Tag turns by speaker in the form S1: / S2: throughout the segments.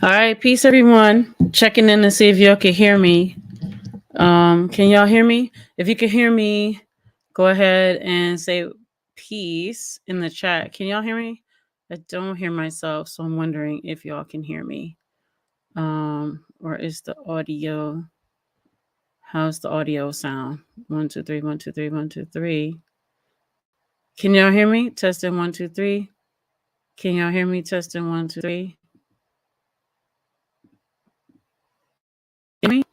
S1: All right, peace, everyone. Checking in to see if y'all can hear me. Can y'all hear me? If you can hear me, go ahead and say peace in the chat. Can y'all hear me? I don't hear myself, so I'm wondering if y'all can hear me. Or is the audio? How's the audio sound? 1, 2, 3, 1, 2, 3, 1, 2, 3. Can y'all hear me? Testing 1, 2, 3. Can y'all hear me? Testing 1, 2, 3. Hear me?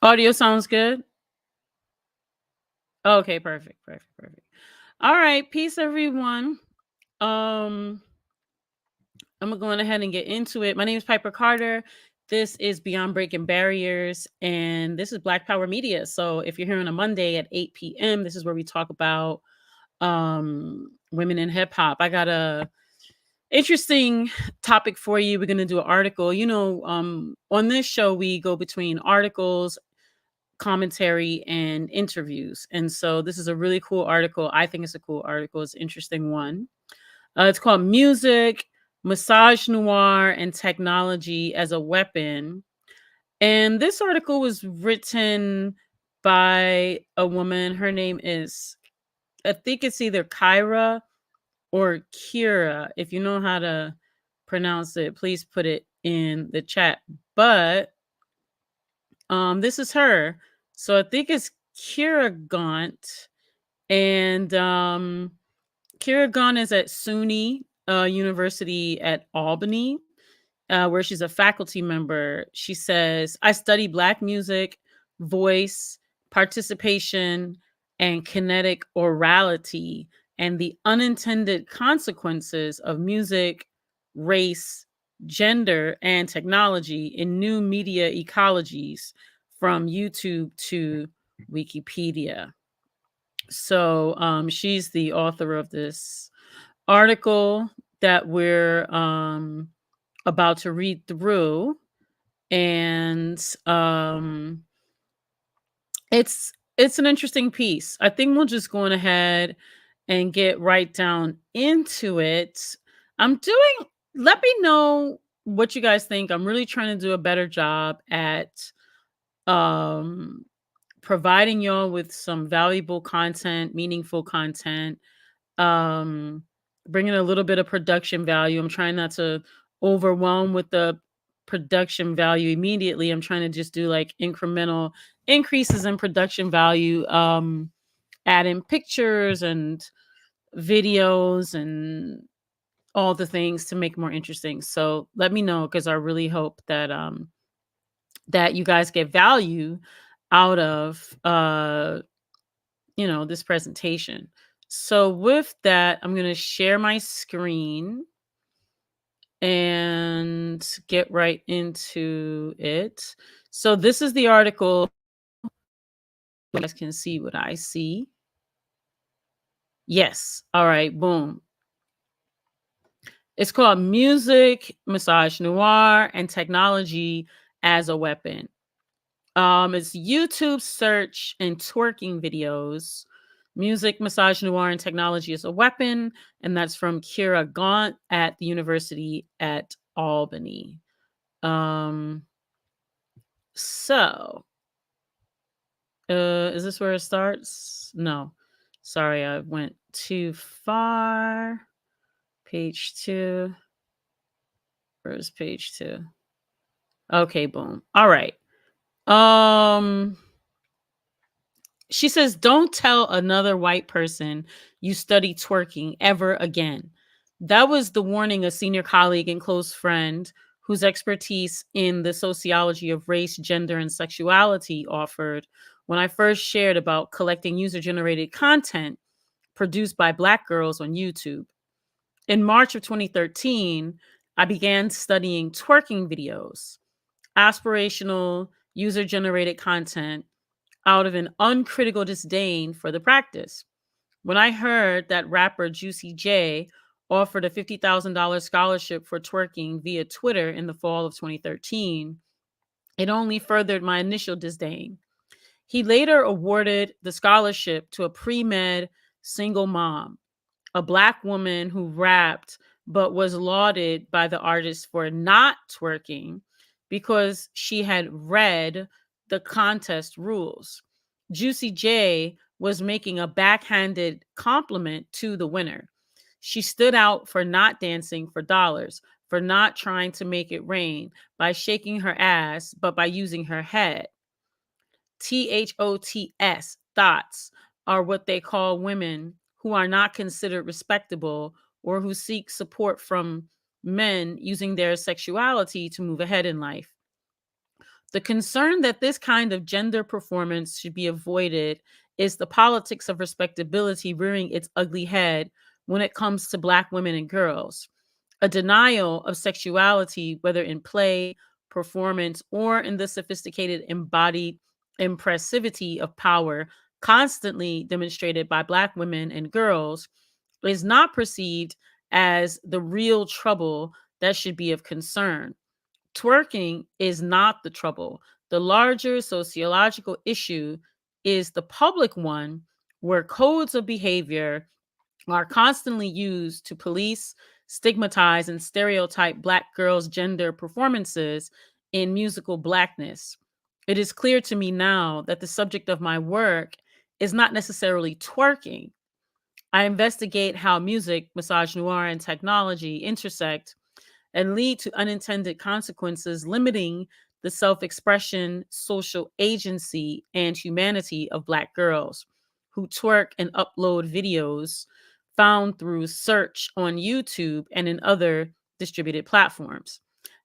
S1: Audio sounds good. Okay, perfect. All right, peace everyone. Um I'm gonna go ahead and get into it. My name is Piper Carter. This is Beyond Breaking Barriers, and this is Black Power Media. So if you're here on a Monday at 8 p.m., this is where we talk about women in hip hop. I got a interesting topic for you. We're gonna do an article. On this show we go between articles, commentary, and interviews. And so this is a really cool article. I think it's a cool article. It's an interesting one. It's called Music, Misogynoir, and Technology as a Weapon. And this article was written by a woman. Her name is, I think it's either Kyra or Kyra. If you know how to pronounce it, please put it in the chat. But this is her. So I think it's Kyra Gaunt. And Kyra Gaunt is at SUNY University at Albany, where she's a faculty member. She says, I study Black music, voice, participation, and kinetic orality, and the unintended consequences of music, race, gender, and technology in new media ecologies, from YouTube to Wikipedia. So she's the author of this article that we're about to read through, and it's an interesting piece. I think we'll just go on ahead and get right down into it. Let me know what you guys think. I'm really trying to do a better job at um providing y'all with some valuable content, meaningful content, um, bringing a little bit of production value. I'm trying not to overwhelm with the production value immediately. I'm trying to just do like incremental increases in production value, add in pictures and videos and all the things to make it more interesting. So let me know, because I really hope that you guys get value out of this presentation. So with that, I'm going to share my screen and get right into it. So this is the article. You guys can see what I see. Yes. All right. Boom. It's called Music, Misogynoir, and Technology as a Weapon. It's YouTube search and twerking videos. Music, Misogynoir, and Technology as a Weapon. And that's from Kyra Gaunt at the University at Albany. So, is this where it starts? No. Sorry, I went too far. Page 2. Where's page 2? Okay, boom. All right. She says, don't tell another white person you study twerking ever again. That was the warning a senior colleague and close friend whose expertise in the sociology of race, gender, and sexuality offered when I first shared about collecting user-generated content produced by Black girls on YouTube. In March of 2013, I began studying twerking videos, aspirational user-generated content, out of an uncritical disdain for the practice. When I heard that rapper Juicy J offered a $50,000 scholarship for twerking via Twitter in the fall of 2013, it only furthered my initial disdain. He later awarded the scholarship to a pre-med single mom, a Black woman who rapped but was lauded by the artist for not twerking because she had read the contest rules. Juicy J was making a backhanded compliment to the winner. She stood out for not dancing for dollars, for not trying to make it rain by shaking her ass, but by using her head. THOTS, thoughts, are what they call women who are not considered respectable or who seek support from men using their sexuality to move ahead in life. The concern that this kind of gender performance should be avoided is the politics of respectability rearing its ugly head when it comes to Black women and girls. A denial of sexuality, whether in play, performance, or in the sophisticated embodied impressivity of power constantly demonstrated by Black women and girls, is not perceived as the real trouble that should be of concern. Twerking is not the trouble. The larger sociological issue is the public one, where codes of behavior are constantly used to police, stigmatize, and stereotype Black girls' gender performances in musical Blackness. It is clear to me now that the subject of my work is not necessarily twerking. I investigate how music, misogynoir, and technology intersect and lead to unintended consequences limiting the self expression, social agency, and humanity of Black girls who twerk and upload videos found through search on YouTube and in other distributed platforms.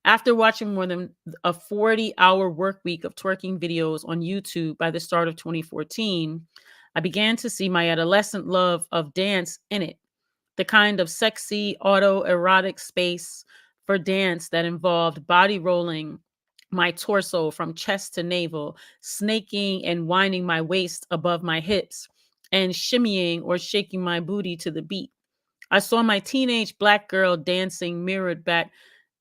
S1: After watching more than a 40-hour work week of twerking videos on YouTube by the start of 2014, I began to see my adolescent love of dance in it, the kind of sexy, autoerotic space for dance that involved body rolling my torso from chest to navel, snaking and winding my waist above my hips, and shimmying or shaking my booty to the beat. I saw my teenage Black girl dancing mirrored back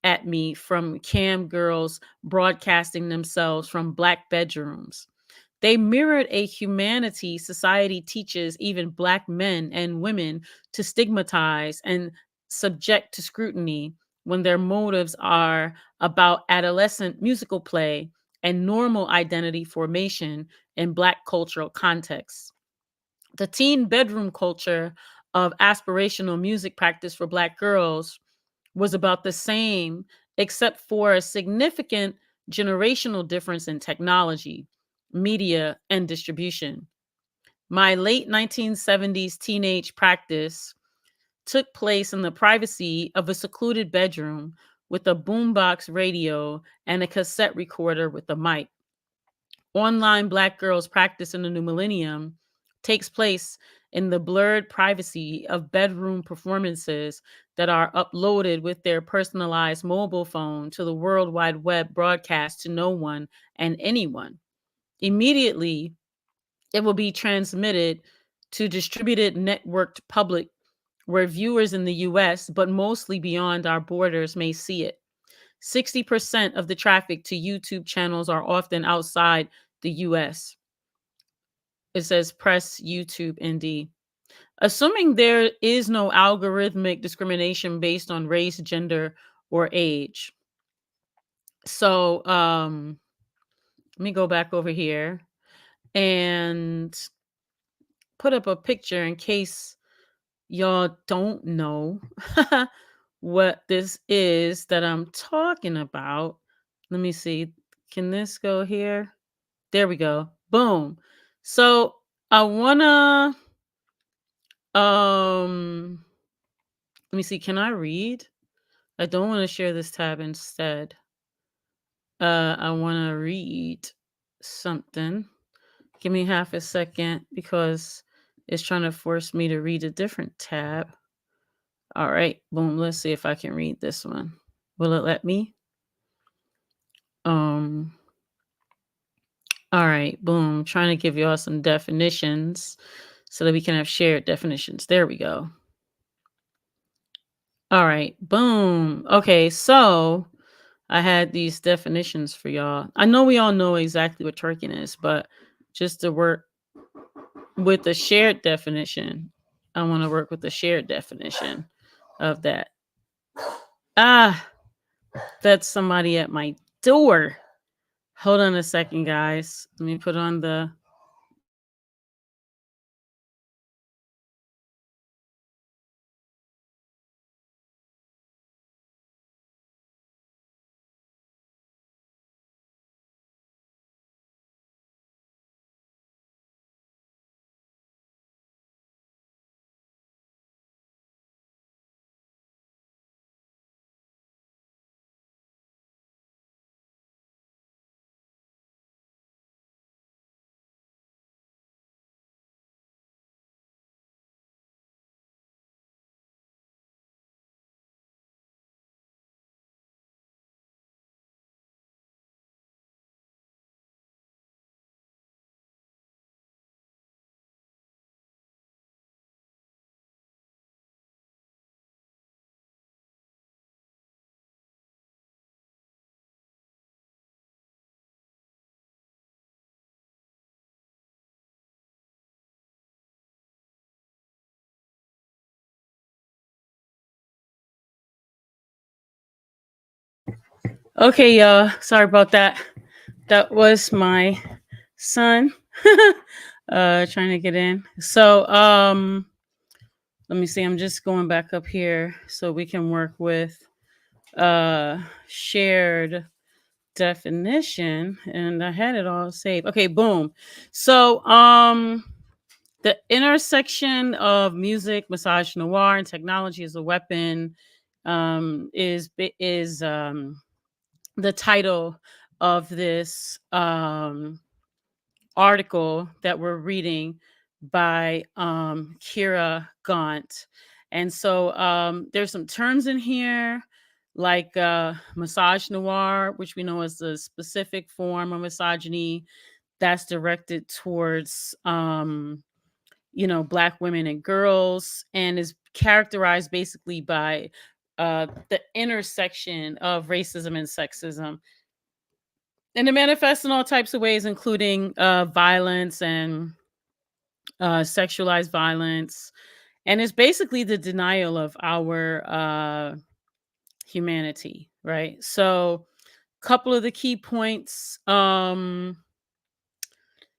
S1: at me from cam girls broadcasting themselves from Black bedrooms. They mirrored a humanity society teaches even Black men and women to stigmatize and subject to scrutiny when their motives are about adolescent musical play and normal identity formation in Black cultural contexts. The teen bedroom culture of aspirational music practice for Black girls was about the same, except for a significant generational difference in technology, media, and distribution. My late 1970s teenage practice took place in the privacy of a secluded bedroom with a boombox radio and a cassette recorder with a mic. Online Black girls' practice in the new millennium takes place in the blurred privacy of bedroom performances that are uploaded with their personalized mobile phone to the World Wide Web broadcast to no one and anyone. Immediately, it will be transmitted to distributed networked public where viewers in the US, but mostly beyond our borders, may see it. 60% of the traffic to YouTube channels are often outside the US. It says press YouTube ND. Assuming there is no algorithmic discrimination based on race, gender, or age. So let me go back over here and put up a picture in case y'all don't know what this is that I'm talking about. Let me see. Can this go here? There we go. Boom. So I wanna let me see. Can I read? I don't want to share this tab instead. I want to read something. Give me half a second because it's trying to force me to read a different tab. All right, boom. Let's see if I can read this one. Will it let me? All right, boom. Trying to give y'all some definitions so that we can have shared definitions. There we go. All right, boom. Okay, so I had these definitions for y'all. I know we all know exactly what twerking is, but just to work with the shared definition, I want to work with the shared definition of that. Ah, that's somebody at my door. Hold on a second, guys. Let me put on the. Okay, y'all. Sorry about that. That was my son trying to get in. So let me see. I'm just going back up here so we can work with shared definition, and I had it all saved. Okay, boom. So the intersection of music, misogynoir, and technology as a weapon is the title of this article that we're reading by Kyra Gaunt. And so there's some terms in here like misogynoir, which we know is the specific form of misogyny that's directed towards Black women and girls, and is characterized basically by the intersection of racism and sexism, and it manifests in all types of ways, including violence and sexualized violence. And it's basically the denial of our humanity, right? So, couple of the key points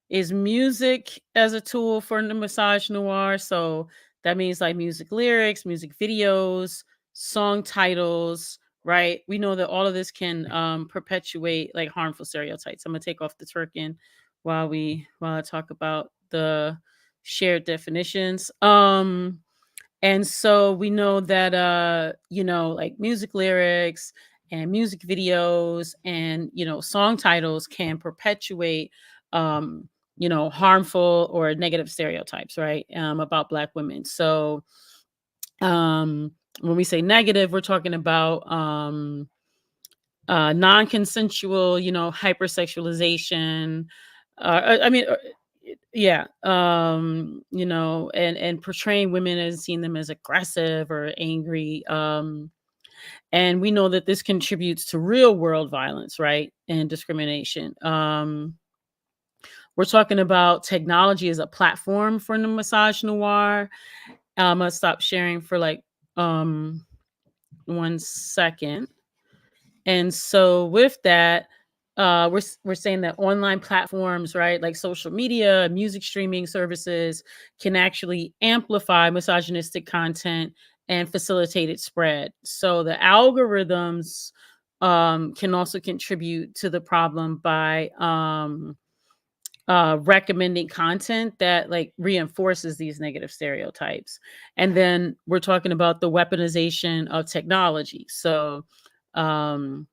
S1: is music as a tool for the misogynoir. So that means like music lyrics, music videos, song titles, right? We know that all of this can perpetuate like harmful stereotypes. I'm gonna take off the twerking while I talk about the shared definitions. And so we know that like music lyrics and music videos and song titles can perpetuate harmful or negative stereotypes, right? About Black women. So when we say negative, we're talking about non-consensual, hypersexualization. I mean, yeah, and portraying women as seeing them as aggressive or angry. And we know that this contributes to real world violence, right? And discrimination. We're talking about technology as a platform for the misogynoir. I'm gonna stop sharing for like 1 second. And so with that, we're saying that online platforms, right, like social media, music streaming services, can actually amplify misogynistic content and facilitate its spread. So the algorithms can also contribute to the problem by recommending content that like reinforces these negative stereotypes. And then we're talking about the weaponization of technology. So um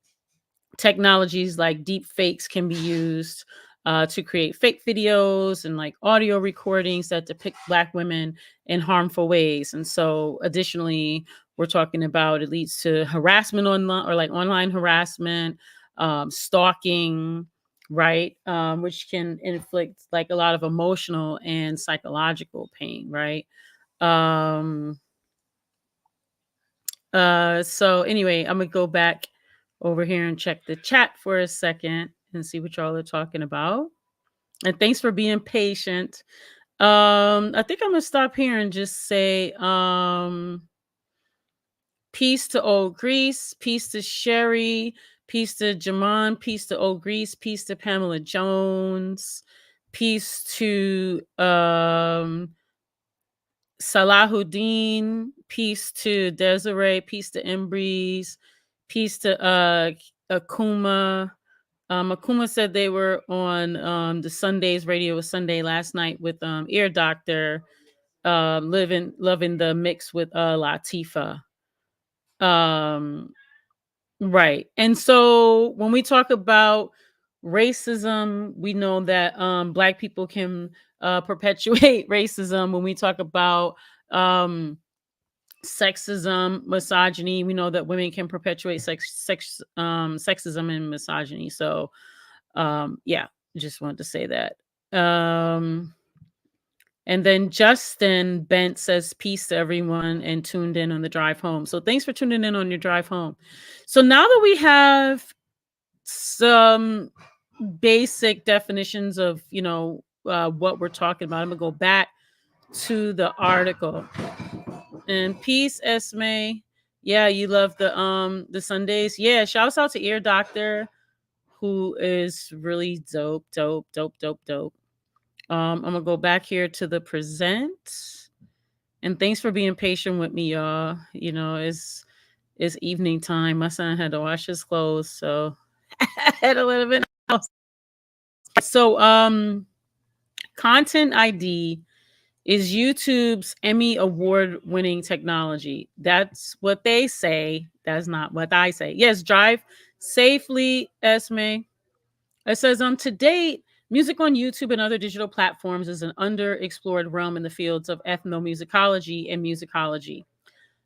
S1: technologies like deep fakes can be used to create fake videos and like audio recordings that depict Black women in harmful ways. And so, additionally, we're talking about it leads to harassment online, or like online harassment, stalking, right? Which can inflict like a lot of emotional and psychological pain, right? Um, so anyway, I'm gonna go back over here and check the chat for a second and see what y'all are talking about. And thanks for being patient. I think I'm gonna stop here and just say, Peace to Old Grease. Peace to Sherry. Peace to Jamon. Peace to Old Grease. Peace to Pamela Jones. Peace to Salahuddin. Peace to Desiree. Peace to Embreeze. Peace to Akuma. Akuma said they were on the Sundays radio with Sunday last night with Ear Doctor, loving the mix with Latifa. Right. And so when we talk about racism, we know that Black people can perpetuate racism. When we talk about sexism, misogyny, we know that women can perpetuate sexism and misogyny. So yeah, just wanted to say that. And then Justin Bent says peace to everyone and tuned in on the drive home. So thanks for tuning in on your drive home. So now that we have some basic definitions of, what we're talking about, I'm gonna go back to the article. And peace, Esme. Yeah, you love the Sundays. Yeah, shouts out to Ear Doctor, who is really dope. I'm gonna go back here to the present. And thanks for being patient with me, y'all. It's evening time. My son had to wash his clothes, so I had a little bit. So Content ID is YouTube's Emmy award-winning technology. That's what they say. That's not what I say. Yes, drive safely, Esme. It says, to date, music on YouTube and other digital platforms is an underexplored realm in the fields of ethnomusicology and musicology.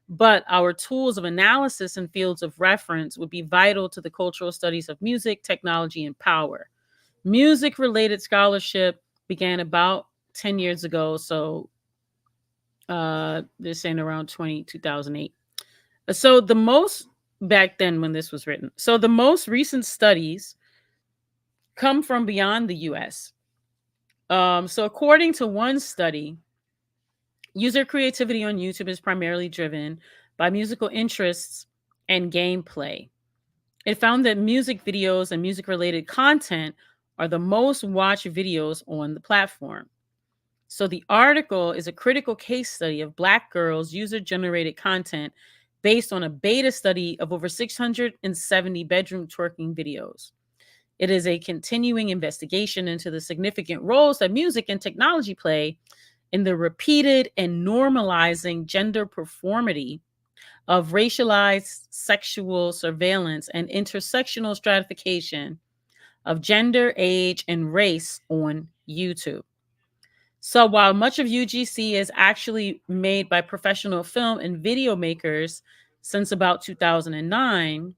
S1: But our tools of analysis and fields of reference would be vital to the cultural studies of music, technology, and power. Music-related scholarship began about 10 years ago, so they're saying around 2008. So the most, back then when this was written, so the most recent studies come from beyond the US. So according to one study, user creativity on YouTube is primarily driven by musical interests and gameplay. It found that music videos and music-related content are the most watched videos on the platform. So the article is a critical case study of Black girls' user-generated content based on a beta study of over 670 bedroom twerking videos. It is a continuing investigation into the significant roles that music and technology play in the repeated and normalizing gender performity of racialized sexual surveillance and intersectional stratification of gender, age, and race on YouTube. So while much of UGC is actually made by professional film and video makers since about 2009,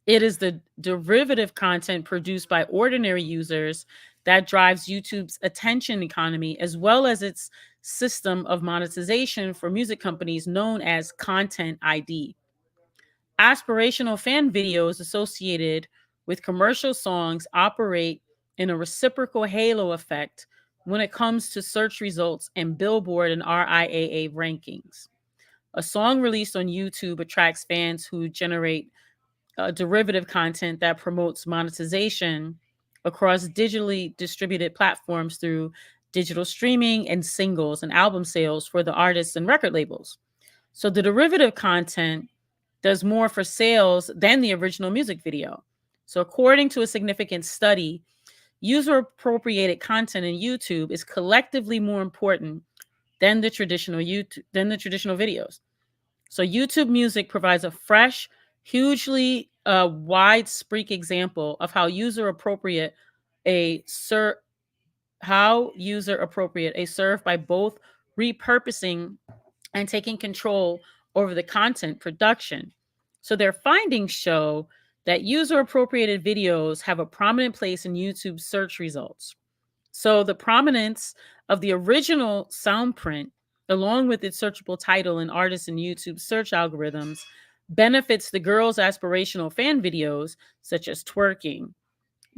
S1: it is the derivative content produced by ordinary users that drives YouTube's attention economy, as well as its system of monetization for music companies known as Content ID. Aspirational fan videos associated with commercial songs operate in a reciprocal halo effect when it comes to search results and Billboard and RIAA rankings. A song released on YouTube attracts fans who generate derivative content that promotes monetization across digitally distributed platforms through digital streaming and singles and album sales for the artists and record labels. So the derivative content does more for sales than the original music video. So according to a significant study, user appropriated content in YouTube is collectively more important than the traditional videos. So YouTube Music provides a fresh, hugely widespread example of how user appropriate a serve by both repurposing and taking control over the content production. So their findings show that user appropriated videos have a prominent place in YouTube's search results. So the prominence of the original sound print, along with its searchable title and artists in YouTube search algorithms, benefits the girls' aspirational fan videos, such as twerking,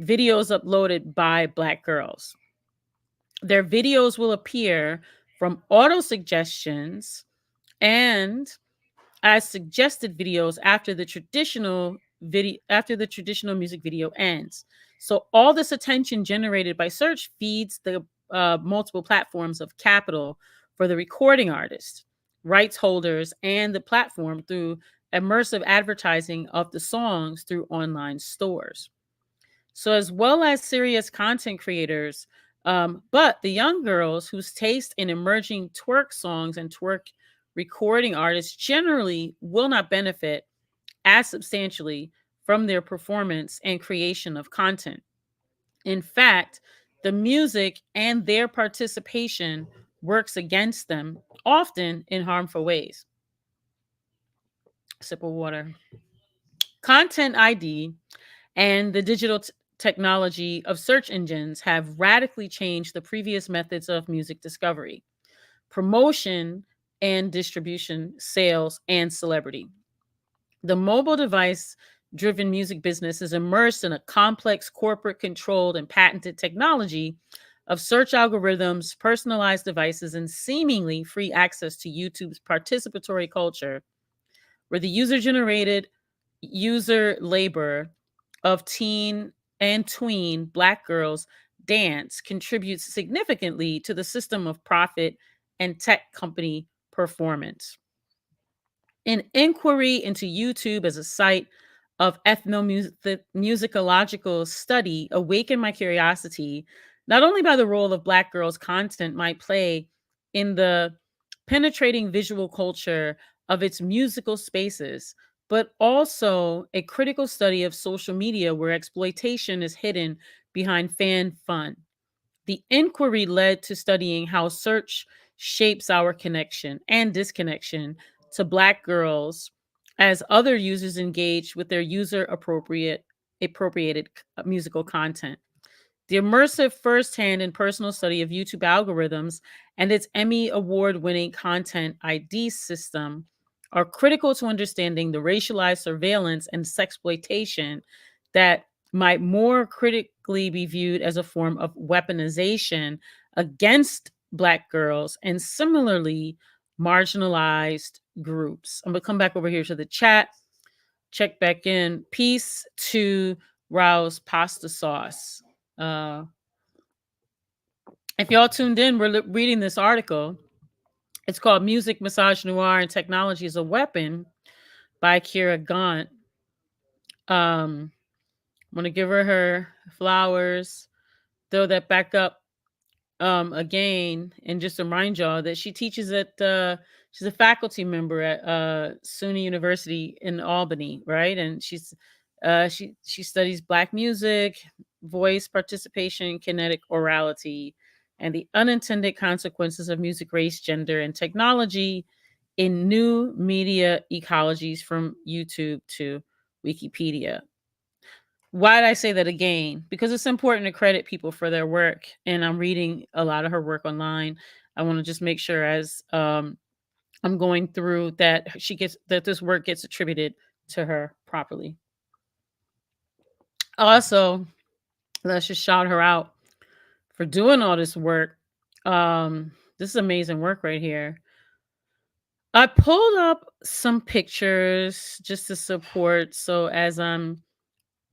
S1: videos uploaded by Black girls. Their videos will appear from auto suggestions and as suggested videos after the traditional music video ends. So all this attention generated by search feeds the multiple platforms of capital for the recording artist, rights holders, and the platform through immersive advertising of the songs through online stores. So, as well as serious content creators, but the young girls whose taste in emerging twerk songs and twerk recording artists generally will not benefit as substantially from their performance and creation of content. In fact, the music and their participation works against them, often in harmful ways. Sip of water. Content ID and the technology of search engines have radically changed the previous methods of music discovery, promotion and distribution, sales, and celebrity. The mobile device driven music business is immersed in a complex corporate controlled and patented technology of search algorithms, personalized devices, and seemingly free access to YouTube's participatory culture, where the user labor of teen and tween Black girls dance contributes significantly to the system of profit and tech company performance. An inquiry into YouTube as a site of ethnomusicological study awakened my curiosity, not only by the role of Black girls' content might play in the penetrating visual culture of its musical spaces, but also a critical study of social media where exploitation is hidden behind fan fun. The inquiry led to studying how search shapes our connection and disconnection to Black girls as other users engage with their user appropriated musical content. The immersive firsthand and personal study of YouTube algorithms and its Emmy award winning content ID system are critical to understanding the racialized surveillance and sexploitation that might more critically be viewed as a form of weaponization against Black girls and similarly marginalized groups. I'm going to come back over here to the chat, check back in. Peace to Rouse Pasta Sauce. Uh, if y'all tuned in, we're reading this article. It's called Music, Misogynoir, and Technology as a Weapon by Kyra Gaunt. I'm going to give her flowers, throw that back up again, and just remind y'all that she teaches at, she's a faculty member at SUNY University in Albany, right? And she studies Black music, voice participation, kinetic orality, and the unintended consequences of music, race, gender, and technology in new media ecologies from YouTube to Wikipedia. Why did I say that again? Because it's important to credit people for their work, and I'm reading a lot of her work online. I want to just make sure as I'm going through that this work gets attributed to her properly. Also, let's just shout her out for doing all this work. This is amazing work right here. I pulled up some pictures just to support. So as I'm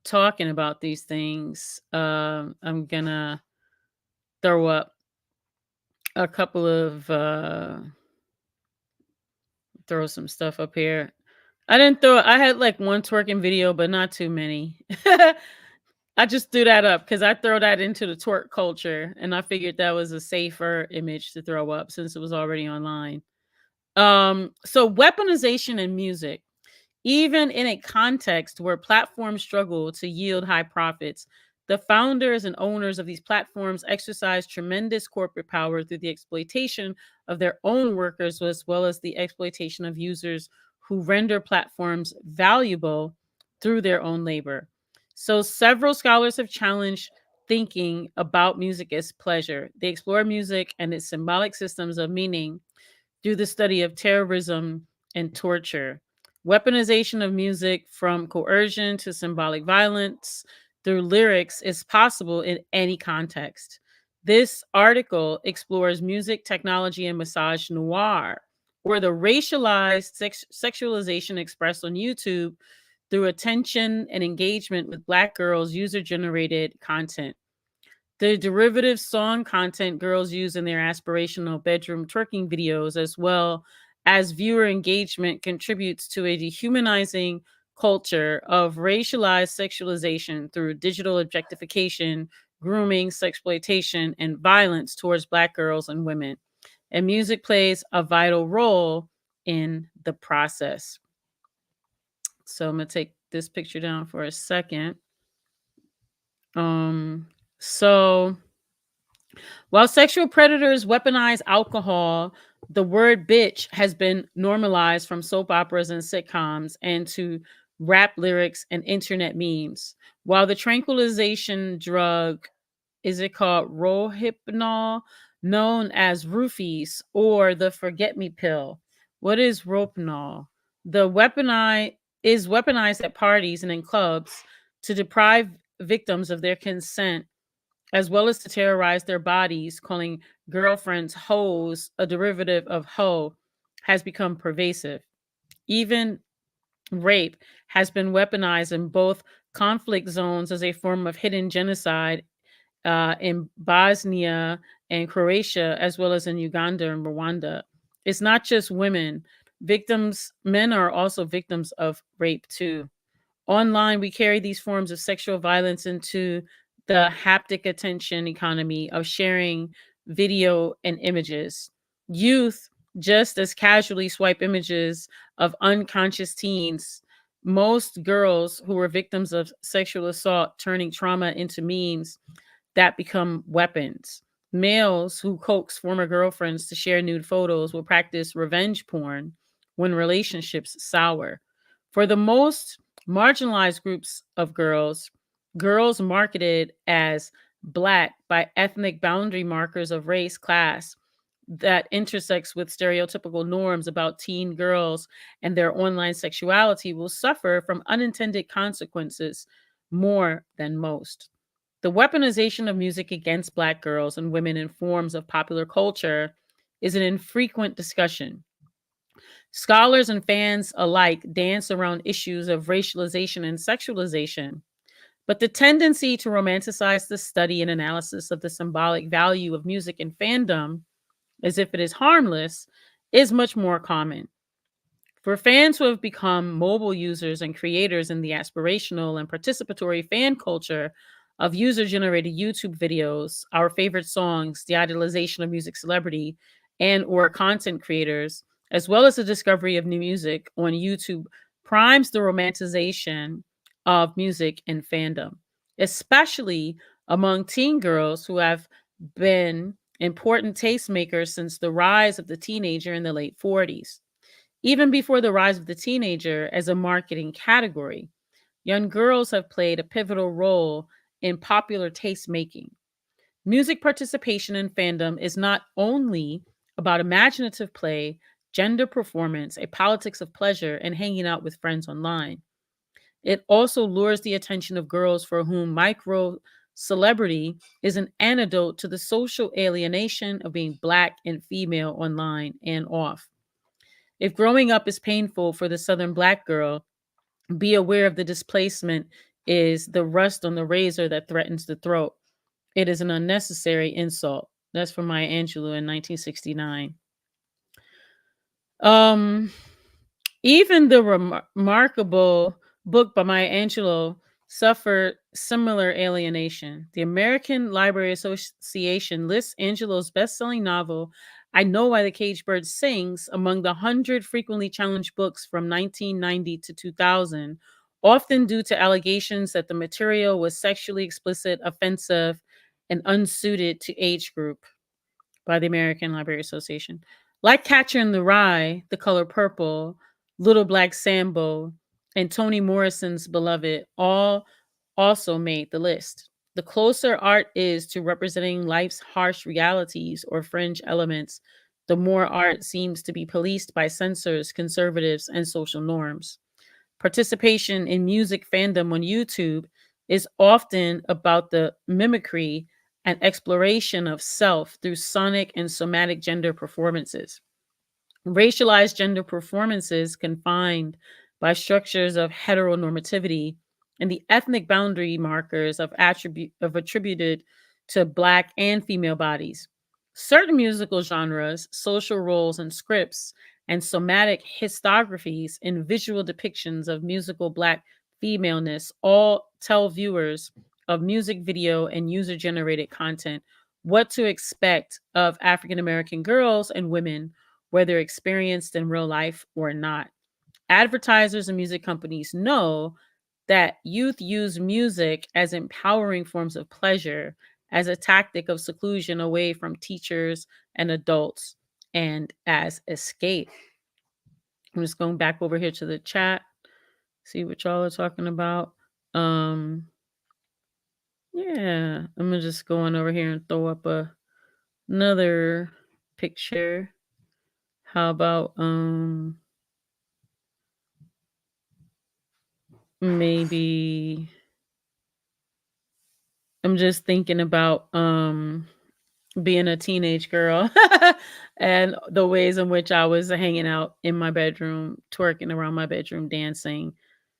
S1: talking about these things, I'm gonna throw up a couple of throw some stuff up here. I had like one twerking video, but not too many. I just threw that up because I throw that into the twerk culture, and I figured that was a safer image to throw up since it was already online. So weaponization in music. Even in a context where platforms struggle to yield high profits, the founders and owners of these platforms exercise tremendous corporate power through the exploitation of their own workers, as well as the exploitation of users who render platforms valuable through their own labor. So, several scholars have challenged thinking about music as pleasure. They explore music and its symbolic systems of meaning through the study of terrorism and torture. Weaponization of music from coercion to symbolic violence through lyrics is possible in any context. This article explores music, technology, and misogynoir, or the racialized sexualization expressed on YouTube through attention and engagement with Black girls' user generated content. The derivative song content girls use in their aspirational bedroom twerking videos, as well as viewer engagement, contributes to a dehumanizing culture of racialized sexualization through digital objectification, grooming, sexploitation, and violence towards Black girls and women. And music plays a vital role in the process. So I'm going to take this picture down for a second. So while sexual predators weaponize alcohol, the word bitch has been normalized from soap operas and sitcoms and to rap lyrics and internet memes. While the tranquilization drug, is it called Rohypnol, known as roofies, or the forget me pill? What is Rohypnol? The weaponized at parties and in clubs to deprive victims of their consent, as well as to terrorize their bodies, calling girlfriends hoes, a derivative of hoe, has become pervasive. Even rape has been weaponized in both conflict zones as a form of hidden genocide in Bosnia and Croatia, as well as in Uganda and Rwanda. It's not just women. Men are also victims of rape too. Online, we carry these forms of sexual violence into the haptic attention economy of sharing video and images. Youth just as casually swipe images of unconscious teens. Most girls who were victims of sexual assault turning trauma into memes that become weapons. Males who coax former girlfriends to share nude photos will practice revenge porn when relationships sour. For the most marginalized groups of girls, girls marketed as Black by ethnic boundary markers of race, class, that intersects with stereotypical norms about teen girls and their online sexuality will suffer from unintended consequences more than most. The weaponization of music against Black girls and women in forms of popular culture is an infrequent discussion. Scholars and fans alike dance around issues of racialization and sexualization, but the tendency to romanticize the study and analysis of the symbolic value of music and fandom as if it is harmless is much more common. For fans who have become mobile users and creators in the aspirational and participatory fan culture of user generated YouTube videos, our favorite songs, the idolization of music celebrity and or content creators, as well as the discovery of new music on YouTube primes the romanticization of music and fandom, especially among teen girls who have been important tastemakers since the rise of the teenager in the late 40s. Even before the rise of the teenager as a marketing category, young girls have played a pivotal role in popular taste making. Music participation in fandom is not only about imaginative play, gender performance, a politics of pleasure, and hanging out with friends online. It also lures the attention of girls for whom micro celebrity is an antidote to the social alienation of being Black and female online and off. If growing up is painful for the Southern Black girl, be aware of the displacement is the rust on the razor that threatens the throat. It is an unnecessary insult. That's from Maya Angelou in 1969. Um, Even the remarkable book by Maya Angelou suffered similar alienation. The American Library Association lists Angelou's best-selling novel, I Know Why the Caged Bird Sings, among the 100 frequently challenged books from 1990 to 2000, often due to allegations that the material was sexually explicit, offensive, and unsuited to age group by the American Library Association. Like Catcher in the Rye, The Color Purple, Little Black Sambo, and Toni Morrison's Beloved all also made the list. The closer art is to representing life's harsh realities or fringe elements, the more art seems to be policed by censors, conservatives, and social norms. Participation in music fandom on YouTube is often about the mimicry and exploration of self through sonic and somatic gender performances. Racialized gender performances confined by structures of heteronormativity and the ethnic boundary markers of attributed to black and female bodies. Certain musical genres, social roles and scripts, and somatic histographies and visual depictions of musical black femaleness all tell viewers of music video and user generated content what to expect of African American girls and women, whether experienced in real life or not. Advertisers and music companies know that youth use music as empowering forms of pleasure, as a tactic of seclusion away from teachers and adults, and as escape. I'm just going back over here to the chat, see what y'all are talking about. Yeah, I'm gonna just go on over here and throw up another picture. How about maybe I'm just thinking about being a teenage girl and the ways in which I was hanging out in my bedroom, twerking around my bedroom, dancing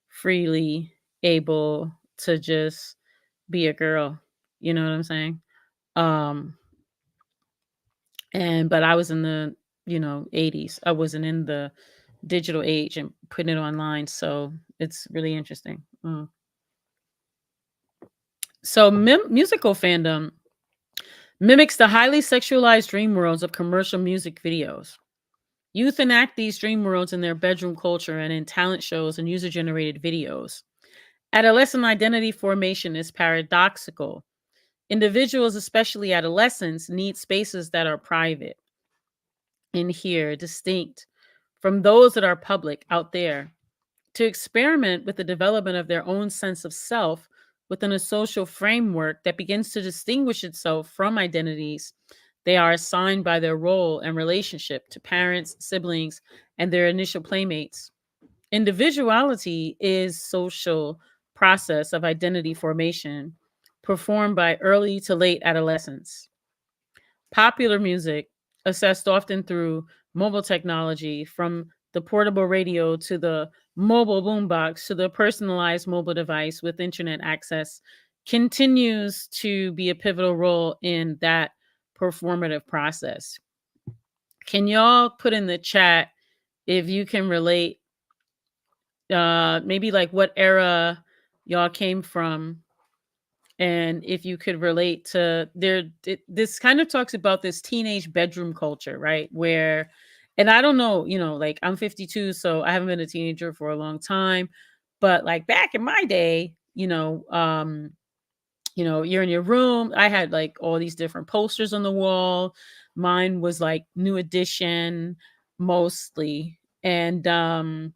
S1: freely, able to just be a girl. You know what I'm saying? Um and but I was in the, 80s. I wasn't in the digital age and putting it online, so it's really interesting. So musical fandom mimics the highly sexualized dream worlds of commercial music videos. Youth enact these dream worlds in their bedroom culture and in talent shows and user generated videos. Adolescent identity formation is paradoxical. Individuals, especially adolescents, need spaces that are private, in here, distinct from those that are public out there, to experiment with the development of their own sense of self within a social framework that begins to distinguish itself from identities they are assigned by their role and relationship to parents, siblings, and their initial playmates. Individuality is social process of identity formation performed by early to late adolescence. Popular music, assessed often through mobile technology, from the portable radio to the mobile boombox to the personalized mobile device with internet access, continues to be a pivotal role in that performative process. Can y'all put in the chat if you can relate, maybe like what era y'all came from, and if you could relate to this kind of talks about this teenage bedroom culture, right? Where, and I don't know, like I'm 52, so I haven't been a teenager for a long time, but like back in my day, you're in your room. I had like all these different posters on the wall. Mine was like New Edition mostly, and like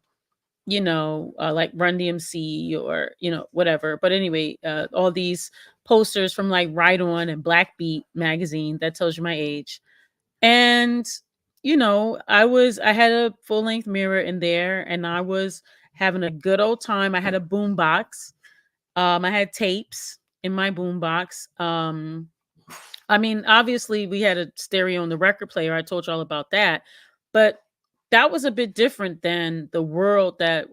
S1: Run DMC or, whatever. But anyway, all these posters from like Right On and Black Beat magazine, that tells you my age. And, I had a full length mirror in there and I was having a good old time. I had a boom box. I had tapes in my boom box. I mean, obviously, we had a stereo on the record player. I told you all about that. But that was a bit different than the world that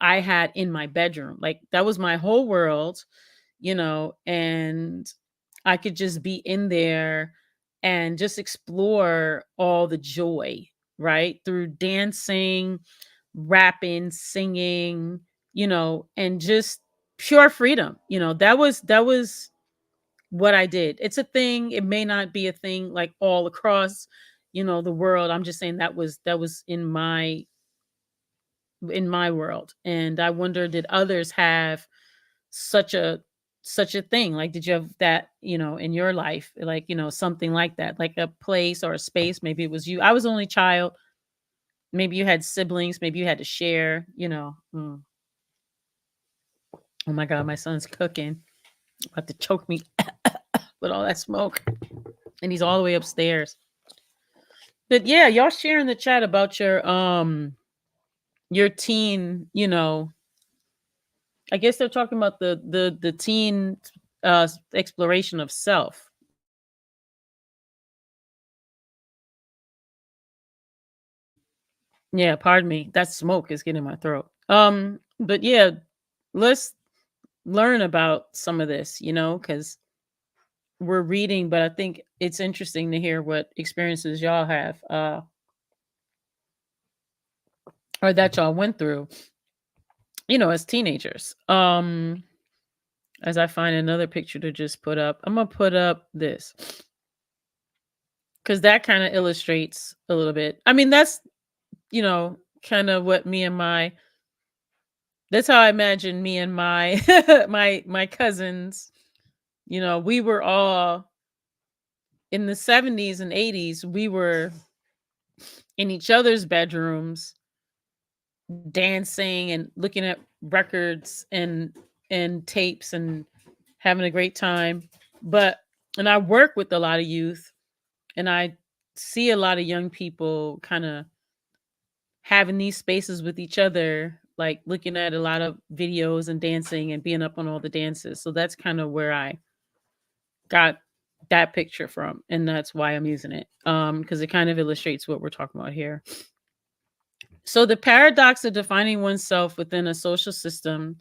S1: I had in my bedroom. Like, that was my whole world, and I could just be in there and just explore all the joy, right? Through dancing, rapping, singing, and just pure freedom. That was what I did. It's a thing. It may not be a thing like all across, the world. I'm just saying that was in my world. And I wonder, did others have such a such a thing? Like, did you have that, in your life? Like, something like that, like a place or a space. Maybe it was you. I was only child. Maybe you had siblings, maybe you had to share, Oh my god, my son's cooking. About to choke me with all that smoke. And he's all the way upstairs. But yeah, y'all share in the chat about your teen, I guess they're talking about the teen exploration of self. Yeah, pardon me. That smoke is getting in my throat. But yeah, let's learn about some of this, because we're reading, but I think it's interesting to hear what experiences y'all have, or that y'all went through, as teenagers. As I find another picture to just put up, I'm gonna put up this because that kind of illustrates a little bit. I mean, that's kind of what me and my that's how I imagine me and my my cousins. We were all in the 70s and 80s. We were in each other's bedrooms dancing and looking at records and tapes and having a great time. But and I work with a lot of youth, and I see a lot of young people kind of having these spaces with each other, like looking at a lot of videos and dancing and being up on all the dances. So that's kind of where I got that picture from, and that's why I'm using it, because it kind of illustrates what we're talking about here. So the paradox of defining oneself within a social system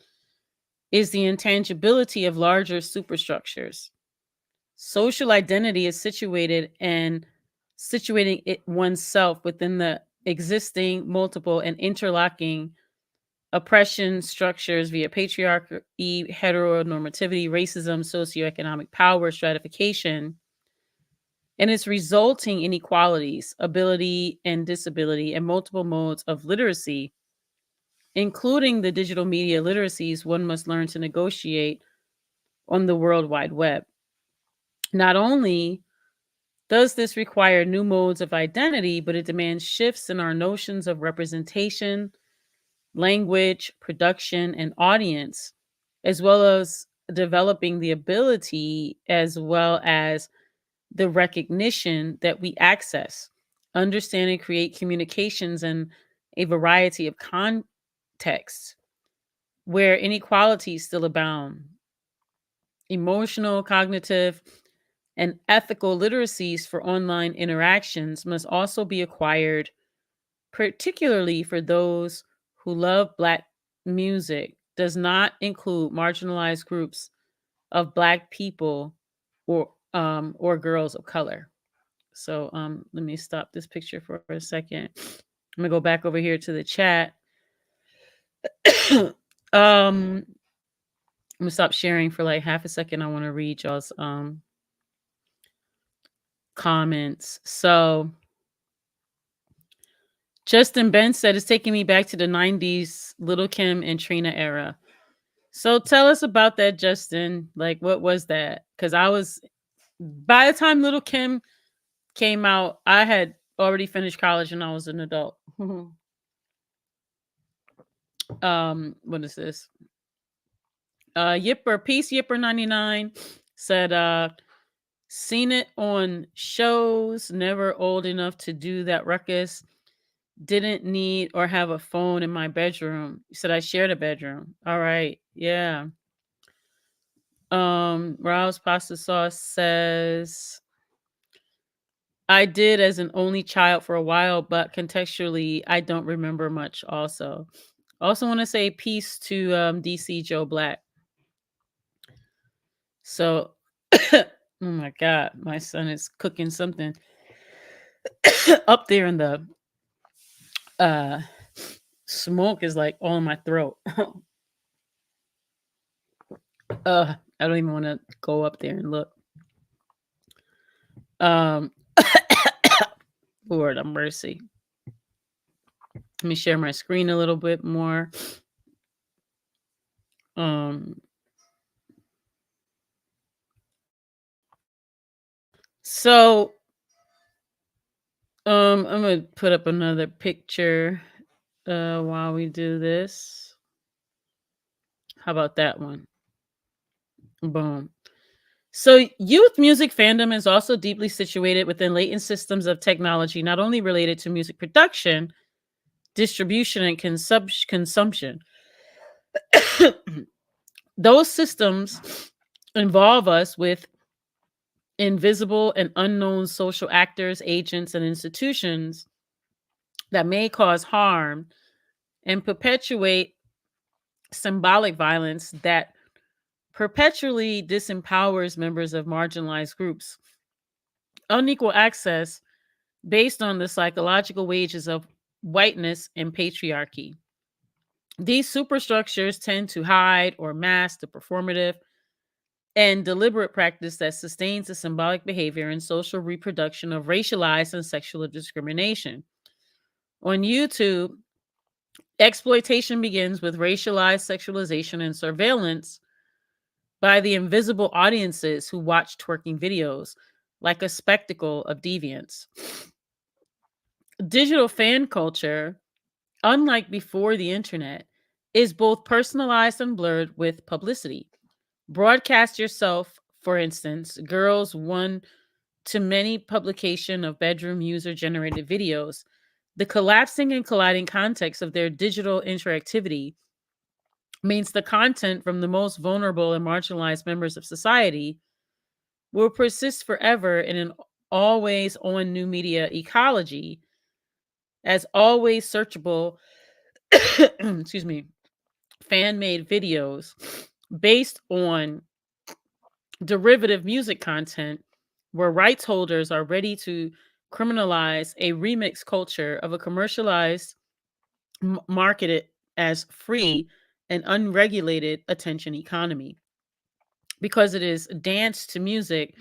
S1: is the intangibility of larger superstructures. Social identity is situating it oneself within the existing, multiple, and interlocking oppression structures via patriarchy, heteronormativity, racism, socioeconomic power, stratification, and its resulting inequalities, ability and disability, and multiple modes of literacy, including the digital media literacies one must learn to negotiate on the World Wide Web. Not only does this require new modes of identity, but it demands shifts in our notions of representation, language, production, and audience, as well as developing the ability as well as the recognition that we access, understand and create communications in a variety of contexts where inequalities still abound. Emotional, cognitive, and ethical literacies for online interactions must also be acquired, particularly for those who love Black music, does not include marginalized groups of Black people or girls of color. So let me stop this picture for a second. I'm gonna go back over here to the chat. I'm gonna stop sharing for like half a second. I want to read y'all's comments. So Justin Ben said it's taking me back to the 90s Little Kim and Trina era. So tell us about that, Justin. Like, what was that? Because by the time Little Kim came out, I had already finished college and I was an adult. What is this? Yipper, Peace Yipper 99 said, seen it on shows, never old enough to do that ruckus. Didn't need or have a phone in my bedroom. You said I shared a bedroom. All right. Yeah. Rouse Pasta Sauce says I did as an only child for a while, but contextually I don't remember much also. Also want to say peace to DC Joe Black. So oh my god, my son is cooking something up there in the smoke is like all in my throat. I don't even want to go up there and look. Lord have mercy. Let me share my screen a little bit more. So I'm gonna put up another picture while we do this. How about that one? Boom. So youth music fandom is also deeply situated within latent systems of technology, not only related to music production, distribution, and consumption. Those systems involve us with invisible and unknown social actors, agents, and institutions that may cause harm and perpetuate symbolic violence that perpetually disempowers members of marginalized groups. Unequal access based on the psychological wages of whiteness and patriarchy. These superstructures tend to hide or mask the performative and deliberate practice that sustains the symbolic behavior and social reproduction of racialized and sexual discrimination. On YouTube, exploitation begins with racialized sexualization and surveillance by the invisible audiences who watch twerking videos like a spectacle of deviance. Digital fan culture, unlike before the internet, is both personalized and blurred with publicity. Broadcast yourself, for instance, girls one to many publication of bedroom user generated videos. The collapsing and colliding context of their digital interactivity means the content from the most vulnerable and marginalized members of society will persist forever in an always on new media ecology as always searchable excuse me, fan made videos based on derivative music content where rights holders are ready to criminalize a remix culture of a commercialized, marketed as free and unregulated attention economy because it is dance to music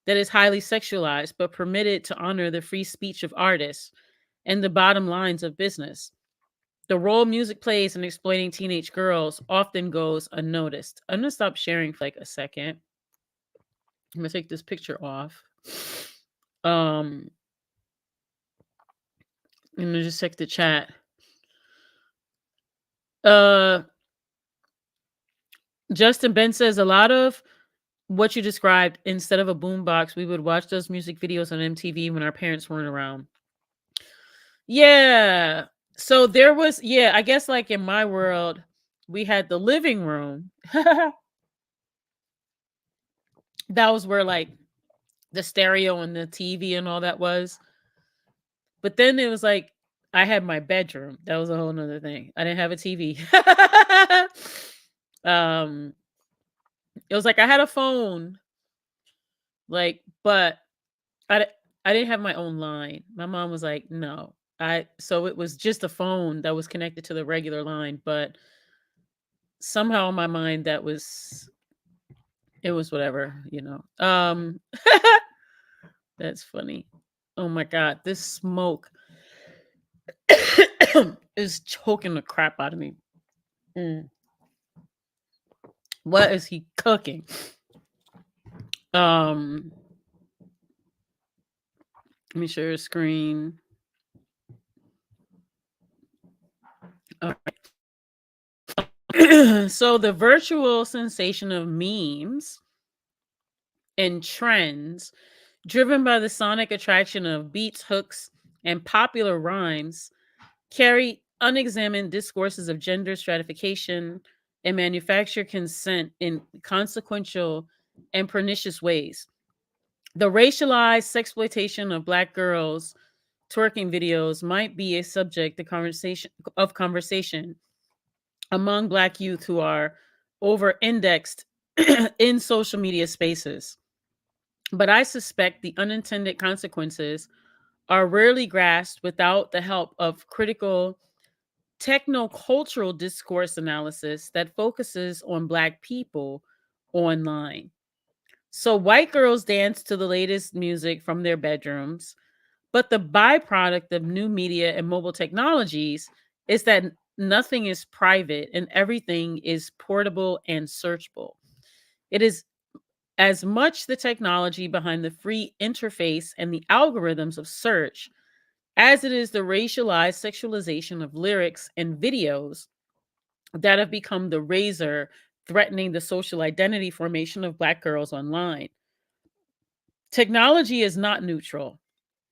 S1: that is highly sexualized but permitted to honor the free speech of artists and the bottom lines of business. The role music plays in exploiting teenage girls often goes unnoticed. I'm gonna stop sharing for like a second. I'm gonna take this picture off. Um, I'm gonna just check the chat. Uh, Justin Ben says a lot of what you described. Instead of a boombox, we would watch those music videos on MTV when our parents weren't around. Yeah. So there was, yeah, I guess like in my world, we had the living room. That was where like the stereo and the TV and all that was. But then it was like I had my bedroom. That was a whole nother thing. I didn't have a TV. um, it was like I had a phone, like, but I I didn't have my own line. My mom was like, no. So it was just a phone that was connected to the regular line, but somehow in my mind that was it was whatever, you know. That's funny. Oh my god, this smoke is choking the crap out of me. Mm. What is he cooking? Let me share your screen. All right. So the virtual sensation of memes and trends driven by the sonic attraction of beats, hooks, and popular rhymes carry unexamined discourses of gender stratification and manufacture consent in consequential and pernicious ways. The racialized sexploitation of Black girls twerking videos might be a subject of conversation among Black youth who are over indexed in social media spaces. But I suspect the unintended consequences are rarely grasped without the help of critical techno-cultural discourse analysis that focuses on Black people online. So white girls dance to the latest music from their bedrooms, but the byproduct of new media and mobile technologies is that nothing is private and everything is portable and searchable. It is as much the technology behind the free interface and the algorithms of search as it is the racialized sexualization of lyrics and videos that have become the razor threatening the social identity formation of Black girls online. Technology is not neutral,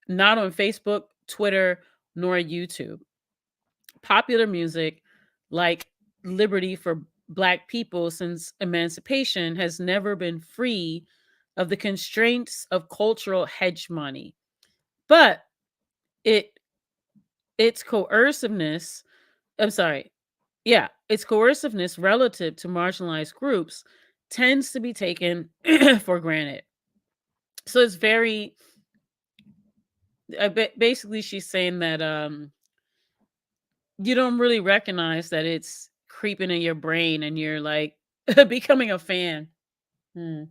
S1: not on Facebook, Twitter, nor YouTube. Popular music, like Liberty for Black people since emancipation, has never been free of the constraints of cultural hegemony. But it its coerciveness, I'm sorry, yeah, its coerciveness relative to marginalized groups tends to be taken for granted. So it's very, basically, she's saying that you don't really recognize that it's creeping in your brain and you're like becoming a fan. Hmm.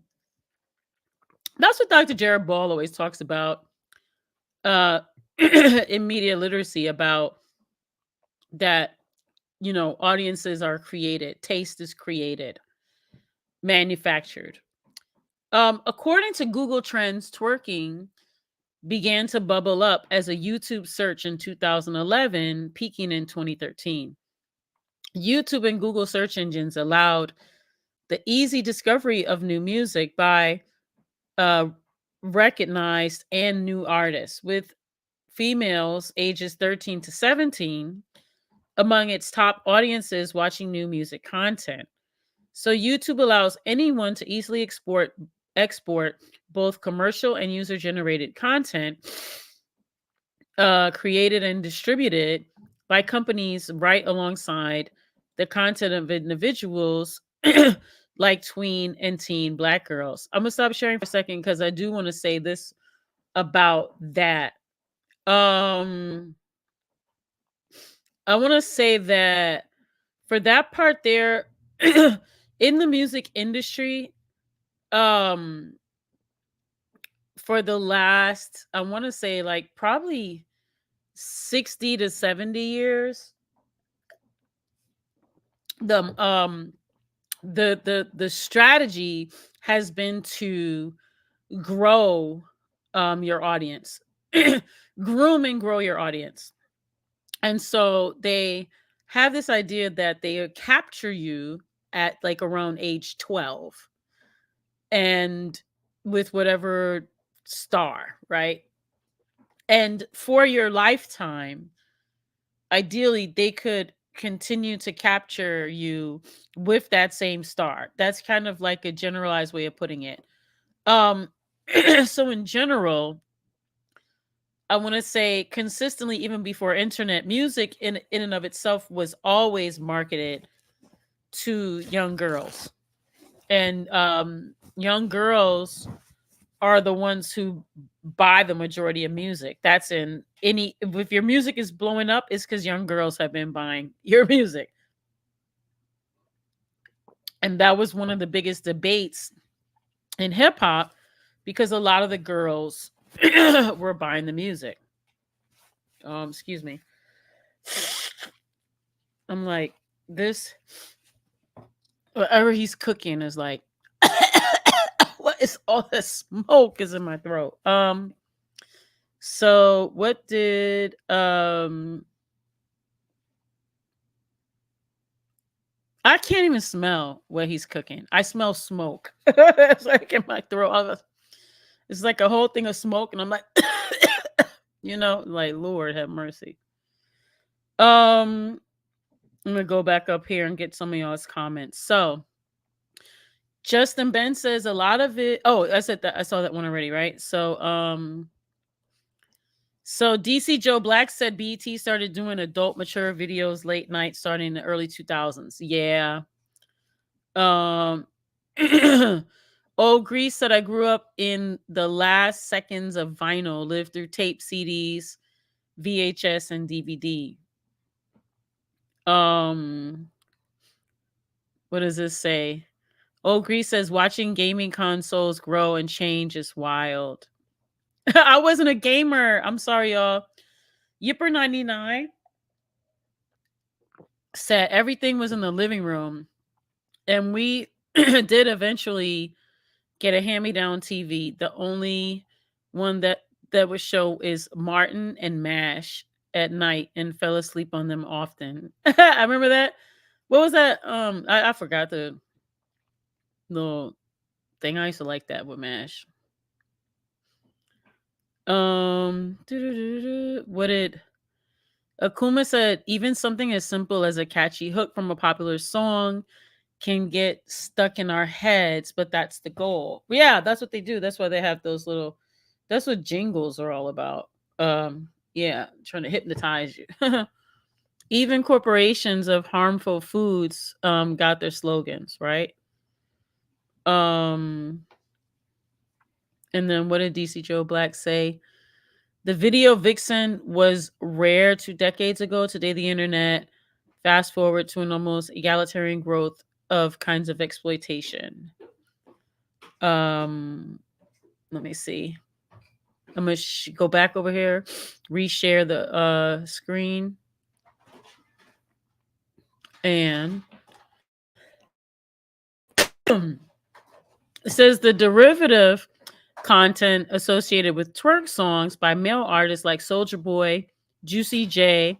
S1: That's what Dr. Jared Ball always talks about uh in media literacy, about that, audiences are created, taste is created, manufactured. According to Google Trends, twerking began to bubble up as a YouTube search in 2011, peaking in 2013. YouTube and Google search engines allowed the easy discovery of new music by uh, recognized and new artists, with females ages 13 to 17 among its top audiences watching new music content. So YouTube allows anyone to easily export both commercial and user generated content created and distributed by companies right alongside the content of individuals like tween and teen black girls. I'm gonna stop sharing for a second because I do want to say this about that. Um, I want to say that for that part there, in the music industry, um, for the last, I want to say like probably 60 to 70 years, the the strategy has been to grow your audience, groom and grow your audience. And so they have this idea that they capture you at like around age 12 and with whatever star, right? And for your lifetime, ideally they could continue to capture you with that same star. That's kind of like a generalized way of putting it. Um so in general, I want to say consistently, even before internet, music in and of itself was always marketed to young girls. And young girls are the ones who buy the majority of music. That's in any, if your music is blowing up, it's because young girls have been buying your music. And that was one of the biggest debates in hip hop, because a lot of the girls were buying the music. Excuse me. I'm like, this, whatever he's cooking is like, what is all this smoke is in my throat? So what did I can't even smell what he's cooking. I smell smoke. It's like in my throat. It's like a whole thing of smoke, and I'm like, like, Lord have mercy. I'm gonna go back up here and get some of y'all's comments. So Justin Ben says a lot of it. Oh, I said that, I saw that one already, right? So DC Joe Black said BET started doing adult mature videos late night starting in the early 2000s. Yeah. Oh, Grease said I grew up in the last seconds of vinyl, lived through tape, CDs, VHS, and DVD. What does this say? Oh, Grease says watching gaming consoles grow and change is wild. I wasn't a gamer. I'm sorry, y'all. Yipper99 said everything was in the living room, and we did eventually get a hand-me-down TV. The only one that would show is Martin and MASH at night, and fell asleep on them often. I remember that. What was that? I forgot the little thing. I used to like that with MASH. What did Akuma said? Even something as simple as a catchy hook from a popular song can get stuck in our heads, but that's the goal. Yeah, that's what they do. That's why they have those little, that's what jingles are all about. Yeah, trying to hypnotize you. Even corporations of harmful foods got their slogans, right? Um, and then what did DC Joe Black say? The video vixen was rare 2 decades ago. Today, the internet, fast forward to an almost egalitarian growth of kinds of exploitation. Um, Let me see. I'm gonna go back over here, reshare the screen, and it says the derivative content associated with twerk songs by male artists like Soulja Boy, Juicy J,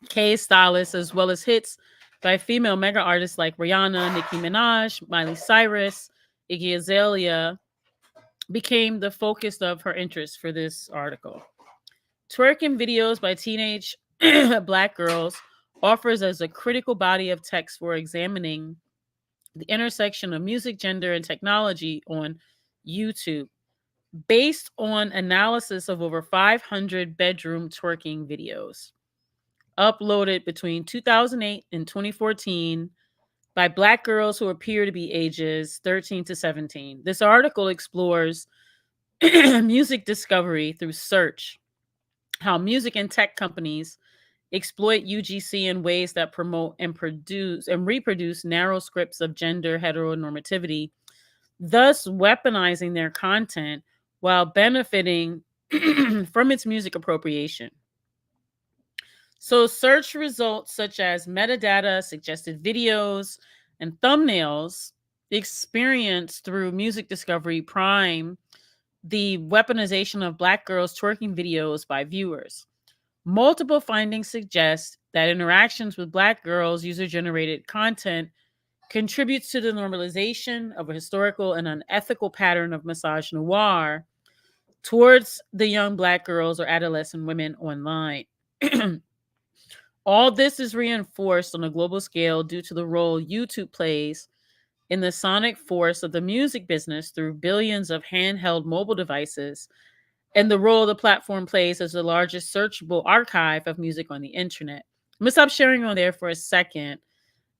S1: K Stylist, as well as hits by female mega artists like Rihanna, Nicki Minaj, Miley Cyrus, Iggy Azalea, became the focus of her interest for this article. Twerking videos by teenage Black girls offers as a critical body of text for examining the intersection of music, gender, and technology on YouTube, based on analysis of over 500 bedroom twerking videos uploaded between 2008 and 2014 by Black girls who appear to be ages 13 to 17. This article explores music discovery through search, how music and tech companies exploit UGC in ways that promote and produce and reproduce narrow scripts of gender heteronormativity, thus weaponizing their content while benefiting from its music appropriation. So, search results such as metadata, suggested videos, and thumbnails experienced through music discovery prime the weaponization of Black girls twerking videos by viewers. Multiple findings suggest that interactions with Black girls' user generated content contributes to the normalization of a historical and unethical pattern of misogynoir towards the young Black girls or adolescent women online. All this is reinforced on a global scale due to the role YouTube plays in the sonic force of the music business through billions of handheld mobile devices, and the role the platform plays as the largest searchable archive of music on the internet. I'm gonna stop sharing on there for a second.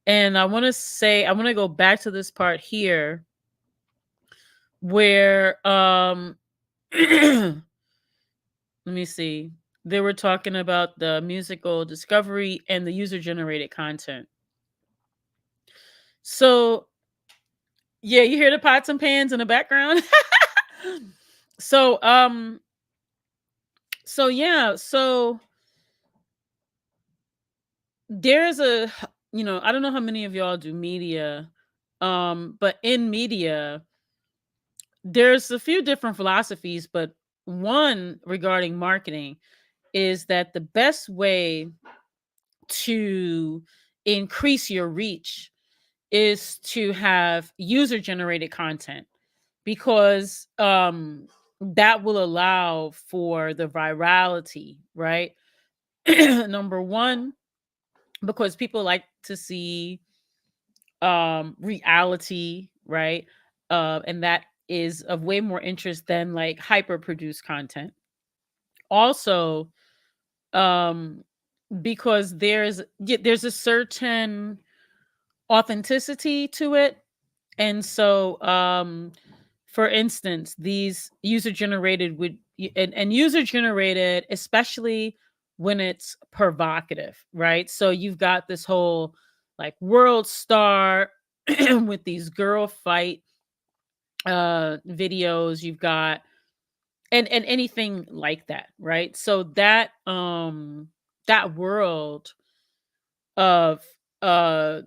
S1: And I want to go back to this part here where let me see. They were talking about the musical discovery and the user generated content. So, yeah, you hear the pots and pans in the background. so, so there's I don't know how many of y'all do media, but in media, there's a few different philosophies, but one regarding marketing is that the best way to increase your reach is to have user generated content, because that will allow for the virality, right? Number one, because people like to see reality, right? And that is of way more interest than like hyper produced content. Also, um because there's a certain authenticity to it. And so for instance, these user generated and user generated, especially when it's provocative, right? So you've got this whole like world star with these girl fight videos. You've got and anything like that, right? So that world of uh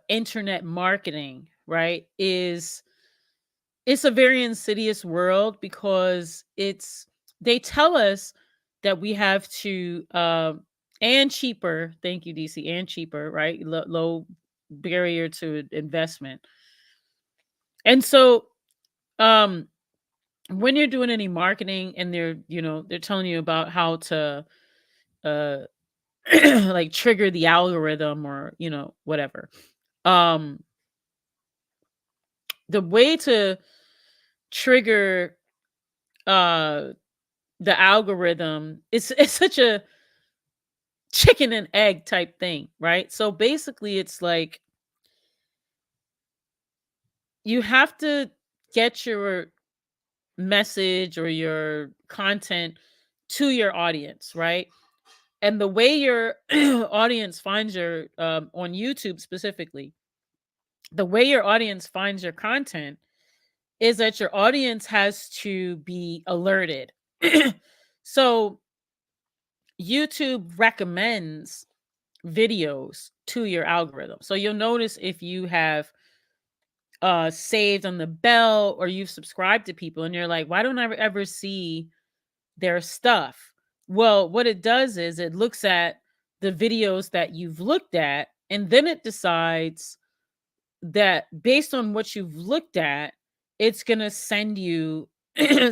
S1: internet marketing, right, is it's a very insidious world, because they tell us that we have to and cheaper, thank you DC, and cheaper, right? Low barrier to investment. And so um when you're doing any marketing and they're telling you about how to uh like trigger the algorithm, or whatever, um the way to trigger uh the algorithm, it's such a chicken and egg type thing, right? So basically it's like you have to get your message or your content to your audience, right? And the way your audience finds your on YouTube specifically, the way your audience finds your content is that your audience has to be alerted. So YouTube recommends videos to your algorithm. So you'll notice if you have saved on the bell or you've subscribed to people and you're like, why don't I ever see their stuff? Well, what it does is it looks at the videos that you've looked at, and then it decides that based on what you've looked at, it's going to send you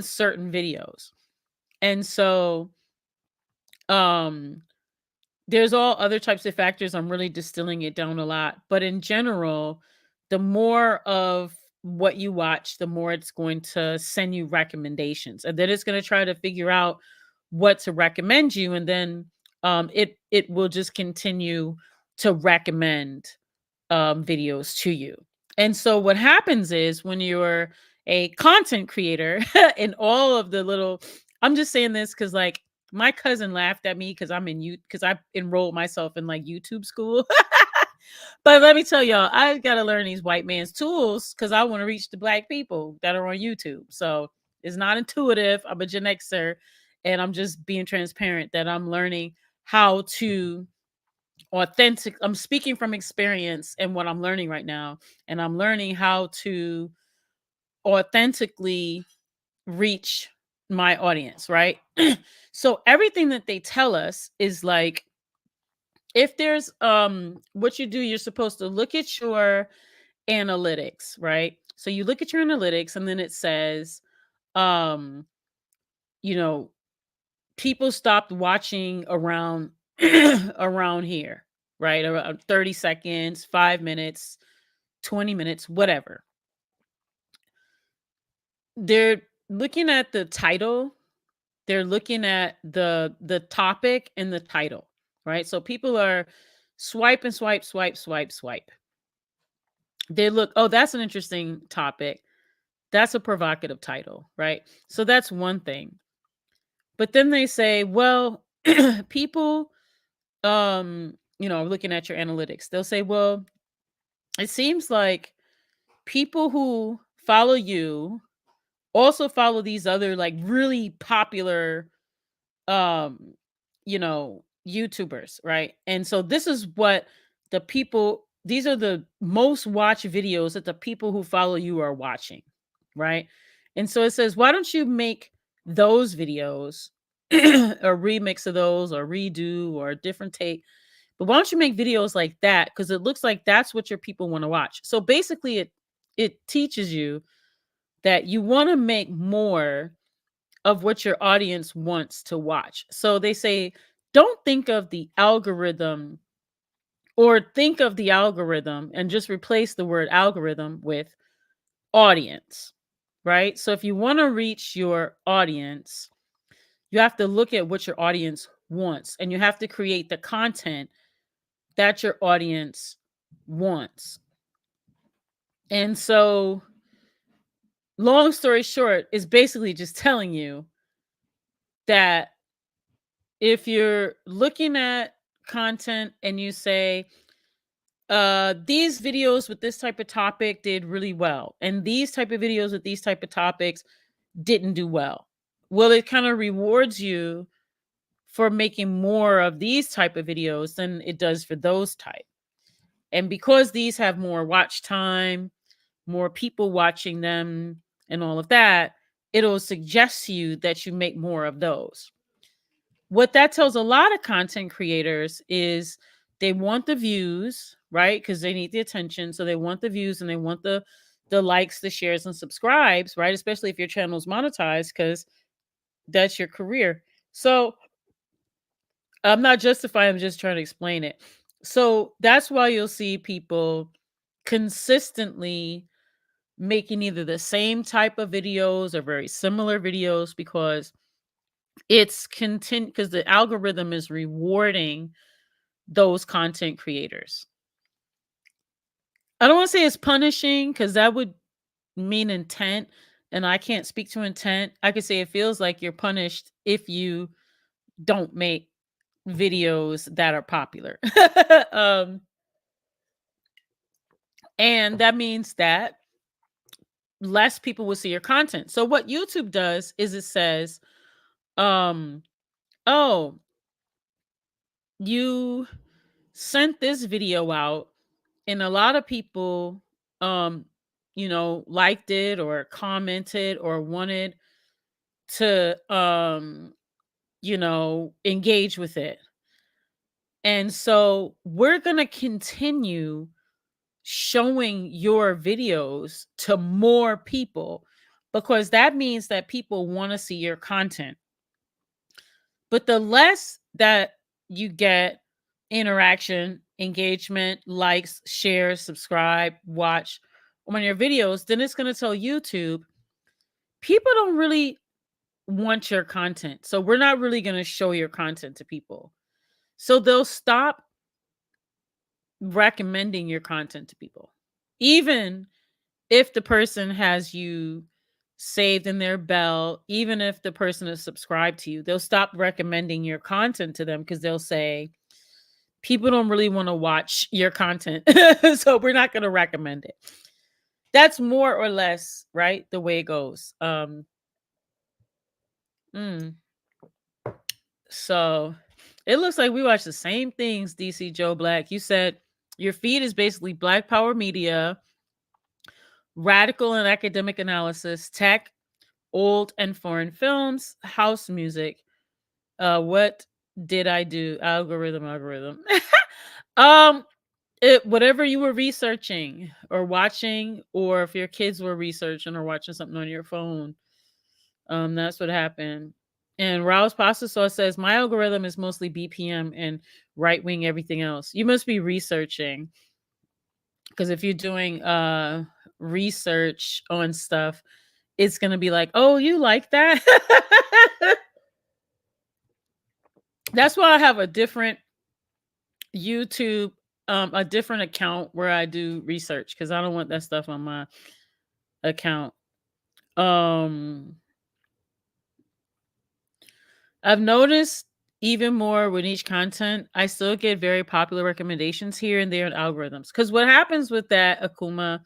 S1: certain videos. And so um there's all other types of factors. I'm really distilling it down a lot, but in general, the more of what you watch, the more it's going to send you recommendations, and then it's going to try to figure out what to recommend you, and then it will just continue to recommend videos to you. And so what happens is when you're a content creator and all of the little, I'm just saying this because like my cousin laughed at me because I'm in you because I enrolled myself in like YouTube school. But let me tell y'all, I gotta learn these white man's tools because I want to reach the black people that are on YouTube. So it's not intuitive. I'm a Gen Xer, and I'm just being transparent that I'm learning how to authentic. I'm speaking from experience and what I'm learning right now, and I'm learning how to authentically reach my audience, right? So everything that they tell us is like if there's what you do, you're supposed to look at your analytics, right? So you look at your analytics and then it says um you know, people stopped watching around around here, right? Around 30 seconds, 5 minutes, 20 minutes, whatever. They're looking at the title, they're looking at the topic and the title, right? So people are swipe and swipe, swipe, swipe, swipe. They look, oh, that's an interesting topic. That's a provocative title, right? So that's one thing. But then they say, well, people you know, looking at your analytics, they'll say, well, it seems like people who follow you also follow these other like really popular um you know, YouTubers, right? And so this is what the people, these are the most watched videos that the people who follow you are watching, right? And so it says, why don't you make those videos a remix of those or redo or a different take, but why don't you make videos like that, because it looks like that's what your people want to watch. So basically it teaches you that you want to make more of what your audience wants to watch. So they say, don't think of the algorithm or think of the algorithm and just replace the word algorithm with audience, right? So if you want to reach your audience, you have to look at what your audience wants and you have to create the content that your audience wants. And so, long story short, is basically just telling you that if you're looking at content and you say, these videos with this type of topic did really well, and these type of videos with these type of topics didn't do well. Well, it kind of rewards you for making more of these type of videos than it does for those type. And because these have more watch time, more people watching them, and all of that, it'll suggest to you that you make more of those. What that tells a lot of content creators is they want the views, right? Because they need the attention. So they want the views and they want the likes, the shares, and subscribes, right? Especially if your channel's monetized, because that's your career. So I'm not justifying, I'm just trying to explain it. So that's why you'll see people consistently making either the same type of videos or very similar videos, because it's content because the algorithm is rewarding those content creators. I don't want to say it's punishing because that would mean intent, and I can't speak to intent. I could say it feels like you're punished if you don't make videos that are popular. um, and that means that less people will see your content. So what YouTube does is it says, um, oh, you sent this video out and a lot of people liked it or commented or wanted to engage with it. And so we're going to continue showing your videos to more people because that means that people want to see your content. But the less that you get interaction, engagement, likes, shares, subscribe, watch on your videos, then it's going to tell YouTube people don't really want your content. So we're not really going to show your content to people. So they'll stop recommending your content to people. Even if the person has you saved in their bell, even if the person is subscribed to you, they'll stop recommending your content to them because they'll say, people don't really want to watch your content. So we're not going to recommend it. That's more or less, right, the way it goes. Mm. So it looks like we watch the same things, DC Joe Black. You said your feed is basically Black Power media, radical and academic analysis, tech, old and foreign films, house music. What did I do? Algorithm. um, whatever you were researching or watching, or if your kids were researching or watching something on your phone, that's what happened. And Rouse Pasta Sauce says my algorithm is mostly BPM and right wing everything else. You must be researching because if you're doing research on stuff, it's gonna be like, oh, you like that? That's why I have a different YouTube, a different account where I do research because I don't want that stuff on my account. Um, I've noticed even more with each content, I still get very popular recommendations here and there in algorithms. Because what happens with that, Akuma,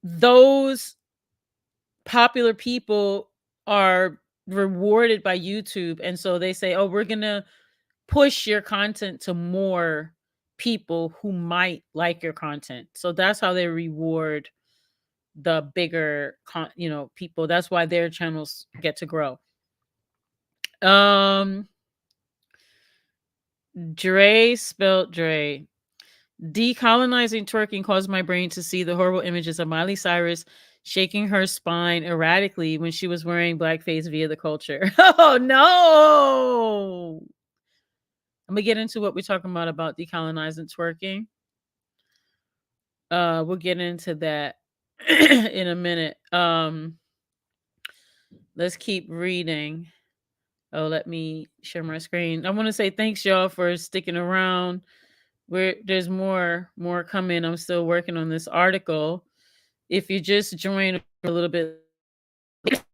S1: those popular people are rewarded by YouTube. And so they say, oh, we're going to push your content to more people who might like your content. So that's how they reward the bigger people. That's why their channels get to grow. Dre spelled Dre. Decolonizing twerking caused my brain to see the horrible images of Miley Cyrus shaking her spine erratically when she was wearing blackface via the culture. Oh no! I'm gonna get into what we're talking about decolonizing twerking. We'll get into that in a minute. Let's keep reading. Oh, let me share my screen. I want to say thanks y'all for sticking around. There's more coming. I'm still working on this article. If you just joined a little bit,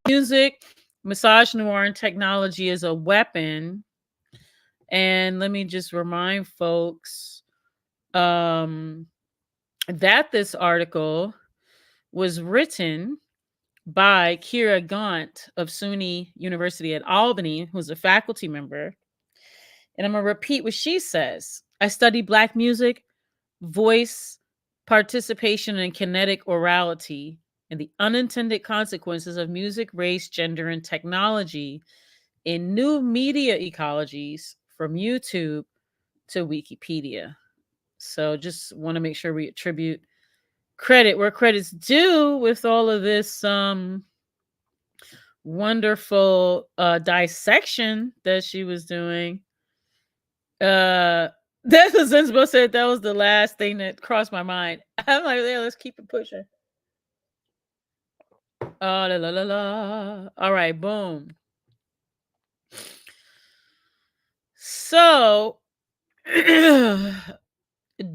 S1: music, misogynoir, and technology is a weapon. And let me just remind folks that this article was written by Kyra Gaunt of SUNY University at Albany, who's a faculty member. And I'm going to repeat what she says. I study Black music, voice, participation, and kinetic orality, and the unintended consequences of music, race, gender, and technology in new media ecologies from YouTube to Wikipedia. So just want to make sure we attribute credit where credit's due with all of this wonderful dissection that she was doing. That's what Zinsbo said. That was the last thing that crossed my mind. I'm like, yeah, let's keep it pushing. Oh, la la la la. All right, boom. So,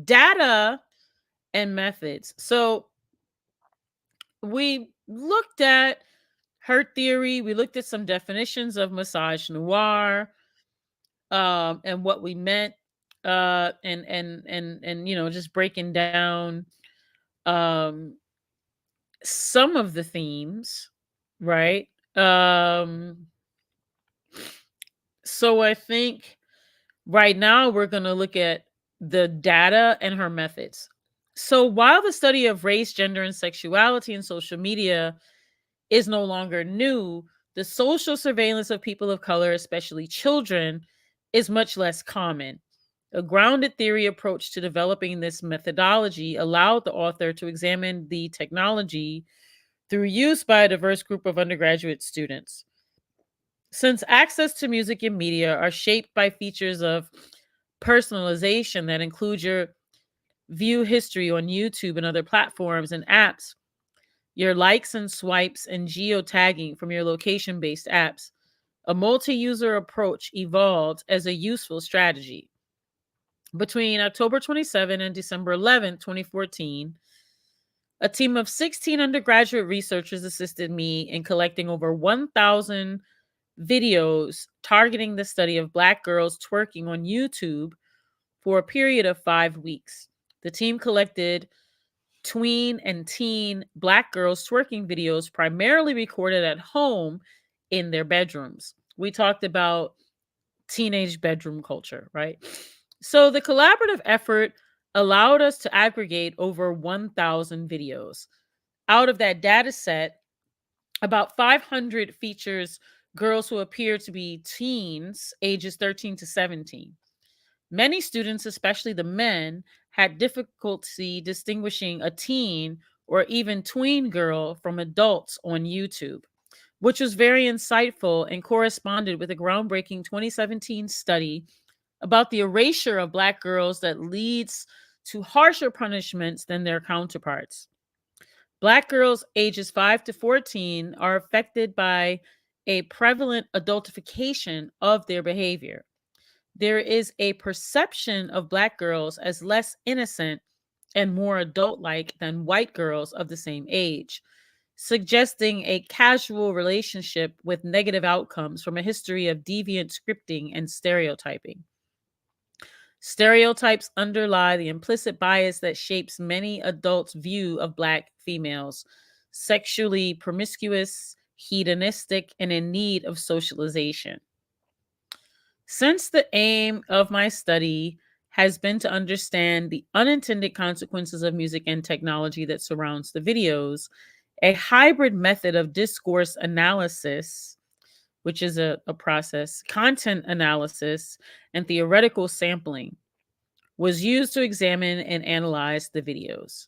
S1: data and methods. So, we looked at her theory. We looked at some definitions of misogynoir, and what we meant, and just breaking down um, some of the themes, right? Um, so I think right now we're going to look at the data and her methods. So while the study of race, gender, and sexuality in social media is no longer new, the social surveillance of people of color, especially children, is much less common. A grounded theory approach to developing this methodology allowed the author to examine the technology through use by a diverse group of undergraduate students. Since access to music and media are shaped by features of personalization that include your view history on YouTube and other platforms and apps, your likes and swipes, and geotagging from your location based apps, a multi user approach evolved as a useful strategy. Between October 27 and December 11, 2014, a team of 16 undergraduate researchers assisted me in collecting over 1,000 videos targeting the study of Black girls twerking on YouTube for a period of 5 weeks. The team collected tween and teen Black girls twerking videos primarily recorded at home in their bedrooms. We talked about teenage bedroom culture, right? So the collaborative effort allowed us to aggregate over 1,000 videos. Out of that data set, about 500 features girls who appear to be teens, ages 13 to 17. Many students, especially the men, had difficulty distinguishing a teen or even tween girl from adults on YouTube, which was very insightful and corresponded with a groundbreaking 2017 study about the erasure of Black girls that leads to harsher punishments than their counterparts. Black girls ages 5 to 14 are affected by a prevalent adultification of their behavior. There is a perception of Black girls as less innocent and more adult like than white girls of the same age, suggesting a casual relationship with negative outcomes from a history of deviant scripting and stereotyping. Stereotypes underlie the implicit bias that shapes many adults' view of Black females: sexually promiscuous, hedonistic, and in need of socialization. Since the aim of my study has been to understand the unintended consequences of music and technology that surrounds the videos, a hybrid method of discourse analysis, which is a process, content analysis, and theoretical sampling, was used to examine and analyze the videos.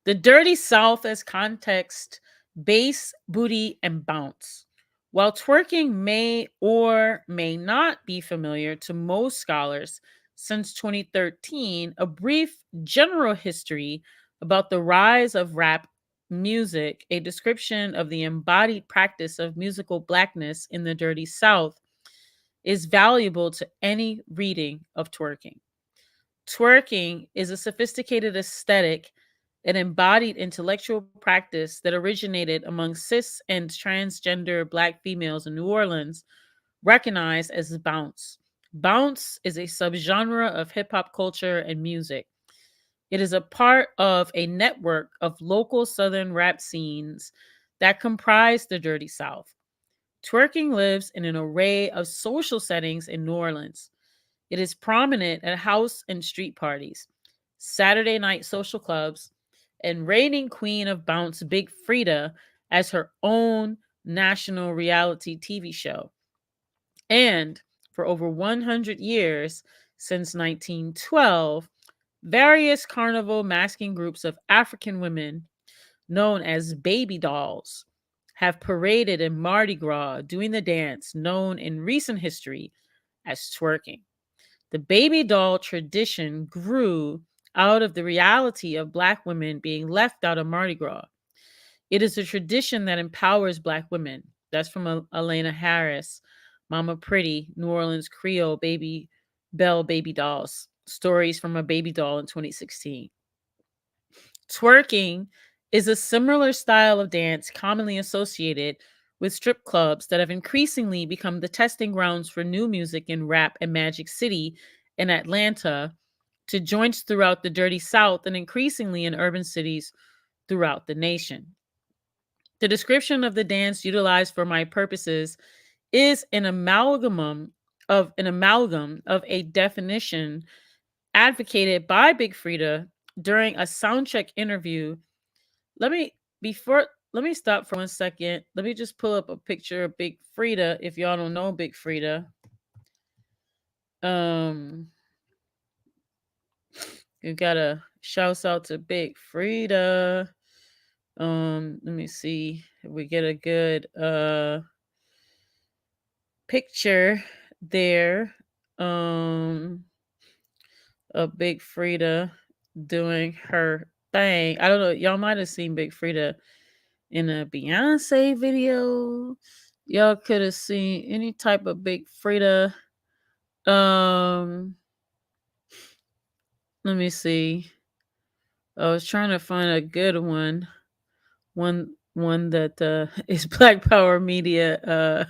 S1: The Dirty South as context: bass, booty, and bounce. While twerking may or may not be familiar to most scholars, since 2013, a brief general history about the rise of rap music, a description of the embodied practice of musical Blackness in the Dirty South, is valuable to any reading of twerking. Twerking is a sophisticated aesthetic, an embodied intellectual practice that originated among cis and transgender Black females in New Orleans, recognized as bounce. Bounce is a subgenre of hip hop culture and music. It is a part of a network of local Southern rap scenes that comprise the Dirty South. Twerking lives in an array of social settings in New Orleans. It is prominent at house and street parties, Saturday night social clubs, and reigning queen of bounce Big Frida as her own national reality TV show. And for over 100 years, since 1912, various carnival masking groups of African women, known as baby dolls, have paraded in Mardi Gras doing the dance known in recent history as twerking. The baby doll tradition grew out of the reality of Black women being left out of Mardi Gras. It is a tradition that empowers Black women. That's from Elena Harris. Mama Pretty, New Orleans Creole Baby Belle Baby Dolls. Stories from a Baby Doll in 2016. Twerking is a similar style of dance commonly associated with strip clubs that have increasingly become the testing grounds for new music in rap and Magic City in Atlanta, to joints throughout the Dirty South, and increasingly in urban cities throughout the nation. The description of the dance utilized for my purposes is an amalgam of a definition advocated by Big Frida during a soundcheck interview. Let me let me stop for 1 second. Let me just pull up a picture of Big Frida if y'all don't know Big Frida. Um you gotta shout out to Big Frida. Let me see if we get a good picture there. Of Big Frida doing her thing. I don't know. Y'all might have seen Big Frida in a Beyonce video. Y'all could have seen any type of Big Frida. Um, Let me see. I was trying to find a good one. One that is Black Power Media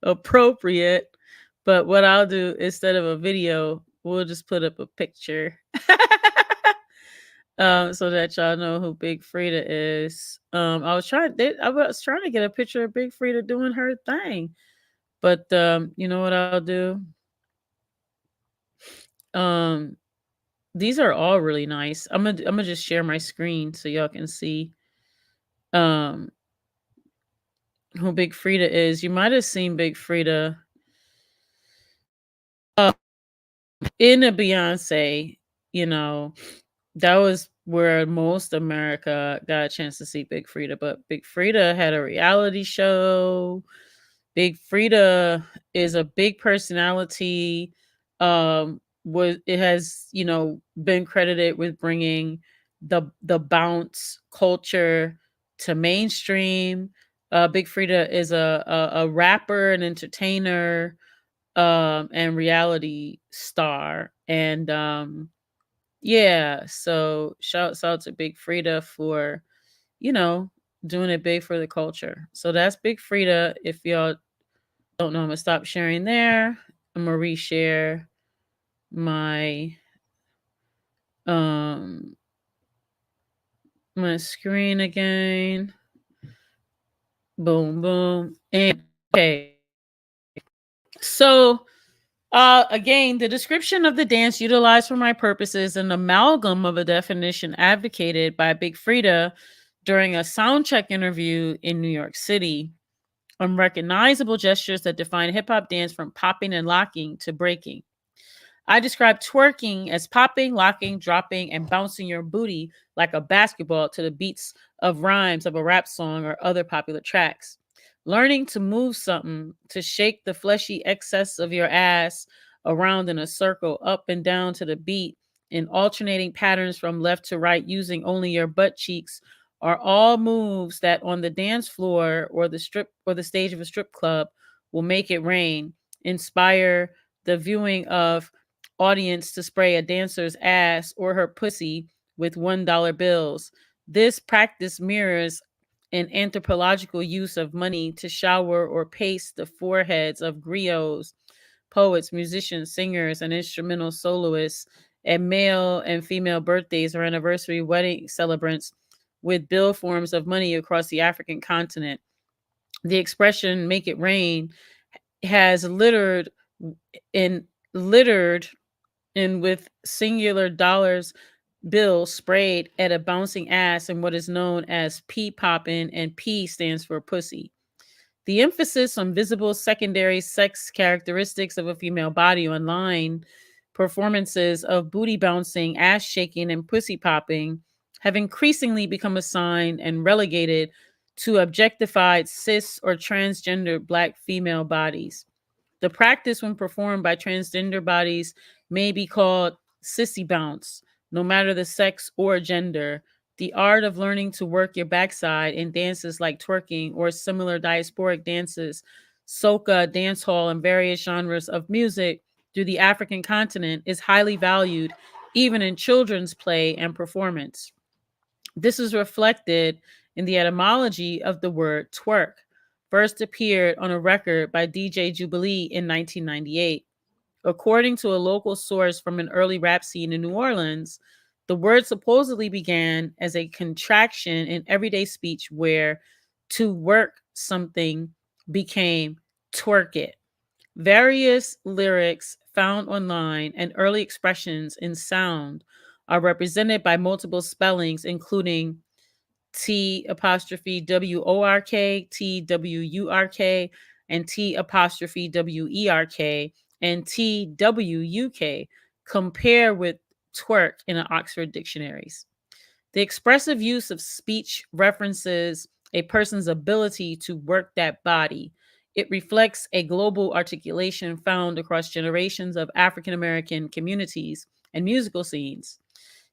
S1: appropriate. But what I'll do instead of a video, we'll just put up a picture. So that y'all know who Big Frida is. I was trying to get a picture of Big Frida doing her thing. But you know what I'll do? These are all really nice. I'm gonna just share my screen so y'all can see um who Big Frida is. You might have seen Big Frida in a Beyonce, you know, that was where most America got a chance to see Big Frida. But Big Frida had a reality show. Big Frida is a big personality. Was it has been credited with bringing the bounce culture to mainstream. Big Frida is a rapper, an entertainer, and reality star, and yeah. So shouts out to Big Frida for you know doing it big for the culture. So that's Big Frida. If y'all don't know, I'm gonna stop sharing there. I'm gonna reshare my um my screen again. Boom, boom, and okay. So again, the description of the dance utilized for my purpose is an amalgam of a definition advocated by Big Frida during a soundcheck interview in New York City. Unrecognizable gestures that define hip hop dance, from popping and locking to breaking. I describe twerking as popping, locking, dropping, and bouncing your booty like a basketball to the beats of rhymes of a rap song or other popular tracks. Learning to move something, to shake the fleshy excess of your ass around in a circle, up and down to the beat, in alternating patterns from left to right using only your butt cheeks, are all moves that on the dance floor or the stage of a strip club will make it rain, inspire the viewing of audience to spray a dancer's ass or her pussy with $1 bills. This practice mirrors an anthropological use of money to shower or paste the foreheads of griots, poets, musicians, singers, and instrumental soloists at male and female birthdays or anniversary wedding celebrants with bill forms of money across the African continent. The expression "make it rain" has in littered and with singular dollars bills sprayed at a bouncing ass in what is known as pee popping, and P stands for pussy. The emphasis on visible secondary sex characteristics of a female body online performances of booty bouncing, ass shaking, and pussy popping have increasingly become assigned and relegated to objectified cis or transgender black female bodies. The practice, when performed by transgender bodies, may be called sissy bounce, no matter the sex or gender. the art of learning to work your backside in dances like twerking or similar diasporic dances, soca, dancehall, and various genres of music through the African continent is highly valued even in children's play and performance. This is reflected in the etymology of the word twerk, first appeared on a record by DJ Jubilee in 1998. According to a local source from an early rap scene in New Orleans, the word supposedly began as a contraction in everyday speech where to work something became twerk it. Various lyrics found online and early expressions in sound are represented by multiple spellings, including T apostrophe WORK, TWURK, and T apostrophe WERK, and TWUK. Compare with twerk in an Oxford dictionaries. The expressive use of speech references a person's ability to work that body. It reflects a global articulation found across generations of African American communities and musical scenes.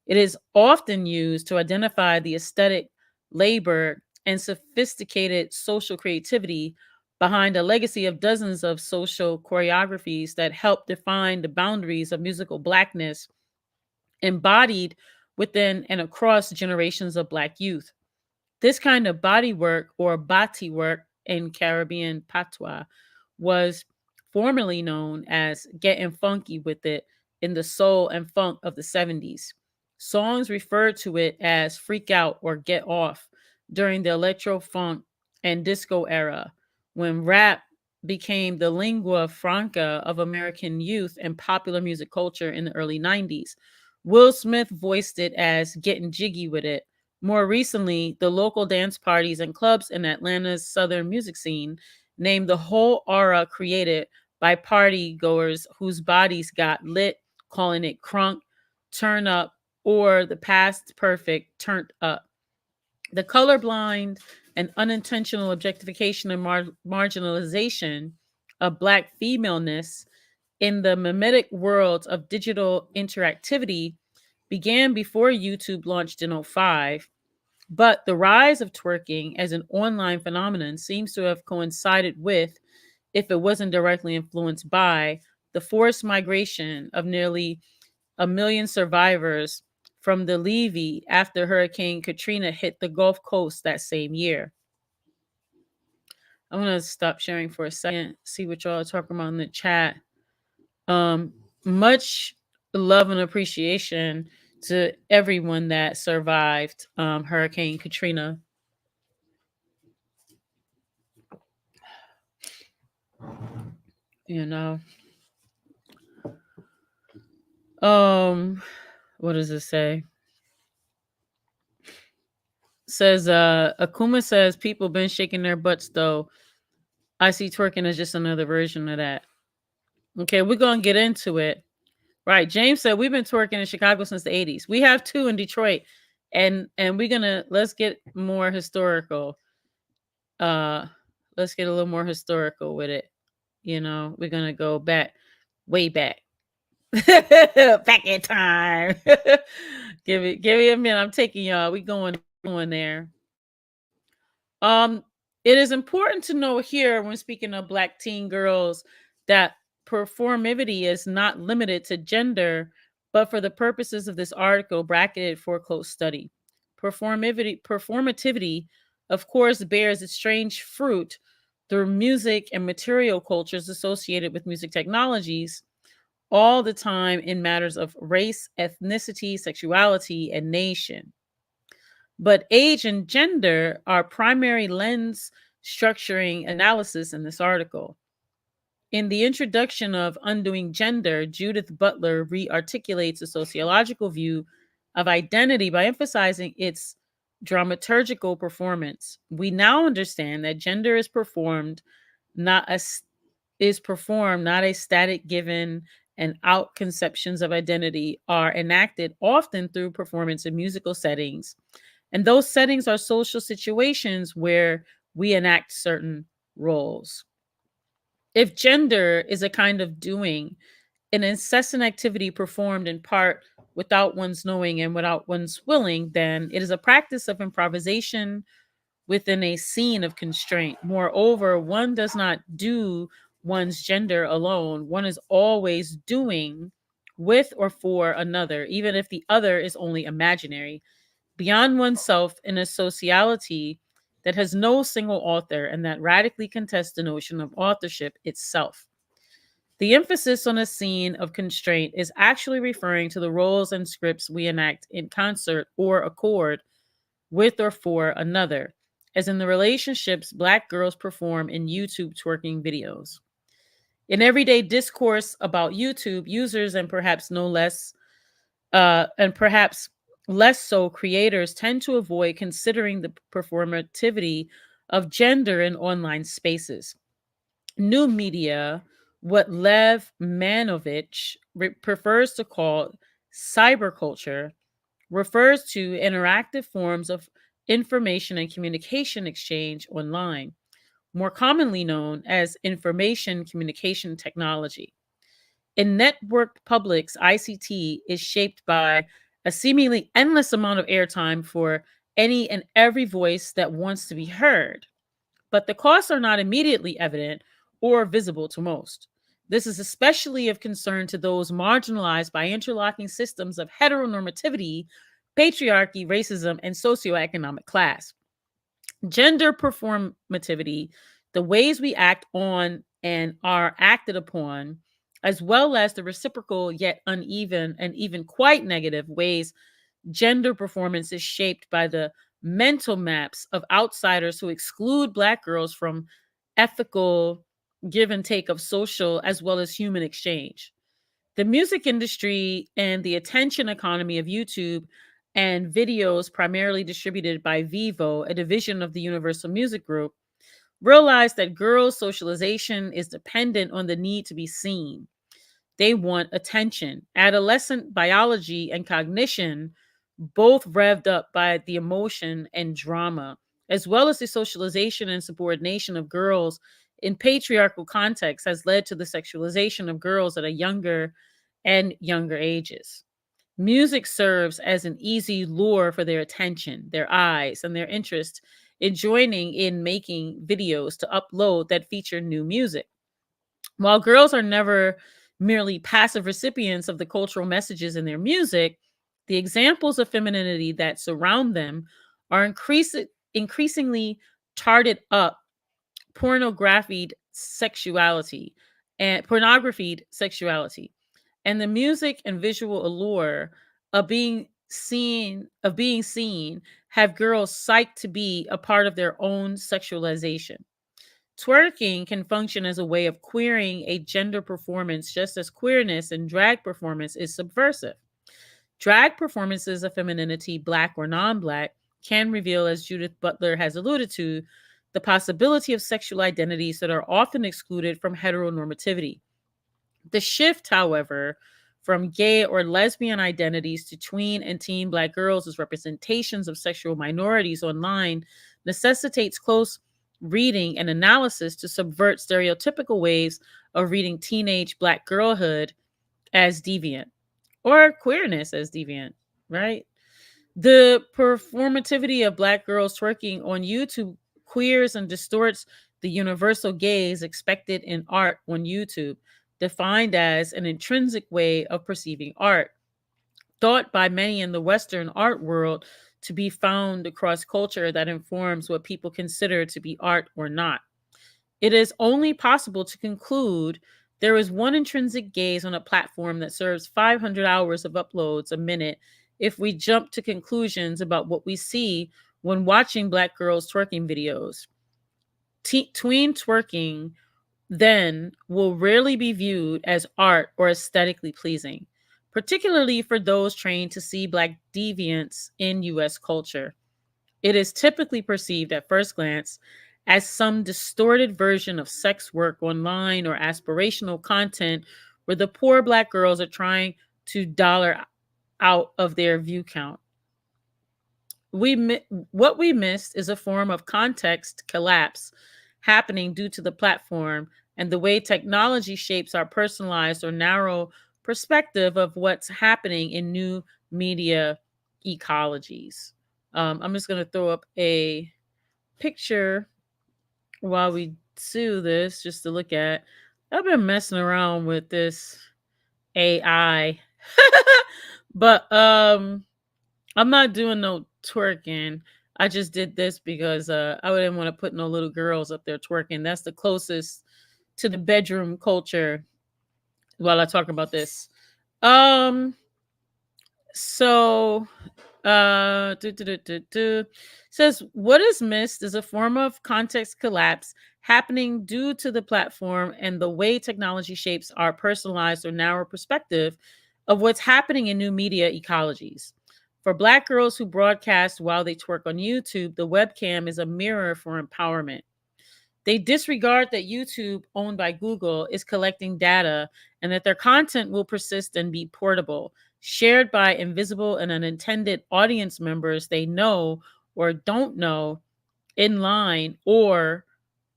S1: It is often used to identify the aesthetic, labor, and sophisticated social creativity behind a legacy of dozens of social choreographies that help define the boundaries of musical blackness embodied within and across generations of Black youth. This kind of body work or bati work in Caribbean patois was formerly known as getting funky with it in the soul and funk of the 70s. Songs referred to it as freak out or get off during the electro funk and disco era when rap became the lingua franca of American youth and popular music culture in the early 90s. Will Smith voiced it as getting jiggy with it. More recently, the local dance parties and clubs in Atlanta's southern music scene named the whole aura created by party goers whose bodies got lit, calling it crunk, turn up, or the past perfect turned up. The colorblind and unintentional objectification and marginalization of Black femaleness in the mimetic world of digital interactivity began before YouTube launched in '05, but the rise of twerking as an online phenomenon seems to have coincided with, if it wasn't directly influenced by, the forced migration of nearly a million survivors from the Levee after Hurricane Katrina hit the Gulf Coast that same year. I'm gonna stop sharing for a second, see what y'all are talking about in the chat. Much love and appreciation to everyone that survived Hurricane Katrina. You know, what does it say? Says Akuma says people been shaking their butts though. I see twerking as just another version of that. Okay, we're gonna get into it. Right. James said we've been twerking in Chicago since the 80s. We have two in Detroit. And we're gonna let's get more historical. Uh let's get a little more historical with it. You know, we're gonna go back, way back. Back in time. Give me a minute. I'm taking y'all. We going there. Um, it is important to know here when speaking of Black teen girls that performivity is not limited to gender, but for the purposes of this article, bracketed for close study. Performativity, of course, bears its strange fruit through music and material cultures associated with music technologies all the time in matters of race, ethnicity, sexuality, and nation. But age and gender are primary lens structuring analysis in this article. In the introduction of Undoing Gender, Judith Butler re-articulates a sociological view of identity by emphasizing its dramaturgical performance. We now understand that gender is performed, not a not a static given, and out conceptions of identity are enacted often through performance in musical settings, and those settings are social situations where we enact certain roles. If gender is a kind of doing, an incessant activity performed in part without one's knowing and without one's willing, then it is a practice of improvisation within a scene of constraint. Moreover, one does not do one's gender alone. One is always doing with or for another, even if the other is only imaginary, beyond oneself in a sociality that has no single author and that radically contests the notion of authorship itself. The emphasis on a scene of constraint is actually referring to the roles and scripts we enact in concert or accord with or for another, as in the relationships Black girls perform in YouTube twerking videos. In everyday discourse about YouTube, users and perhaps less so creators tend to avoid considering the performativity of gender in online spaces. New media, what Lev Manovich prefers to call cyberculture, refers to interactive forms of information and communication exchange online, more commonly known as information communication technology. In networked publics, ICT is shaped by a seemingly endless amount of airtime for any and every voice that wants to be heard, but the costs are not immediately evident or visible to most. This is especially of concern to those marginalized by interlocking systems of heteronormativity, patriarchy, racism, and socioeconomic class. Gender performativity, the ways we act on and are acted upon, as well as the reciprocal yet uneven and even quite negative ways gender performance is shaped by the mental maps of outsiders who exclude Black girls from ethical give and take of social as well as human exchange. The music industry and the attention economy of YouTube and videos primarily distributed by Vivo, a division of the Universal Music Group, realize that girls' socialization is dependent on the need to be seen. They want attention. Adolescent biology and cognition, both revved up by the emotion and drama, as well as the socialization and subordination of girls in patriarchal contexts, has led to the sexualization of girls at a younger and younger ages. Music serves as an easy lure for their attention, their eyes, and their interest in joining in making videos to upload that feature new music. While girls are never merely passive recipients of the cultural messages in their music, the examples of femininity that surround them are increasingly tarted up pornographied sexuality pornographied sexuality, and the music and visual allure of being seen have girls psyched to be a part of their own sexualization. Twerking can function as a way of queering a gender performance, just as queerness and drag performance is subversive. Drag performances of femininity, Black or non Black, can reveal, as Judith Butler has alluded to, the possibility of sexual identities that are often excluded from heteronormativity. The shift, however, from gay or lesbian identities to tween and teen Black girls as representations of sexual minorities online necessitates close reading and analysis to subvert stereotypical ways of reading teenage Black girlhood as deviant or queerness as deviant, right? The performativity of Black girls twerking on YouTube queers and distorts the universal gaze expected in art on YouTube, defined as an intrinsic way of perceiving art, thought by many in the Western art world to be found across culture that informs what people consider to be art or not. It is only possible to conclude there is one intrinsic gaze on a platform that serves 500 hours of uploads a minute if we jump to conclusions about what we see when watching Black girls twerking videos. Tween twerking then will rarely be viewed as art or aesthetically pleasing, particularly for those trained to see Black deviance in US culture. It is typically perceived at first glance as some distorted version of sex work online or aspirational content where the poor Black girls are trying to dollar out of their view count. What we missed is a form of context collapse happening due to the platform and the way technology shapes our personalized or narrow perspective of what's happening in new media ecologies. I'm just going to throw up a picture while we do this just to look at. I've been messing around with this AI. But I'm not doing no twerking. I just did this because I didn't want to put no little girls up there twerking. That's the closest to the bedroom culture while I talk about this. Um so do, do, do, do, do. Says what is missed is a form of context collapse happening due to the platform and the way technology shapes our personalized or narrow perspective of what's happening in new media ecologies. For Black girls who broadcast while they twerk on YouTube, the webcam is a mirror for empowerment. They disregard that YouTube, owned by Google, is collecting data and that their content will persist and be portable, shared by invisible and unintended audience members they know or don't know in line or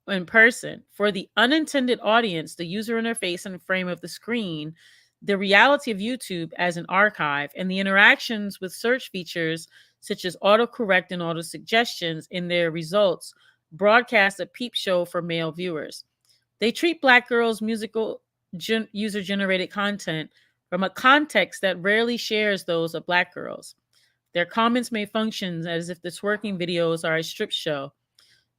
S1: in person. For the unintended audience, the user interface and frame of the screen, the reality of YouTube as an archive, and the interactions with search features such as autocorrect and auto suggestions in their results broadcast a peep show for male viewers. They treat Black girls' musical user generated content from a context that rarely shares those of Black girls. Their comments may function as if the twerking videos are a strip show.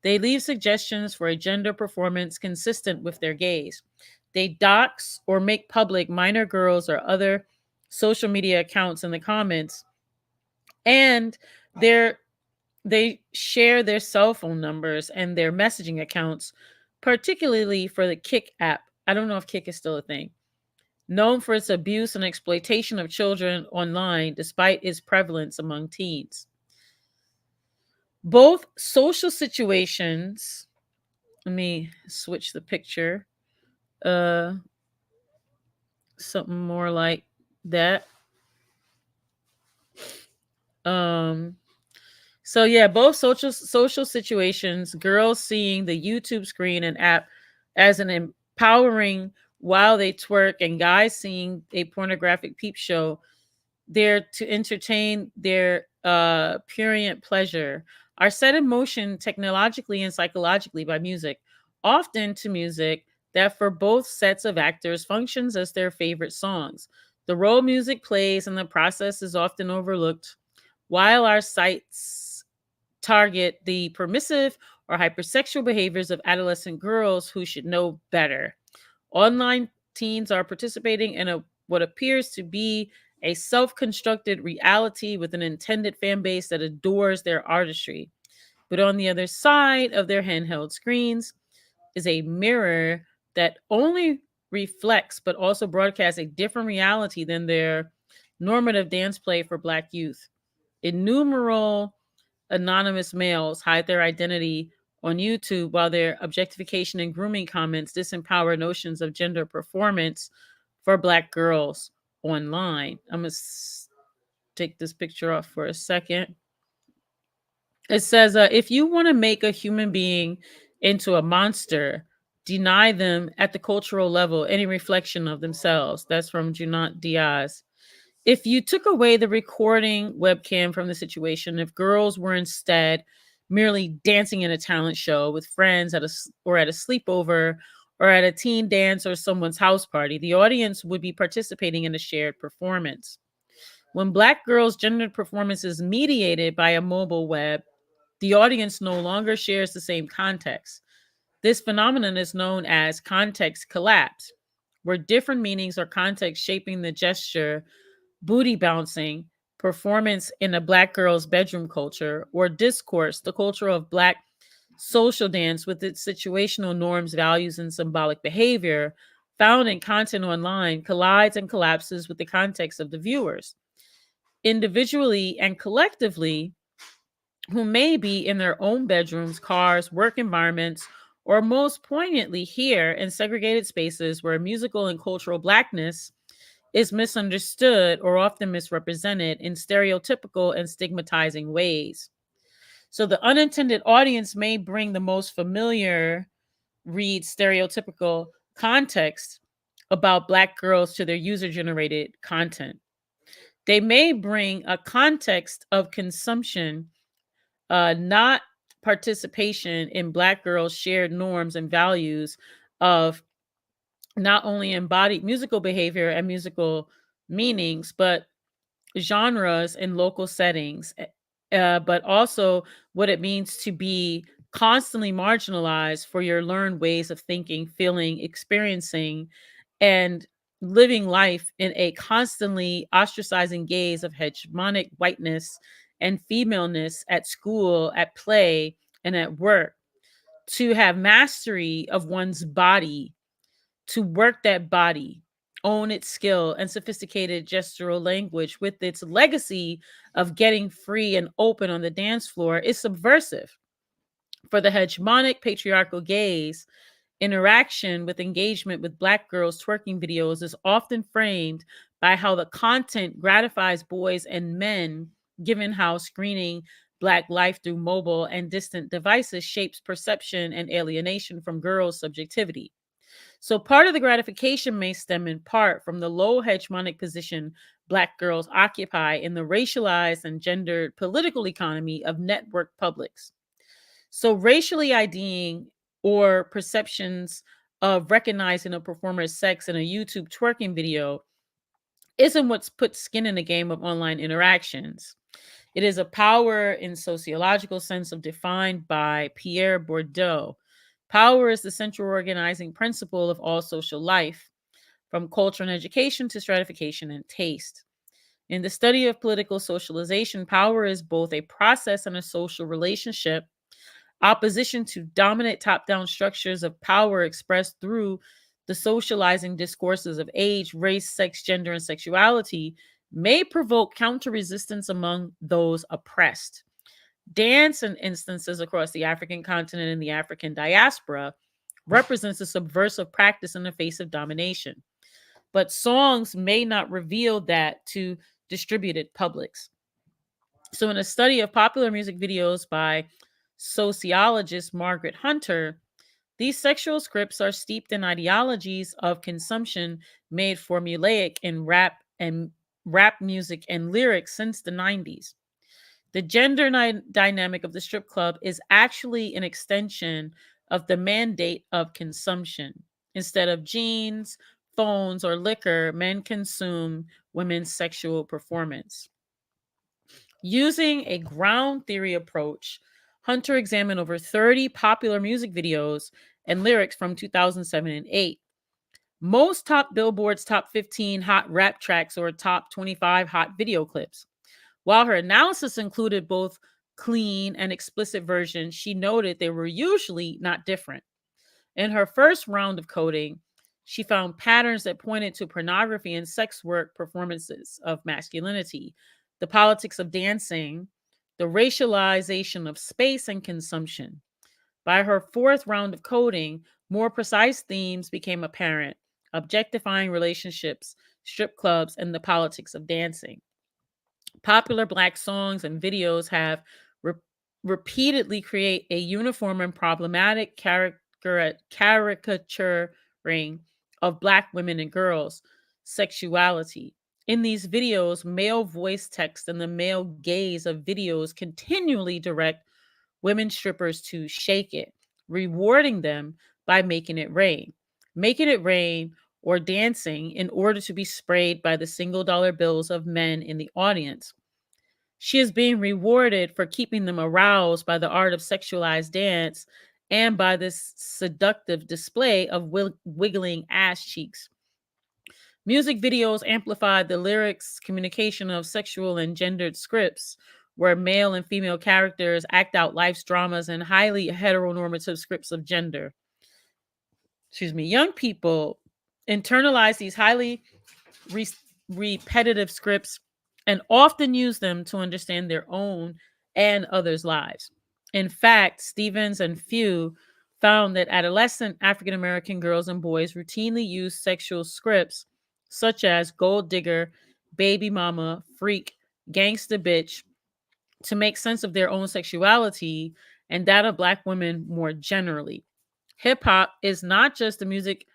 S1: They leave suggestions for a gender performance consistent with their gaze. They dox or make public minor girls or other social media accounts in the comments, and their they share their cell phone numbers and their messaging accounts, particularly for the Kick app. I don't know if Kick is still a thing. Known for its abuse and exploitation of children online despite its prevalence among teens. Both social situations, let me switch the picture. Uh Something more like that. Um So yeah, both social situations, girls seeing the YouTube screen and app as an empowering while they twerk, and guys seeing a pornographic peep show there to entertain their prurient pleasure, are set in motion technologically and psychologically by music, often to music that for both sets of actors functions as their favorite songs. The role music plays in the process is often overlooked, while our sites target the permissive or hypersexual behaviors of adolescent girls who should know better. Online teens are participating in what appears to be a self-constructed reality with an intended fan base that adores their artistry. But on the other side of their handheld screens is a mirror that only reflects but also broadcasts a different reality than their normative dance play for Black youth. Innumerable anonymous males hide their identity on YouTube while their objectification and grooming comments disempower notions of gender performance for Black girls online. I'm going to take this picture off for a second. It says, if you want to make a human being into a monster, deny them at the cultural level any reflection of themselves. That's from Junot Diaz. If you took away the recording webcam from the situation, if girls were instead merely dancing in a talent show with friends at a sleepover or at a teen dance or someone's house party, the audience would be participating in a shared performance. When Black girls' gendered performance is mediated by a mobile web, the audience no longer shares the same context. This phenomenon is known as context collapse, where different meanings or context shaping the gesture, booty bouncing, performance in a Black girl's bedroom culture, or discourse, the culture of Black social dance with its situational norms, values, and symbolic behavior found in content online collides and collapses with the context of the viewers. Individually and collectively, who may be in their own bedrooms, cars, work environments, or most poignantly here in segregated spaces where musical and cultural Blackness is misunderstood or often misrepresented in stereotypical and stigmatizing ways. So the unintended audience may bring the most familiar, read stereotypical context about Black girls to their user-generated content. They may bring a context of consumption, not participation in Black girls' shared norms and values of not only embodied musical behavior and musical meanings, but genres and local settings, but also what it means to be constantly marginalized for your learned ways of thinking, feeling, experiencing, and living life in a constantly ostracizing gaze of hegemonic whiteness and femaleness at school, at play, and at work. To have mastery of one's body, to work that body, own its skill and sophisticated gestural language with its legacy of getting free and open on the dance floor is subversive. For the hegemonic patriarchal gaze, interaction with engagement with Black girls' twerking videos is often framed by how the content gratifies boys and men, given how screening Black life through mobile and distant devices shapes perception and alienation from girls' subjectivity. So part of the gratification may stem in part from the low hegemonic position Black girls occupy in the racialized and gendered political economy of network publics. So racially IDing or perceptions of recognizing a performer's sex in a YouTube twerking video isn't what's put skin in the game of online interactions. It is a power in sociological sense of defined by Pierre Bourdieu. Power is the central organizing principle of all social life, from culture and education to stratification and taste. In the study of political socialization, power is both a process and a social relationship. Opposition to dominant top down structures of power expressed through the socializing discourses of age, race, sex, gender, and sexuality may provoke counter resistance among those oppressed. Dance, in instances across the African continent and the African diaspora, represents a subversive practice in the face of domination. But songs may not reveal that to distributed publics. So, in a study of popular music videos by sociologist Margaret Hunter, these sexual scripts are steeped in ideologies of consumption made formulaic in rap music and lyrics since the 90s. The gender dynamic of the strip club is actually an extension of the mandate of consumption. Instead of jeans, phones, or liquor, men consume women's sexual performance. Using a ground theory approach, Hunter examined over 30 popular music videos and lyrics from 2007 and 8. Most top Billboard's top 15 hot rap tracks or top 25 hot video clips. While her analysis included both clean and explicit versions, she noted they were usually not different. In her first round of coding, she found patterns that pointed to pornography and sex work performances of masculinity, the politics of dancing, the racialization of space and consumption. By her fourth round of coding, more precise themes became apparent: objectifying relationships, strip clubs, and the politics of dancing. Popular Black songs and videos have re- repeatedly create a uniform and problematic caricaturing of Black women and girls' sexuality. In these videos, male voice text and the male gaze of videos continually direct women strippers to shake it, rewarding them by making it rain. Making it rain or dancing in order to be sprayed by the single dollar bills of men in the audience. She is being rewarded for keeping them aroused by the art of sexualized dance and by this seductive display of wiggling ass cheeks. Music videos amplify the lyrics communication of sexual and gendered scripts, where male and female characters act out life's dramas in highly heteronormative scripts of gender. Young people internalize these highly re- repetitive scripts and often use them to understand their own and others' lives. In fact, Stevens and Few found that adolescent African American girls and boys routinely use sexual scripts such as gold digger, baby mama, freak, gangsta bitch to make sense of their own sexuality and that of Black women more generally. Hip hop is not just the music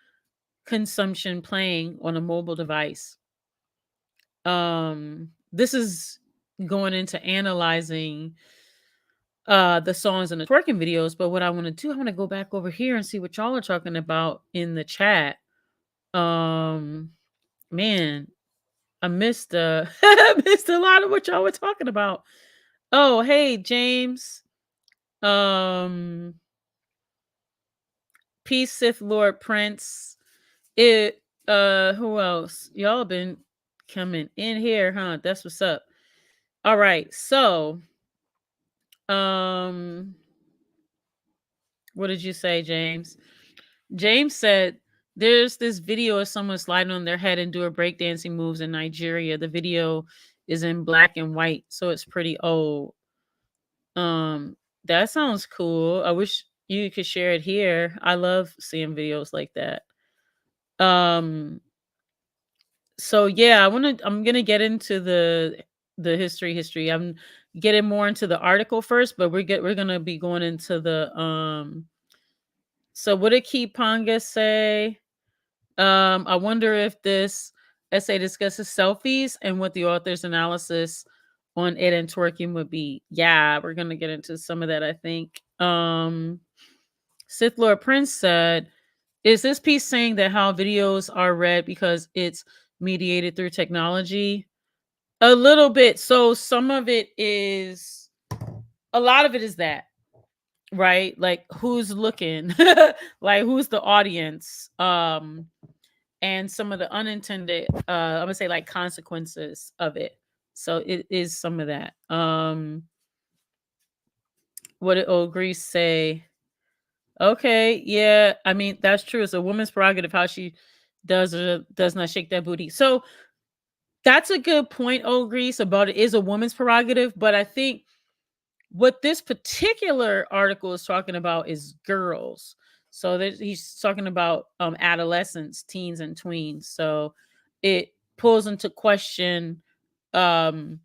S1: consumption playing on a mobile device. This is going into analyzing the songs and the twerking videos, but what I want to do, I want to go back over here and see what y'all are talking about in the chat. Man, I missed I missed a lot of what y'all were talking about. Oh, hey, James. Um Peace, Sith Lord Prince. It who else? Y'all been coming in here, huh? That's what's up. All right, so um what did you say, James? James said there's this video of someone sliding on their head and doing breakdancing moves in Nigeria. The video is in black and white, so it's pretty old. Um, that sounds cool. I wish you could share it here. I love seeing videos like that. Um, so yeah, I'm gonna get into the history. I'm getting more into the article first, but we're gonna be going into the so what did Keep Ponga say? I wonder if this essay discusses selfies and what the author's analysis on it and twerking would be. Yeah, we're gonna get into some of that, I think. Sith Lord Prince said, is this piece saying that how videos are read because it's mediated through technology? A little bit. So some of it is, a lot of it is that, right? Like who's looking, like who's the audience? And some of the unintended I'm gonna say like consequences of it. So it is some of that. What did Old Grease say? Okay, yeah, I mean that's true. It's a woman's prerogative how she does or does not shake that booty. So that's a good point, Old Grease, about it is a woman's prerogative, but I think what this particular article is talking about is girls. So he's talking about adolescents, teens, and tweens. So it pulls into question um,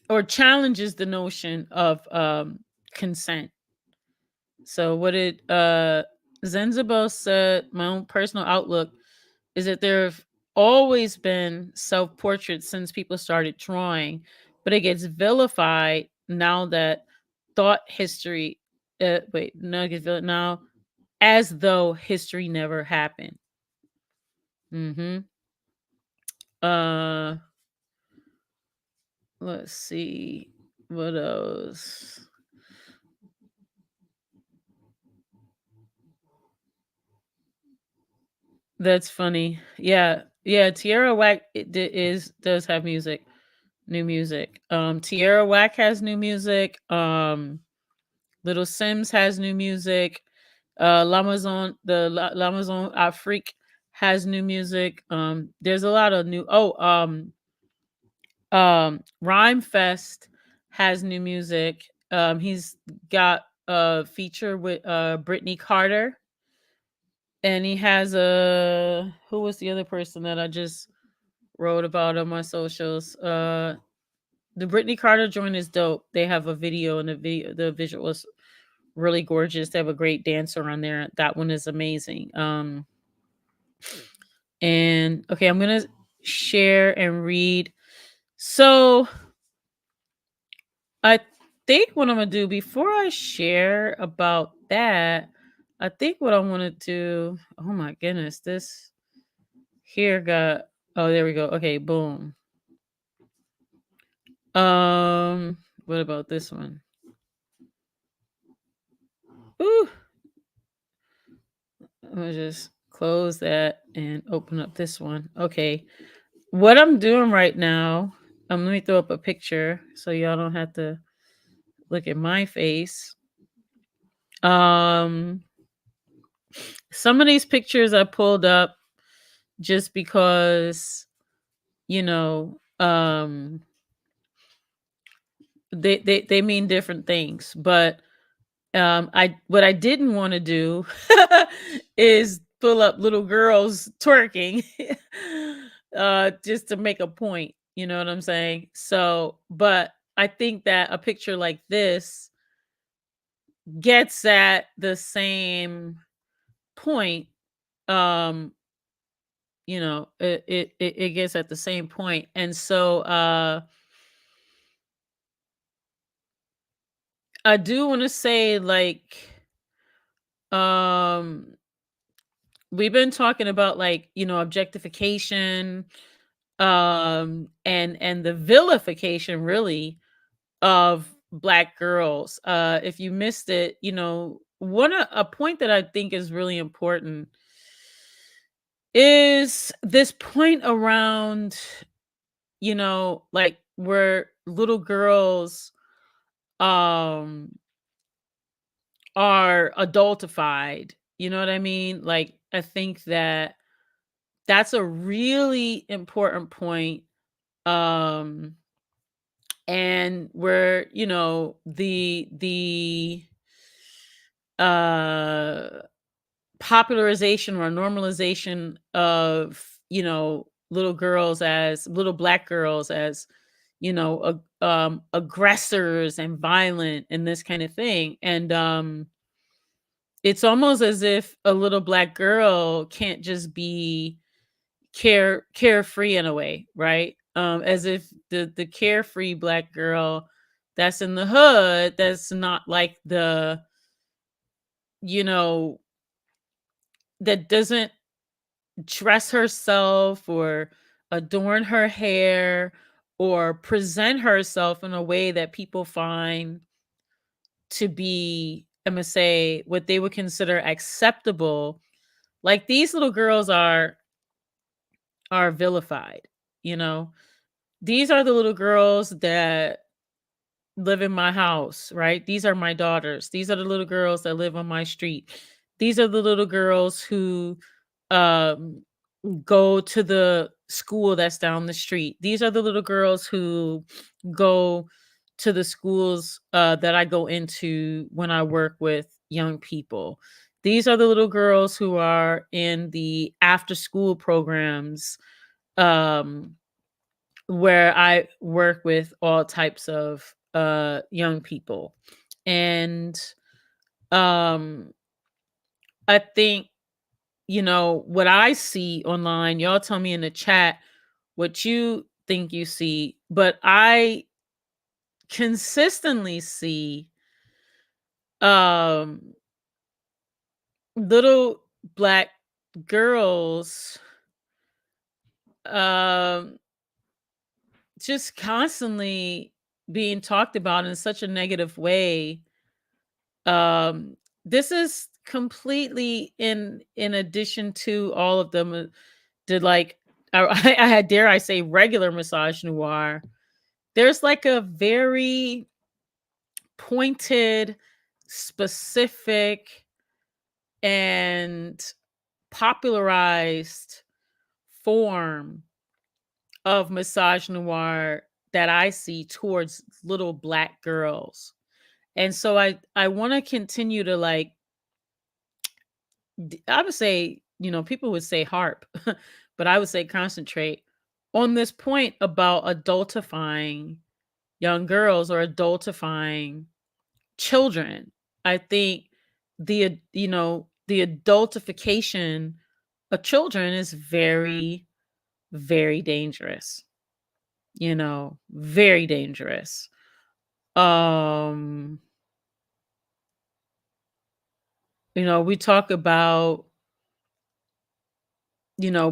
S1: or challenges the notion of consent. So what did Zenzabel said, my own personal outlook is that there have always been self-portraits since people started drawing, but it gets vilified now that thought history now as though history never happened. Mm-hmm. Uh let's see what else. That's funny. Yeah. Yeah, Tierra Whack does have music. New music. Tierra Whack has new music. Little Sims has new music. L'Amazon Afrique has new music. There's a lot of new. Rhyme Fest has new music. He's got a feature with Brittany Carter, and he has a who was the other person that I just wrote about on my socials. The Brittany Carter joint is dope. They have a video, and the visual is really gorgeous. They have a great dancer on there. That one is amazing. And okay, I'm gonna share and read. So I think what I'm gonna do before I share about that, I think what I want to do. Oh my goodness, this here got. Oh, there we go. Okay, boom. What about this one? Ooh, I'm gonna just close that and open up this one. Okay, what I'm doing right now, let me throw up a picture so y'all don't have to look at my face. Um, some of these pictures I pulled up just because, you know, they mean different things. But I what I didn't want to do is pull up little girls twerking just to make a point. You know what I'm saying? So, but I think that a picture like this gets at the same point um it gets at the same point. And so I do want to say, like, um we've been talking about, like, objectification, and the vilification, really, of black girls. If you missed it, one a point that I think is really important is this point around, like, where little girls um are adultified. You know what I mean? Like, I think that that's a really important point. Um and where, the uh popularization or normalization of, little black girls as, aggressors and violent and this kind of thing. And it's almost as if a little black girl can't just be carefree in a way, right? As if the carefree black girl that's in the hood, that's not like you know that doesn't dress herself or adorn her hair or present herself in a way that people find to be, I'm gonna say, what they would consider acceptable. Like, these little girls are vilified, you know. These are the little girls that live in my house, right? These are my daughters. These are the little girls that live on my street. These are the little girls who um go to the school that's down the street. These are the little girls who go to the schools that I go into when I work with young people. These are the little girls who are in the after school programs, um, where I work with all types of young people. And um, I think, what I see online, y'all tell me in the chat what you think you see, but I consistently see um little black girls um just constantly being talked about in such a negative way. This is completely in addition to all of them, did, like, I had, dare I say, regular misogynoir. There's, like, a very pointed, specific, and popularized form of misogynoir that I see towards little black girls. And so I want to continue to, like, I would say, people would say harp, but I would say concentrate on this point about adultifying young girls or adultifying children. I think the adultification of children is very, very dangerous. Very dangerous. Um, we talk about,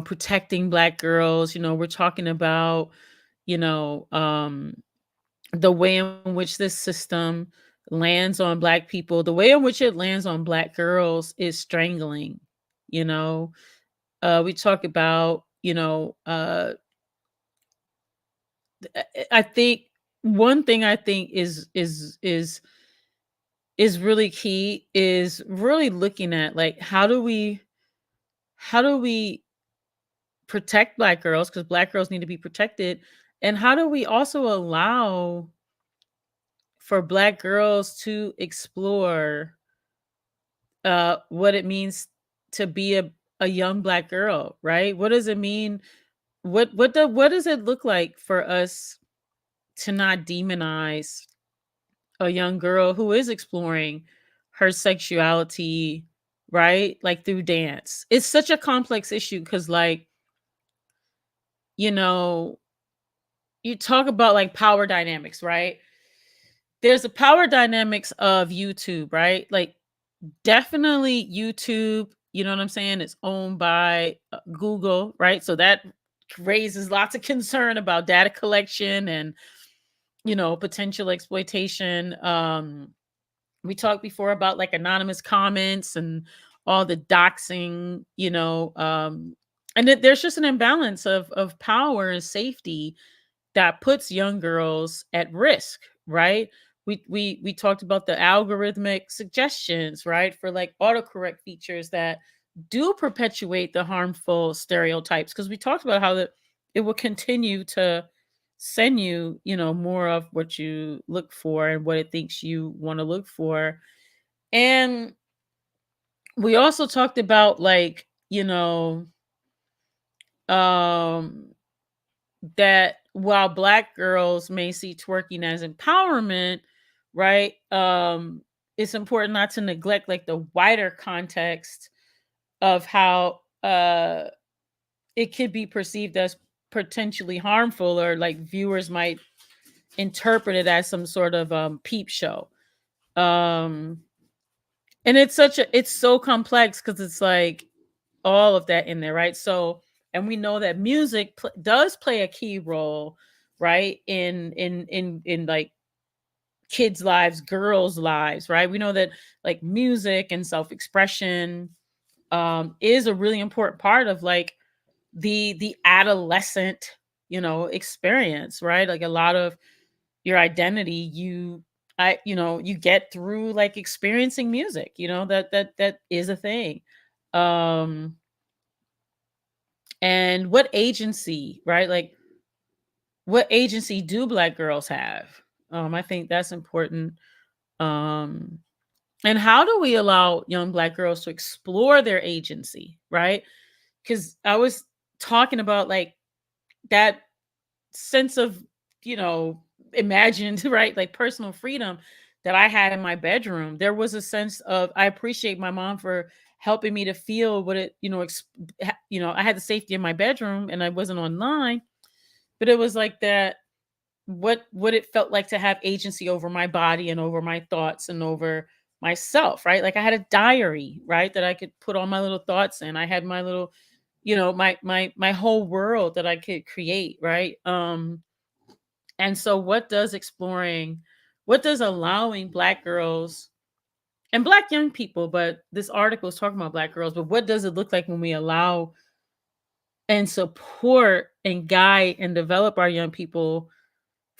S1: protecting black girls. We're talking about, you know, um, the way in which this system lands on black people, the way in which it lands on black girls is strangling. You know, we talk about, I think one thing I think is really key is really looking at, like, how do we protect black girls, because black girls need to be protected, and how do we also allow for black girls to explore what it means to be a young black girl, right? What does it mean? What does it look like for us to not demonize a young girl who is exploring her sexuality right? Like through dance. It's such a complex issue because, like, you know, you talk about like power dynamics, right? There's the power dynamics of YouTube, right? Like, definitely YouTube, you know what I'm saying? It's owned by Google, right? So that raises lots of concern about data collection and, potential exploitation. We talked before about like anonymous comments and all the doxing, and there's just an imbalance of power and safety that puts young girls at risk, right? We talked about the algorithmic suggestions, right? For like autocorrect features that do perpetuate the harmful stereotypes, because we talked about how it will continue to send you, more of what you look for and what it thinks you want to look for. And we also talked about like, um that while black girls may see twerking as empowerment, right? It's important not to neglect like the wider context of how it could be perceived as potentially harmful, or like viewers might interpret it as some sort of peep show. Um and it's so complex because it's like all of that in there, right? So, and we know that music does play a key role, right, in like kids' lives, girls' lives, right? We know that like music and self-expression is a really important part of like the adolescent, experience, right? Like a lot of your identity, you get through like experiencing music, that is a thing. Um and what agency, right? Like, what agency do black girls have? I think that's important. Um, and how do we allow young black girls to explore their agency, right? Because I was talking about like that sense of, you know, imagined, right? Like personal freedom that I had in my bedroom. There was a sense of, I appreciate my mom for helping me to feel what it, I had the safety in my bedroom and I wasn't online, but it was like that, what it felt like to have agency over my body and over my thoughts and over myself, right? Like I had a diary, right, that I could put all my little thoughts in. I had my little, my whole world that I could create, right? And so what does allowing black girls and black young people, but this article is talking about black girls, but what does it look like when we allow and support and guide and develop our young people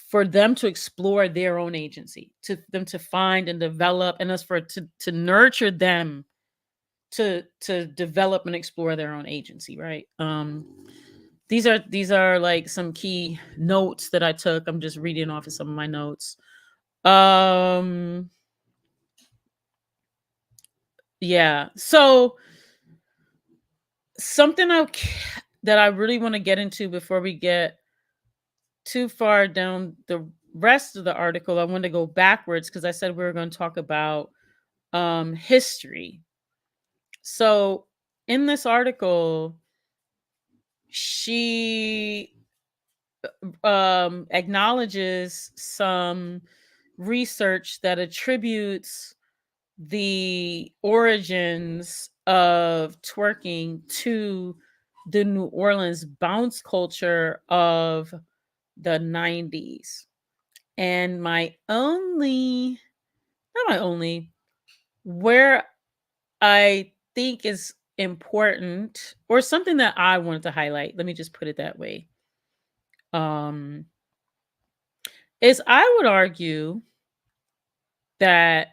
S1: for them to explore their own agency, to them to find and develop, and us for to nurture them to develop and explore their own agency, right? These are like some key notes that I took. I'm just reading off of some of my notes. Um yeah. So something that I really want to get into before we get too far down the rest of the article, I want to go backwards because I said we were going to talk about history. So in this article, she acknowledges some research that attributes the origins of twerking to the New Orleans bounce culture of the 90s. And not my only, where I think is important, or something that I wanted to highlight, let me just put it that way, um, is I would argue that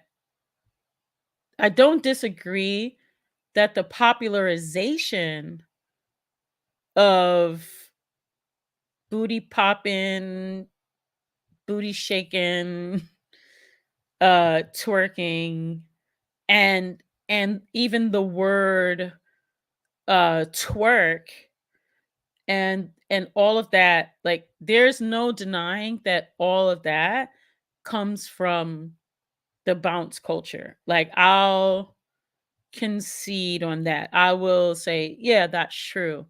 S1: I don't disagree that the popularization of booty popping, booty shaking, twerking, and even the word twerk and all of that, like there's no denying that all of that comes from the bounce culture. Like concede on that. I will say, yeah, that's true.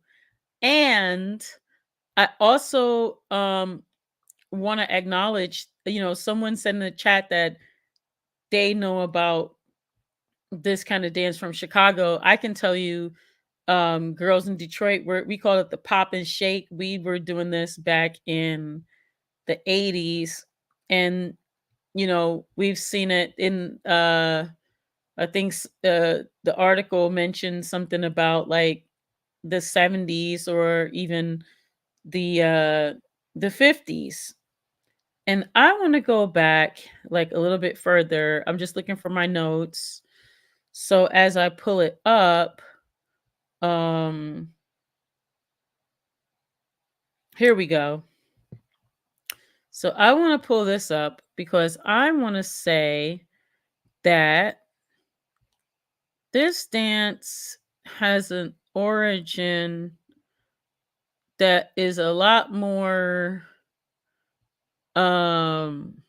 S1: And I also want to acknowledge, someone said in the chat that they know about this kind of dance from Chicago. I can tell you, girls in Detroit, we call it the pop and shake. We were doing this back in the 80s. And, we've seen it in, I think the article mentioned something about like the 70s or even the 50s. And I want to go back like a little bit further. I'm just looking for my notes. So as I pull it up, um here we go. So I want to pull this up because I want to say that this dance has an origin that is a lot more um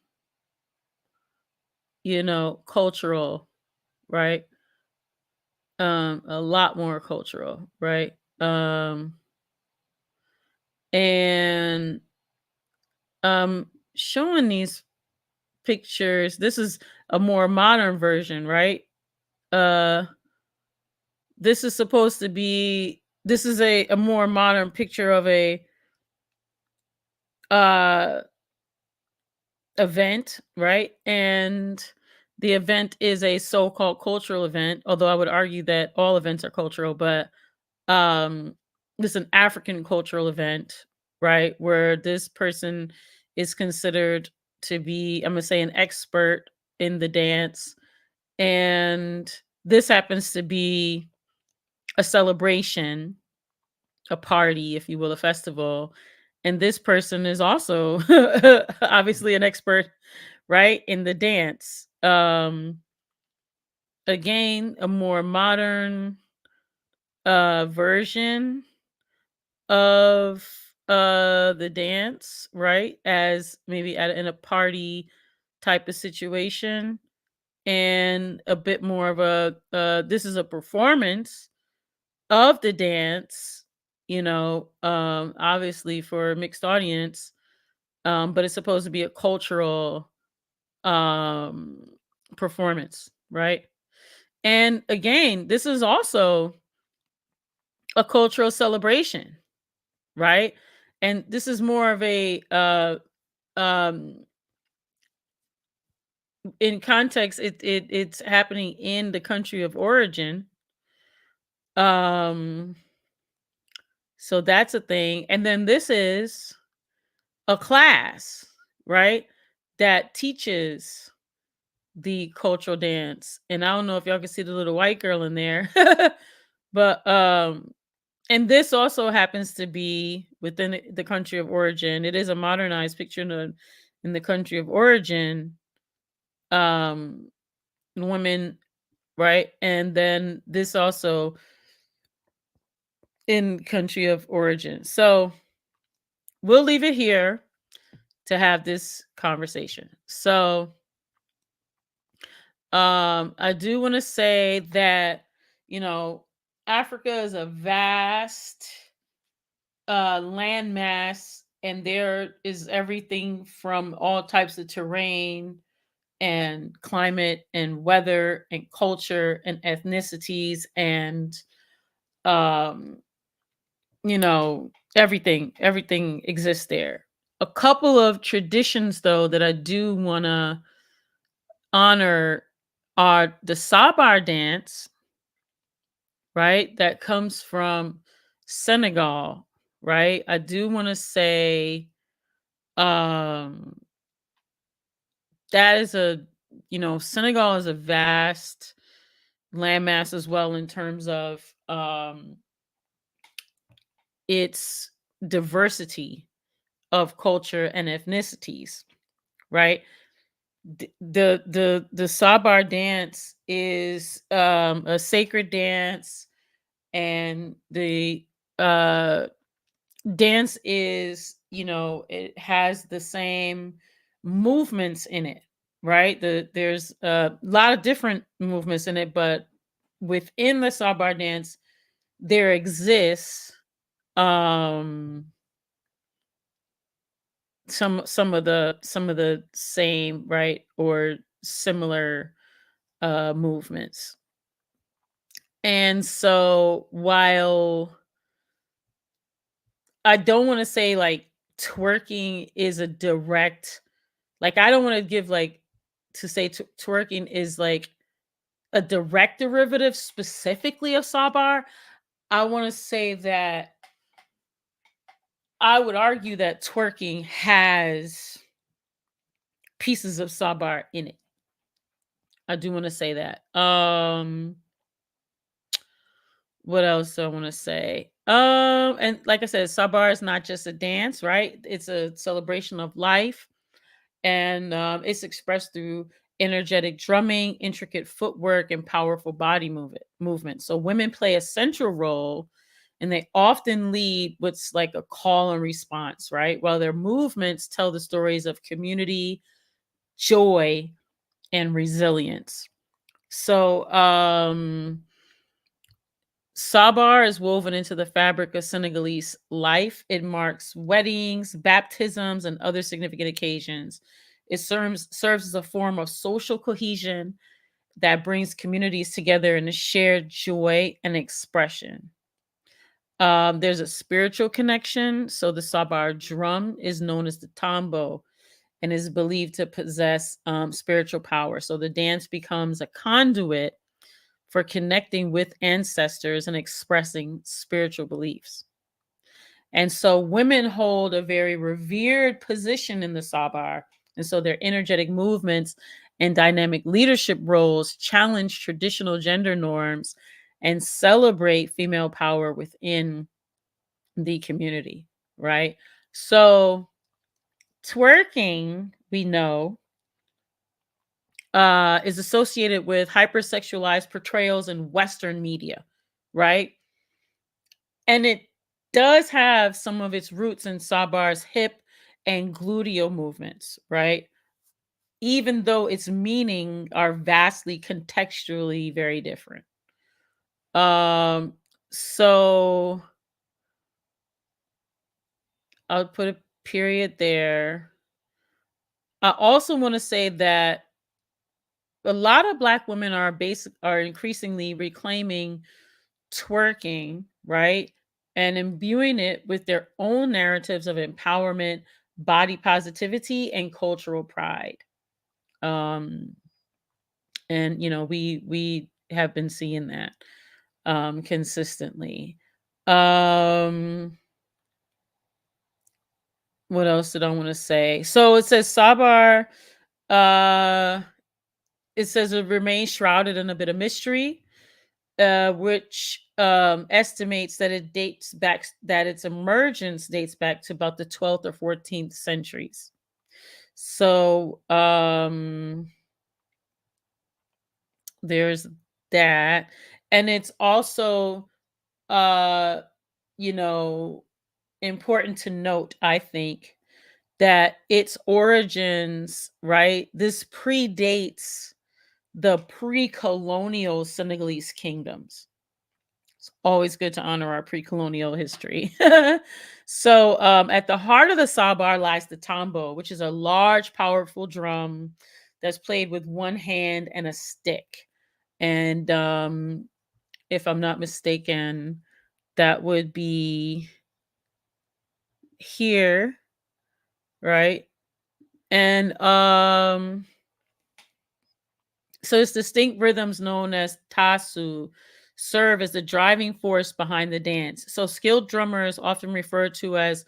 S1: cultural, right? A lot more cultural, right? And showing these pictures, this is a more modern version, right? uh this is supposed to be, this is a more modern picture of a uh event, right? And the event is a so-called cultural event, although I would argue that all events are cultural. But um this is an African cultural event, right, where this person is considered to be, I'm gonna say, an expert in the dance. And this happens to be a celebration, a party, if you will, a festival. And this person is also obviously an expert, right, in the dance. Again, a more modern version of the dance, right? As maybe in a party type of situation, and a bit more of a this is a performance of the dance, obviously for a mixed audience, but it's supposed to be a cultural um performance, right? And again, this is also a cultural celebration, right? And this is more of a um in context, it's happening in the country of origin. um so that's a thing. And then this is a class, right, that teaches the cultural dance. And I don't know if y'all can see the little white girl in there. But and this also happens to be within the country of origin. It is a modernized picture in the country of origin. Um Women, right? And then this also in country of origin. So we'll leave it here to have this conversation. So I do want to say that, Africa is a vast landmass, and there is everything from all types of terrain and climate and weather and culture and ethnicities and um everything exists there. A couple of traditions though that I do want to honor are the Sabar dance, right? That comes from Senegal, right? I do want to say um that is Senegal is a vast landmass as well in terms of its diversity of culture and ethnicities, right? The Sabar dance is a sacred dance, and the uh dance is, it has the same movements in it, right? There's a lot of different movements in it, but within the Sabar dance, there exists some of the same, right, or similar movements. And so while I don't want to say like twerking is a direct, like I don't want to give like to say twerking is like a direct derivative specifically of Sabar. I want to say that I would argue that twerking has pieces of Sabar in it. I do want to say that. What else do I want to say? And like I said, Sabar is not just a dance, right? It's a celebration of life, and it's expressed through energetic drumming, intricate footwork, and powerful body movement. So women play a central role, and they often lead what's like a call and response, right? While their movements tell the stories of community, joy, and resilience. So Sabar is woven into the fabric of Senegalese life. It marks weddings, baptisms, and other significant occasions. It serves as a form of social cohesion that brings communities together in a shared joy and expression. There's a spiritual connection. So the Sabar drum is known as the tambo and is believed to possess spiritual power. So the dance becomes a conduit for connecting with ancestors and expressing spiritual beliefs. And so women hold a very revered position in the Sabar. And so their energetic movements and dynamic leadership roles challenge traditional gender norms and celebrate female power within the community, right? So twerking, we know, is associated with hypersexualized portrayals in Western media, right? And it does have some of its roots in Sabar's hip and gluteal movements, right? Even though its meaning are vastly contextually very different. So I'll put a period there. I also want to say that a lot of Black women are increasingly reclaiming twerking, right? And imbuing it with their own narratives of empowerment, body positivity, and cultural pride. Um, and we have been seeing that consistently. What else did I want to say? So it says Sabar, uh, it says it remains shrouded in a bit of mystery, which estimates that its emergence dates back to about the 12th or 14th centuries. So there's that. And it's also uh you know important to note, I think, that its origins, right, this predates the pre-colonial Senegalese kingdoms. It's always good to honor our pre-colonial history. So at the heart of the Sabar lies the tambo, which is a large, powerful drum that's played with one hand and a stick. And if I'm not mistaken, that would be here, right? And so its distinct rhythms known as tasu serve as the driving force behind the dance. So skilled drummers, often referred to as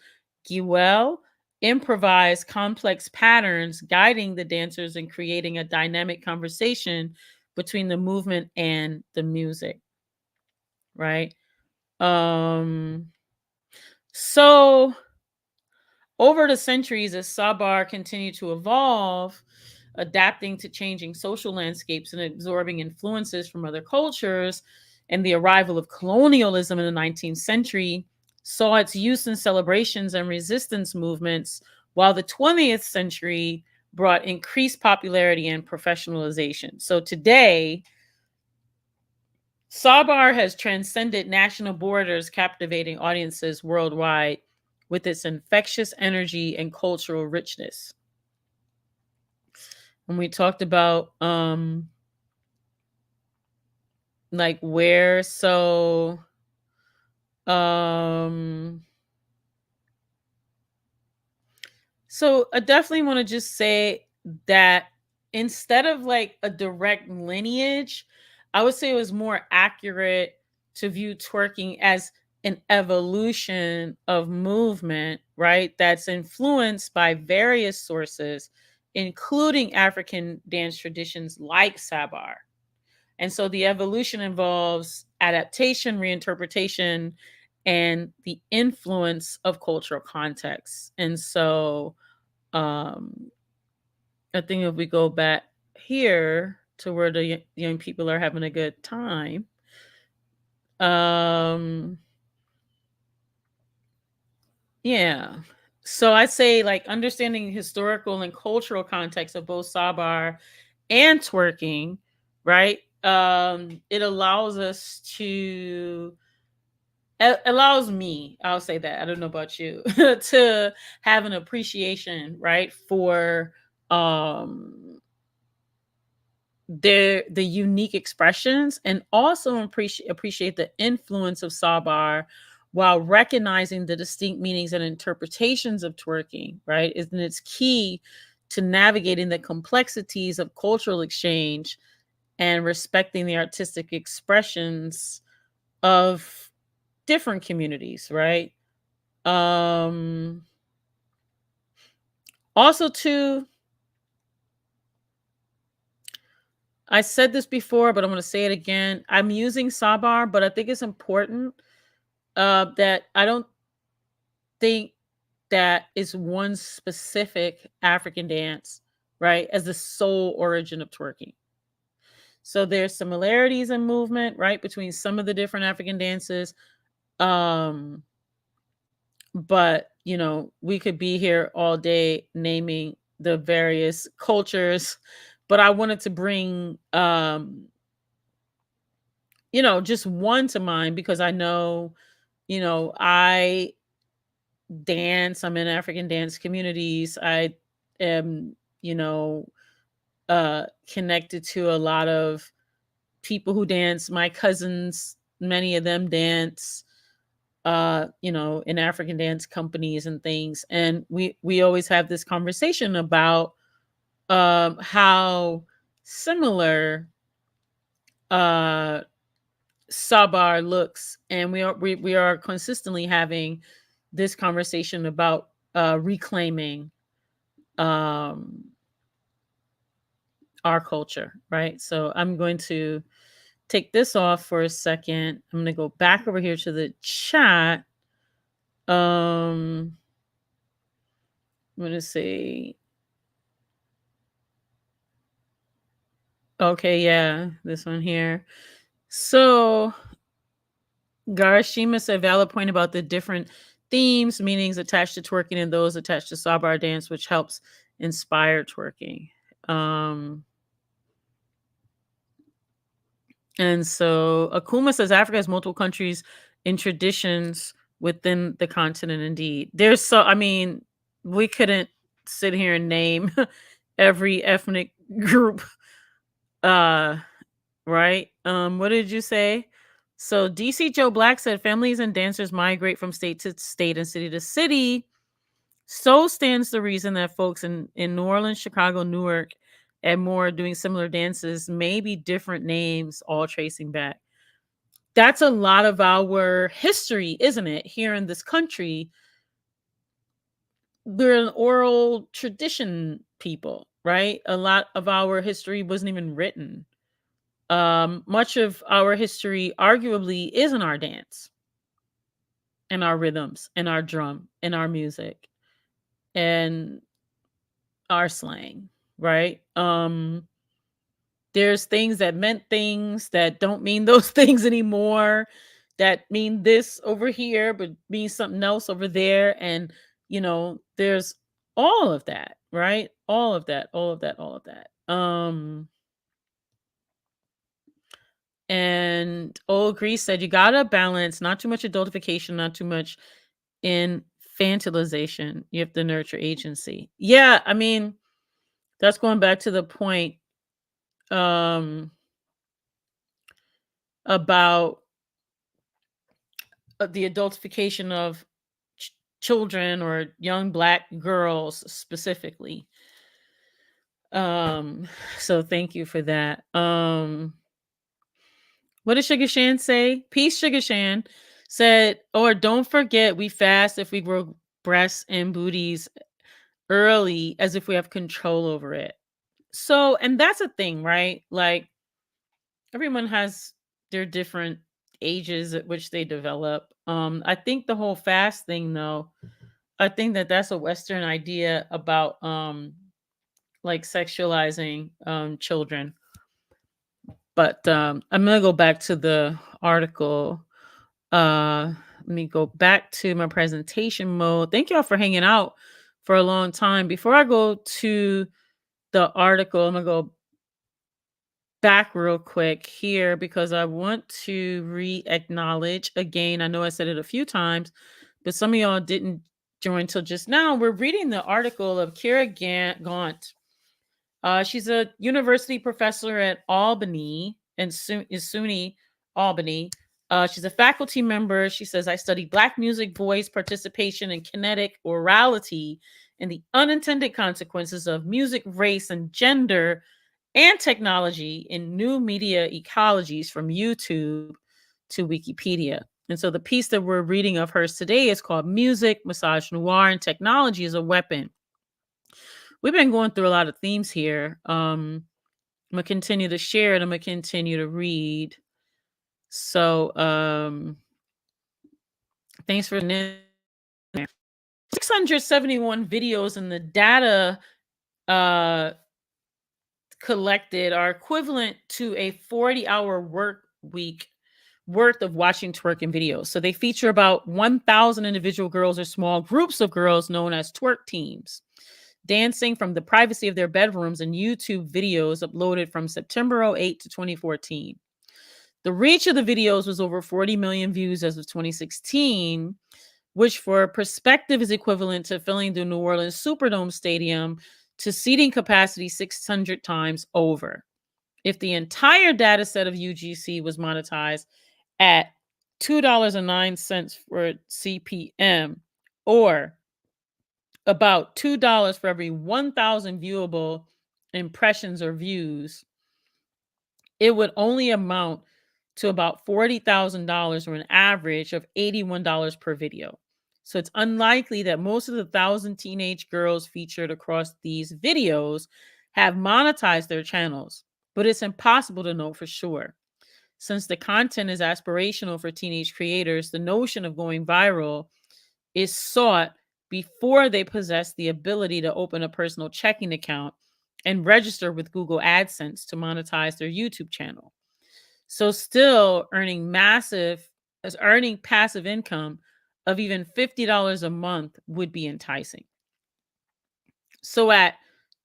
S1: giwel, improvise complex patterns, guiding the dancers and creating a dynamic conversation between the movement and the music, right? Um so over the centuries, as Sabar continued to evolve, adapting to changing social landscapes and absorbing influences from other cultures, and the arrival of colonialism in the 19th century saw its use in celebrations and resistance movements, while the 20th century brought increased popularity and professionalization. So today, Sabar has transcended national borders, captivating audiences worldwide with its infectious energy and cultural richness. When we talked about like where, um so I definitely want to just say that instead of like a direct lineage, I would say it was more accurate to view twerking as an evolution of movement, right? That's influenced by various sources, including African dance traditions like Sabar. And so the evolution involves adaptation, reinterpretation, and the influence of cultural contexts. And so um, I think if we go back here to where the young people are having a good time, um, yeah. So I say like understanding historical and cultural context of both Sabar and twerking, right? It allows us to allows me, I'll say that, I don't know about you, to have an appreciation, right, for um the unique expressions, and also appreciate the influence of Sabar while recognizing the distinct meanings and interpretations of twerking, right? And it's key to navigating the complexities of cultural exchange and respecting the artistic expressions of different communities, right? Um Also too, I said this before, but I'm going to say it again. I'm using Sabar, but I think it's important that I don't think that is one specific African dance, right, as the sole origin of twerking. So there's similarities in movement, right, between some of the different African dances. Um, but we could be here all day naming the various cultures, but I wanted to bring just one to mind because I know, I dance, I'm in African dance communities. I am, connected to a lot of people who dance. My cousins, many of them dance, in African dance companies and things. And we always have this conversation about how similar uh Sabar looks, and we are consistently having this conversation about reclaiming um our culture, right? So I'm going to take this off for a second. I'm going to go back over here to the chat. I'm going to say, okay, yeah, this one here. So Garashima said valid point about the different themes, meanings attached to twerking and those attached to Sabar dance, which helps inspire twerking. And so Akuma says Africa has multiple countries and traditions within the continent. Indeed, we couldn't sit here and name every ethnic group. Uh, right? What did you say? So DC Joe Black said families and dancers migrate from state to state and city to city. So stands the reason that folks in New Orleans, Chicago, Newark, and more doing similar dances may be different names, all tracing back. That's a lot of our history, isn't it? Here in this country, we're an oral tradition people, right? A lot of our history wasn't even written. Much of our history arguably is in our dance and our rhythms and our drum and our music and our slang, right? There's things that meant things that don't mean those things anymore, that mean this over here but mean something else over there. And there's all of that, right? All of that. And old Greece said you gotta balance, not too much adultification, not too much infantilization. You have to nurture agency. Yeah, I mean, that's going back to the point um about the adultification of children or young black girls specifically. Um, so thank you for that. What did Sugar Shan say? Peace, Sugar Shan said, or don't forget we fast if we grow breasts and booties early as if we have control over it. So, and that's a thing, right? Like everyone has their different ages at which they develop. I think the whole fast thing though, I think that that's a Western idea about like sexualizing children. But I'm gonna go back to the article. Let me go back to my presentation mode. Thank y'all for hanging out for a long time. Before I go to the article, I'm gonna go back real quick here because I want to re-acknowledge again. I know I said it a few times, but some of y'all didn't join till just now. We're reading the article of Kyra Gaunt. She's a university professor at Albany and SUNY Albany. She's a faculty member. She says, I study Black music, voice, participation, and kinetic orality and the unintended consequences of music, race, and gender and technology in new media ecologies from YouTube to Wikipedia. And so the piece that we're reading of hers today is called Music, Misogynoir, and Technology as a Weapon. We've been going through a lot of themes here. I'm gonna continue to share it. I'm gonna continue to read. So thanks for 671 videos in the data uh collected are equivalent to a 40-hour work week worth of watching twerking videos. So they feature about 1,000 individual girls or small groups of girls known as twerk teams, dancing from the privacy of their bedrooms in YouTube videos uploaded from September 08 to 2014. The reach of the videos was over 40 million views as of 2016, which for perspective is equivalent to filling the New Orleans Superdome Stadium to seating capacity 600 times over. If the entire data set of UGC was monetized at $2.09 for CPM, or about $2 for every 1,000 viewable impressions or views, it would only amount to about $40,000 or an average of $81 per video. So it's unlikely that most of the 1,000 teenage girls featured across these videos have monetized their channels, but it's impossible to know for sure. Since the content is aspirational for teenage creators, the notion of going viral is sought before they possess the ability to open a personal checking account and register with Google AdSense to monetize their YouTube channel. So still earning passive income of even $50 a month would be enticing. So at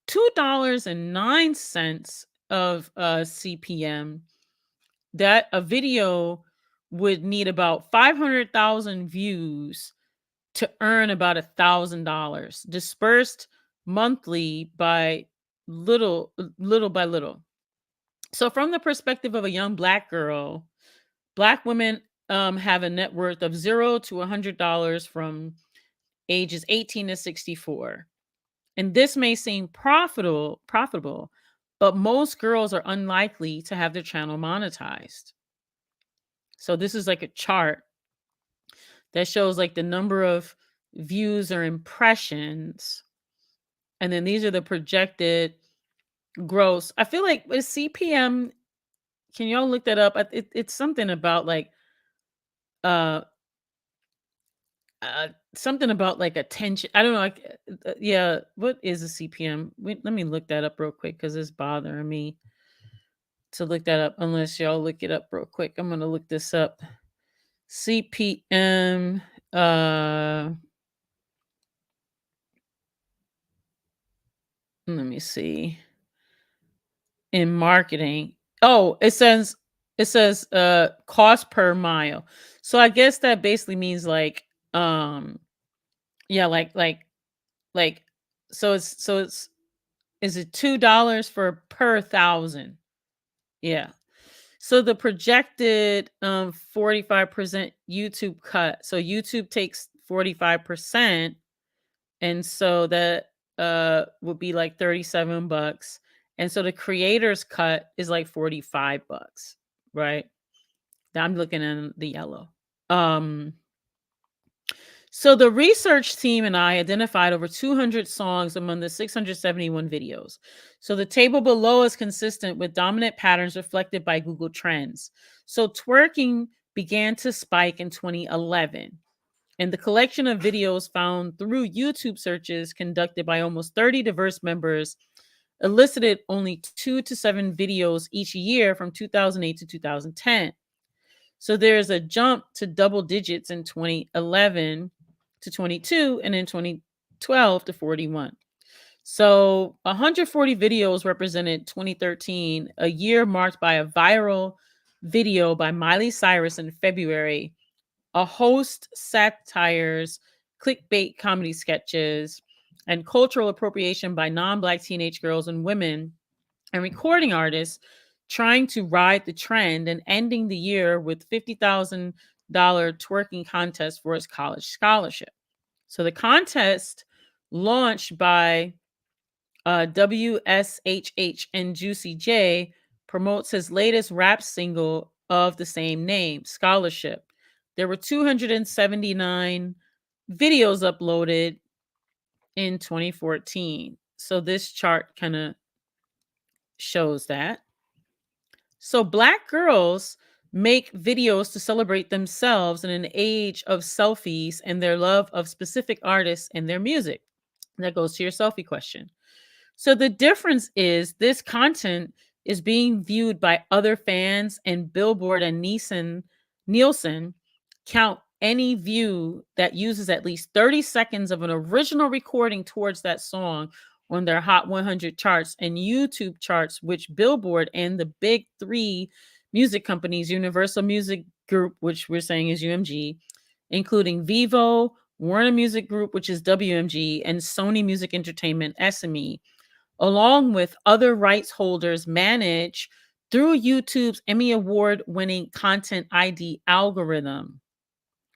S1: $2.09 of CPM, that a video would need about 500,000 views to earn about $1,000 dispersed monthly by little by little. So from the perspective of a young Black girl, Black women have a net worth of $0 to $100 from ages 18 to 64. And this may seem profitable, but most girls are unlikely to have their channel monetized. So this is like a chart that shows like the number of views or impressions. And then these are the projected gross. I feel like with CPM, can y'all look that up? It's something about like uh something about like attention. I don't know. Like, yeah, what is a CPM? Let me look that up real quick because it's bothering me to look that up. Unless y'all look it up real quick, I'm gonna look this up. CPM. Let me see. In marketing. Oh, it says It says cost per mile. So I guess that basically means like yeah, like so it's is it $2 for per thousand? Yeah. So the projected 45% YouTube cut. So YouTube takes 45%, and so that would be like $37. And so the creator's cut is like $45, right? Now I'm looking in the yellow. So the research team and I identified over 200 songs among the 671 videos. So the table below is consistent with dominant patterns reflected by Google Trends. So twerking began to spike in 2011, and the collection of videos found through YouTube searches conducted by almost 30 diverse members elicited only 2 to 7 videos each year from 2008 to 2010. So there's a jump to double digits in 2011 to 22, and in 2012 to 41. So 140 videos represented 2013, a year marked by a viral video by Miley Cyrus in February, a host satires, clickbait comedy sketches, and cultural appropriation by non-Black teenage girls and women and recording artists trying to ride the trend, and ending the year with $50,000 twerking contest for his college scholarship. So the contest, launched by WSHH and Juicy J, promotes his latest rap single of the same name, Scholarship. There were 279 videos uploaded in 2014. So this chart kind of shows that. So Black girls make videos to celebrate themselves in an age of selfies and their love of specific artists and their music. That goes to your selfie question. So the difference is this content is being viewed by other fans, and Billboard and Nielsen count any view that uses at least 30 seconds of an original recording towards that song on their Hot 100 charts and YouTube charts, which Billboard and the big three music companies, Universal Music Group, which we're saying is UMG, including Vivo, Warner Music Group, which is WMG, and Sony Music Entertainment, SME, along with other rights holders, manage through YouTube's Emmy Award winning Content ID algorithm,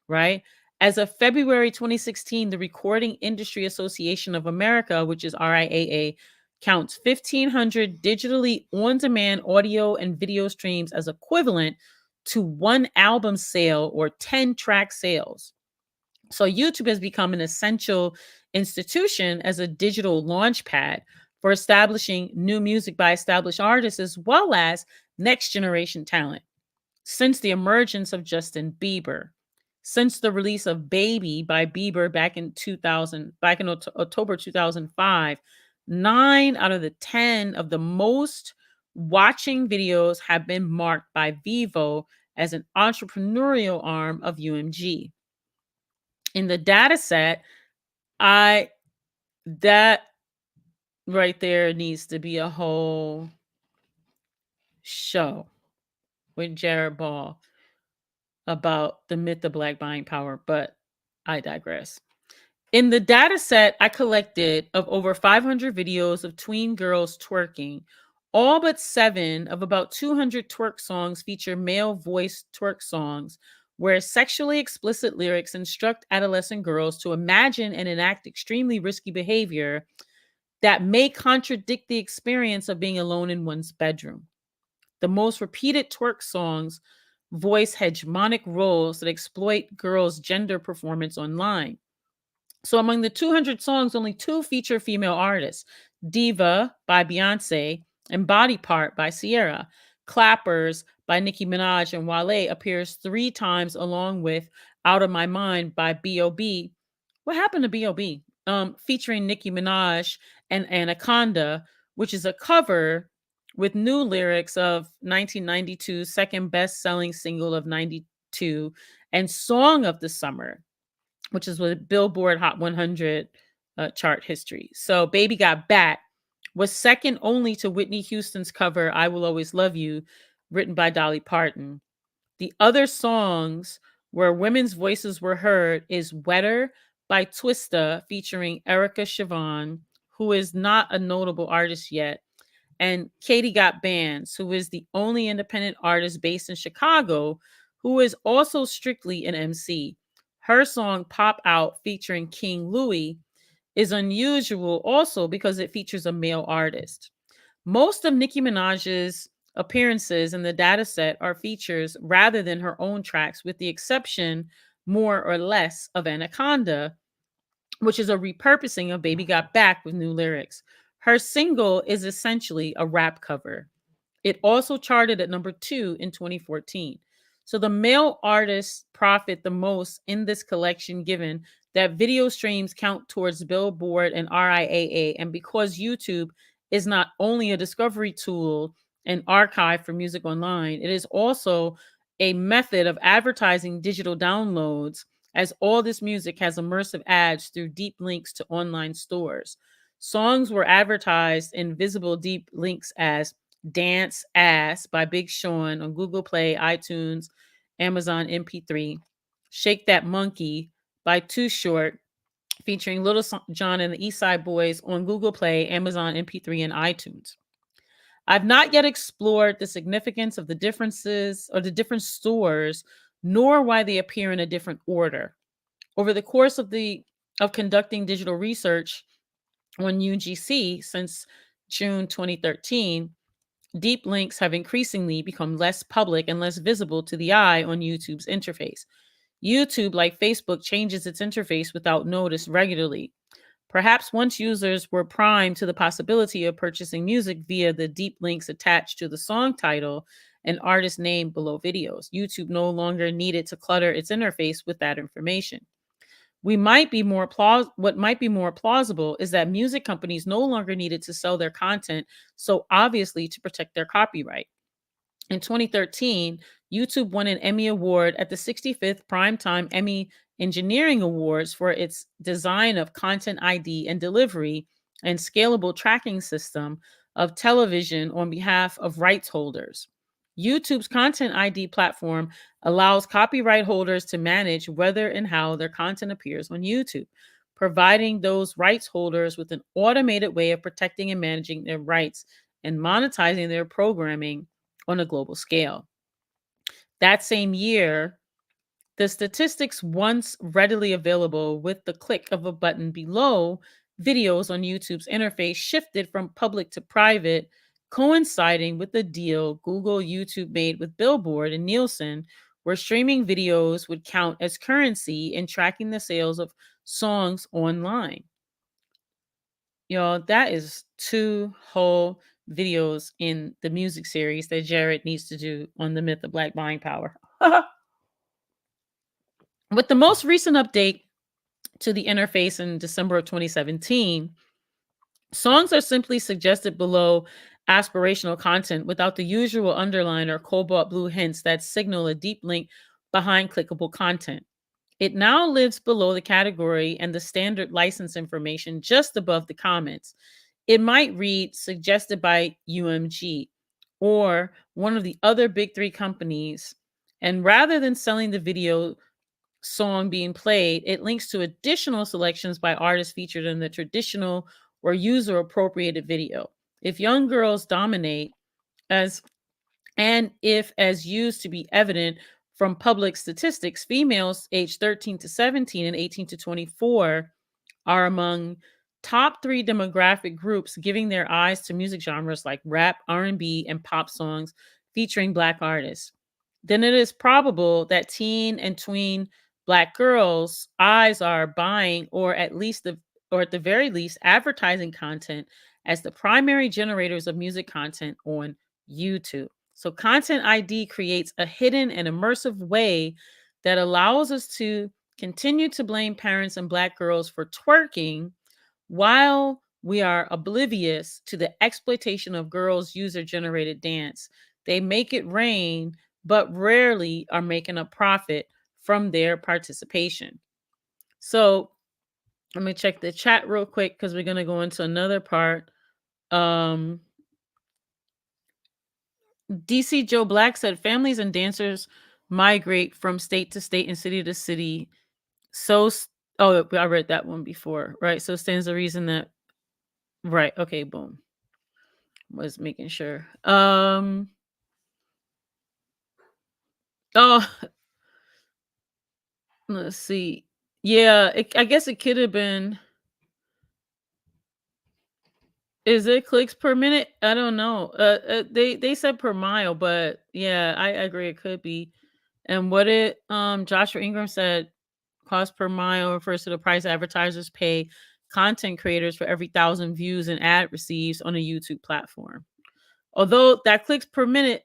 S1: right? As of February 2016, the Recording Industry Association of America, which is RIAA, counts 1,500 digitally on demand audio and video streams as equivalent to one album sale or 10 track sales. So YouTube has become an essential institution as a digital launch pad for establishing new music by established artists as well as next generation talent. Since the emergence of Justin Bieber, since the release of Baby by Bieber back in October 2005, 9 out of the 10 of the most watching videos have been marked by Vivo as an entrepreneurial arm of UMG. In the data set, that right there needs to be a whole show with Jared Ball about the myth of Black buying power, but I digress. In the data set I collected of over 500 videos of tween girls twerking, all but 7 of about 200 twerk songs feature male voice twerk songs where sexually explicit lyrics instruct adolescent girls to imagine and enact extremely risky behavior that may contradict the experience of being alone in one's bedroom. The most repeated twerk songs voice hegemonic roles that exploit girls' gender performance online. So among the 200 songs, only 2 feature female artists: Diva by Beyonce and Body Part by Ciara. Clappers by Nicki Minaj and Wale appears 3 times, along with Out of My Mind by B.O.B. What happened to B.O.B.? Featuring Nicki Minaj and Anaconda, which is a cover with new lyrics of 1992's second best-selling single of 92 and Song of the Summer, which is with Billboard Hot 100 chart history. So Baby Got Back was second only to Whitney Houston's cover I Will Always Love You, written by Dolly Parton. The other songs where women's voices were heard is Wetter by Twista featuring Erica Siobhan, who is not a notable artist yet, and Katie Got Bands, who is the only independent artist based in Chicago, who is also strictly an MC. Her song Pop Out featuring King Louis is unusual also because it features a male artist. Most of Nicki Minaj's appearances in the dataset are features rather than her own tracks, with the exception, more or less, of Anaconda, which is a repurposing of Baby Got Back with new lyrics. Her single is essentially a rap cover. It also charted at number 2 in 2014. So the male artists profit the most in this collection, given that video streams count towards Billboard and RIAA, and because YouTube is not only a discovery tool and archive for music online, it is also a method of advertising digital downloads, as all this music has immersive ads through deep links to online stores. Songs were advertised in visible deep links as Dance Ass by Big Sean on Google Play, iTunes, Amazon MP3. Shake That Monkey by Too Short featuring Little John and the East Side Boys on Google Play, Amazon MP3, and iTunes. I've not yet explored the significance of the differences or the different stores, nor why they appear in a different order. Over the course of conducting digital research on UGC since June 2013, deep links have increasingly become less public and less visible to the eye on YouTube's interface. YouTube, like Facebook, changes its interface without notice regularly. Perhaps once users were primed to the possibility of purchasing music via the deep links attached to the song title and artist name below videos, YouTube no longer needed to clutter its interface with that information. What might be more plausible is that music companies no longer needed to sell their content so obviously to protect their copyright. In 2013, YouTube won an Emmy Award at the 65th Primetime Emmy Engineering Awards for its design of content ID and delivery and scalable tracking system of television on behalf of rights holders. YouTube's Content ID platform allows copyright holders to manage whether and how their content appears on YouTube, providing those rights holders with an automated way of protecting and managing their rights and monetizing their programming on a global scale. That same year, the statistics once readily available with the click of a button below videos on YouTube's interface shifted from public to private, coinciding with the deal Google YouTube made with Billboard and Nielsen, where streaming videos would count as currency in tracking the sales of songs online. Y'all, that is 2 whole videos in the music series that Jared needs to do on the myth of Black buying power. With the most recent update to the interface in December of 2017, songs are simply suggested below aspirational content without the usual underline or cobalt blue hints that signal a deep link behind clickable content. It now lives below the category and the standard license information just above the comments. It might read suggested by UMG or one of the other big 3 companies. And rather than selling the video song being played, it links to additional selections by artists featured in the traditional or user appropriated video. If young girls dominate, if as used to be evident from public statistics, females aged 13 to 17 and 18 to 24 are among top 3 demographic groups giving their eyes to music genres like rap, R&B, and pop songs featuring Black artists. Then it is probable that teen and tween Black girls' eyes are buying or at the very least advertising content as the primary generators of music content on YouTube. So Content ID creates a hidden and immersive way that allows us to continue to blame parents and Black girls for twerking while we are oblivious to the exploitation of girls' user-generated dance. They make it rain, but rarely are making a profit from their participation. So let me check the chat real quick because we're going to go into another part. DC Joe Black said families and dancers migrate from state to state and city to city. So, oh, I read that one before, right? So stands the reason that, right? Okay, boom. Was making sure. Oh, let's see. Yeah, I guess it could have been. Is it clicks per minute? I don't know. They said per mile, but yeah, I agree it could be. And what it Joshua Ingram said, cost per mile refers to the price advertisers pay content creators for every 1,000 views an ad receives on a YouTube platform. Although that clicks per minute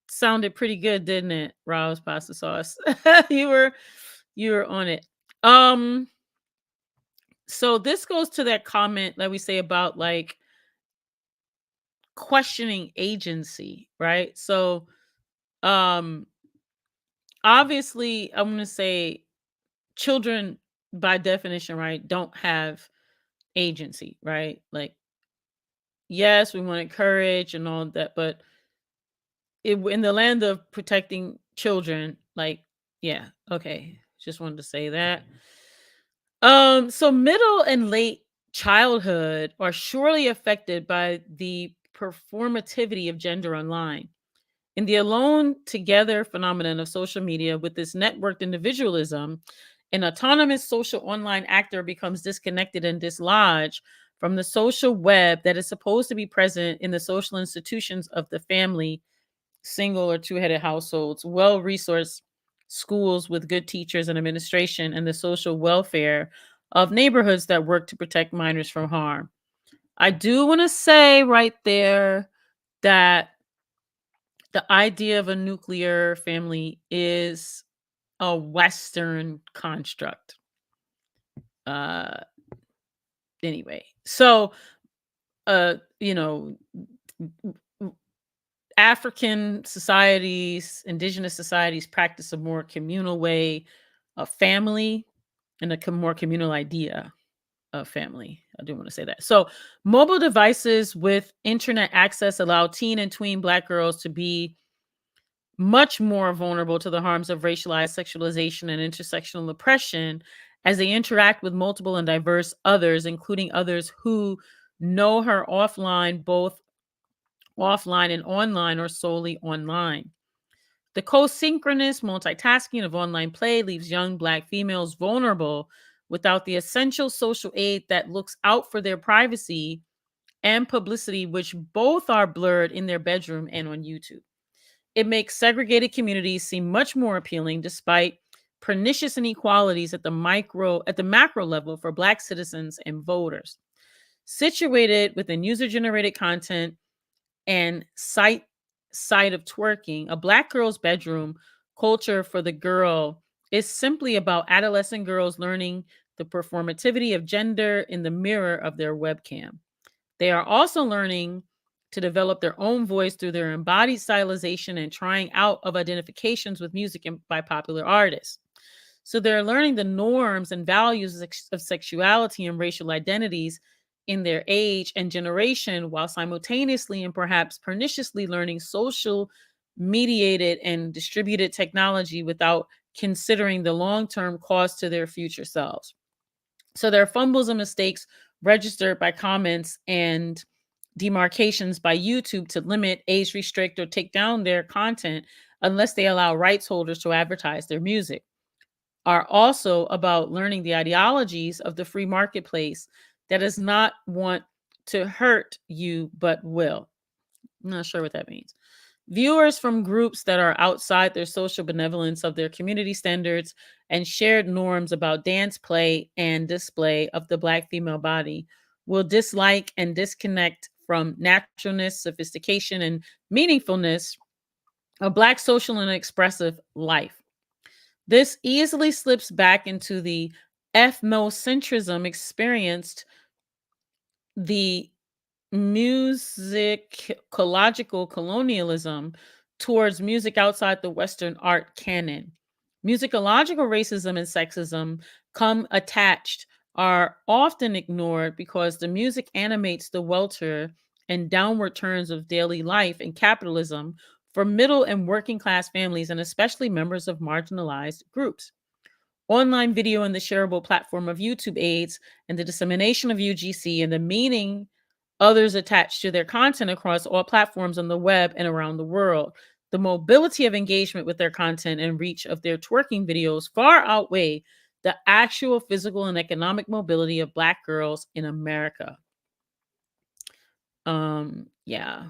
S1: sounded pretty good, didn't it? Rao's pasta sauce. you were you were on it. Um so this goes to that comment that we say about like questioning agency, right? So um obviously I'm going to say children by definition, right, don't have agency, right? Like yes, we want to encourage and all that, but in the land of protecting children, like yeah, okay. Just wanted to say that. So middle and late childhood are surely affected by the performativity of gender online. In the alone together phenomenon of social media with this networked individualism, an autonomous social online actor becomes disconnected and dislodged from the social web that is supposed to be present in the social institutions of the family, single or two-headed households, well-resourced schools with good teachers and administration, and the social welfare of neighborhoods that work to protect minors from harm. I do want to say right there that the idea of a nuclear family is a Western construct. Uh, anyway, so you know, African societies, indigenous societies practice a more communal way of family and a more communal idea of family. I do want to say that. So, mobile devices with internet access allow teen and tween Black girls to be much more vulnerable to the harms of racialized sexualization and intersectional oppression as they interact with multiple and diverse others, including others who know her offline, both offline and online, or solely online. The co-synchronous multitasking of online play leaves young Black females vulnerable without the essential social aid that looks out for their privacy and publicity, which both are blurred in their bedroom and on YouTube. It makes segregated communities seem much more appealing despite pernicious inequalities at the macro level for Black citizens and voters. Situated within user-generated content and site of twerking, a Black girl's bedroom culture for the girl is simply about adolescent girls learning the performativity of gender in the mirror of their webcam. They are also learning to develop their own voice through their embodied stylization and trying out of identifications with music and by popular artists. So they're learning the norms and values of sexuality and racial identities in their age and generation while simultaneously and perhaps perniciously learning social mediated and distributed technology without considering the long-term cost to their future selves. So there are fumbles and mistakes registered by comments and demarcations by YouTube to limit, age restrict, or take down their content unless they allow rights holders to advertise their music, are also about learning the ideologies of the free marketplace that does not want to hurt you but will. I'm not sure what that means. Viewers from groups that are outside their social benevolence of their community standards and shared norms about dance, play, and display of the Black female body will dislike and disconnect from naturalness, sophistication, and meaningfulness of Black social and expressive life. This easily slips back into the ethnocentrism experienced the musicological colonialism towards music outside the Western art canon. Musicological racism and sexism come attached, are often ignored because the music animates the welter and downward turns of daily life and capitalism for middle and working class families, and especially members of marginalized groups. Online video and the shareable platform of YouTube aids and the dissemination of UGC and the meaning others attach to their content across all platforms on the web and around the world. The mobility of engagement with their content and reach of their twerking videos far outweigh the actual physical and economic mobility of Black girls in America. Yeah.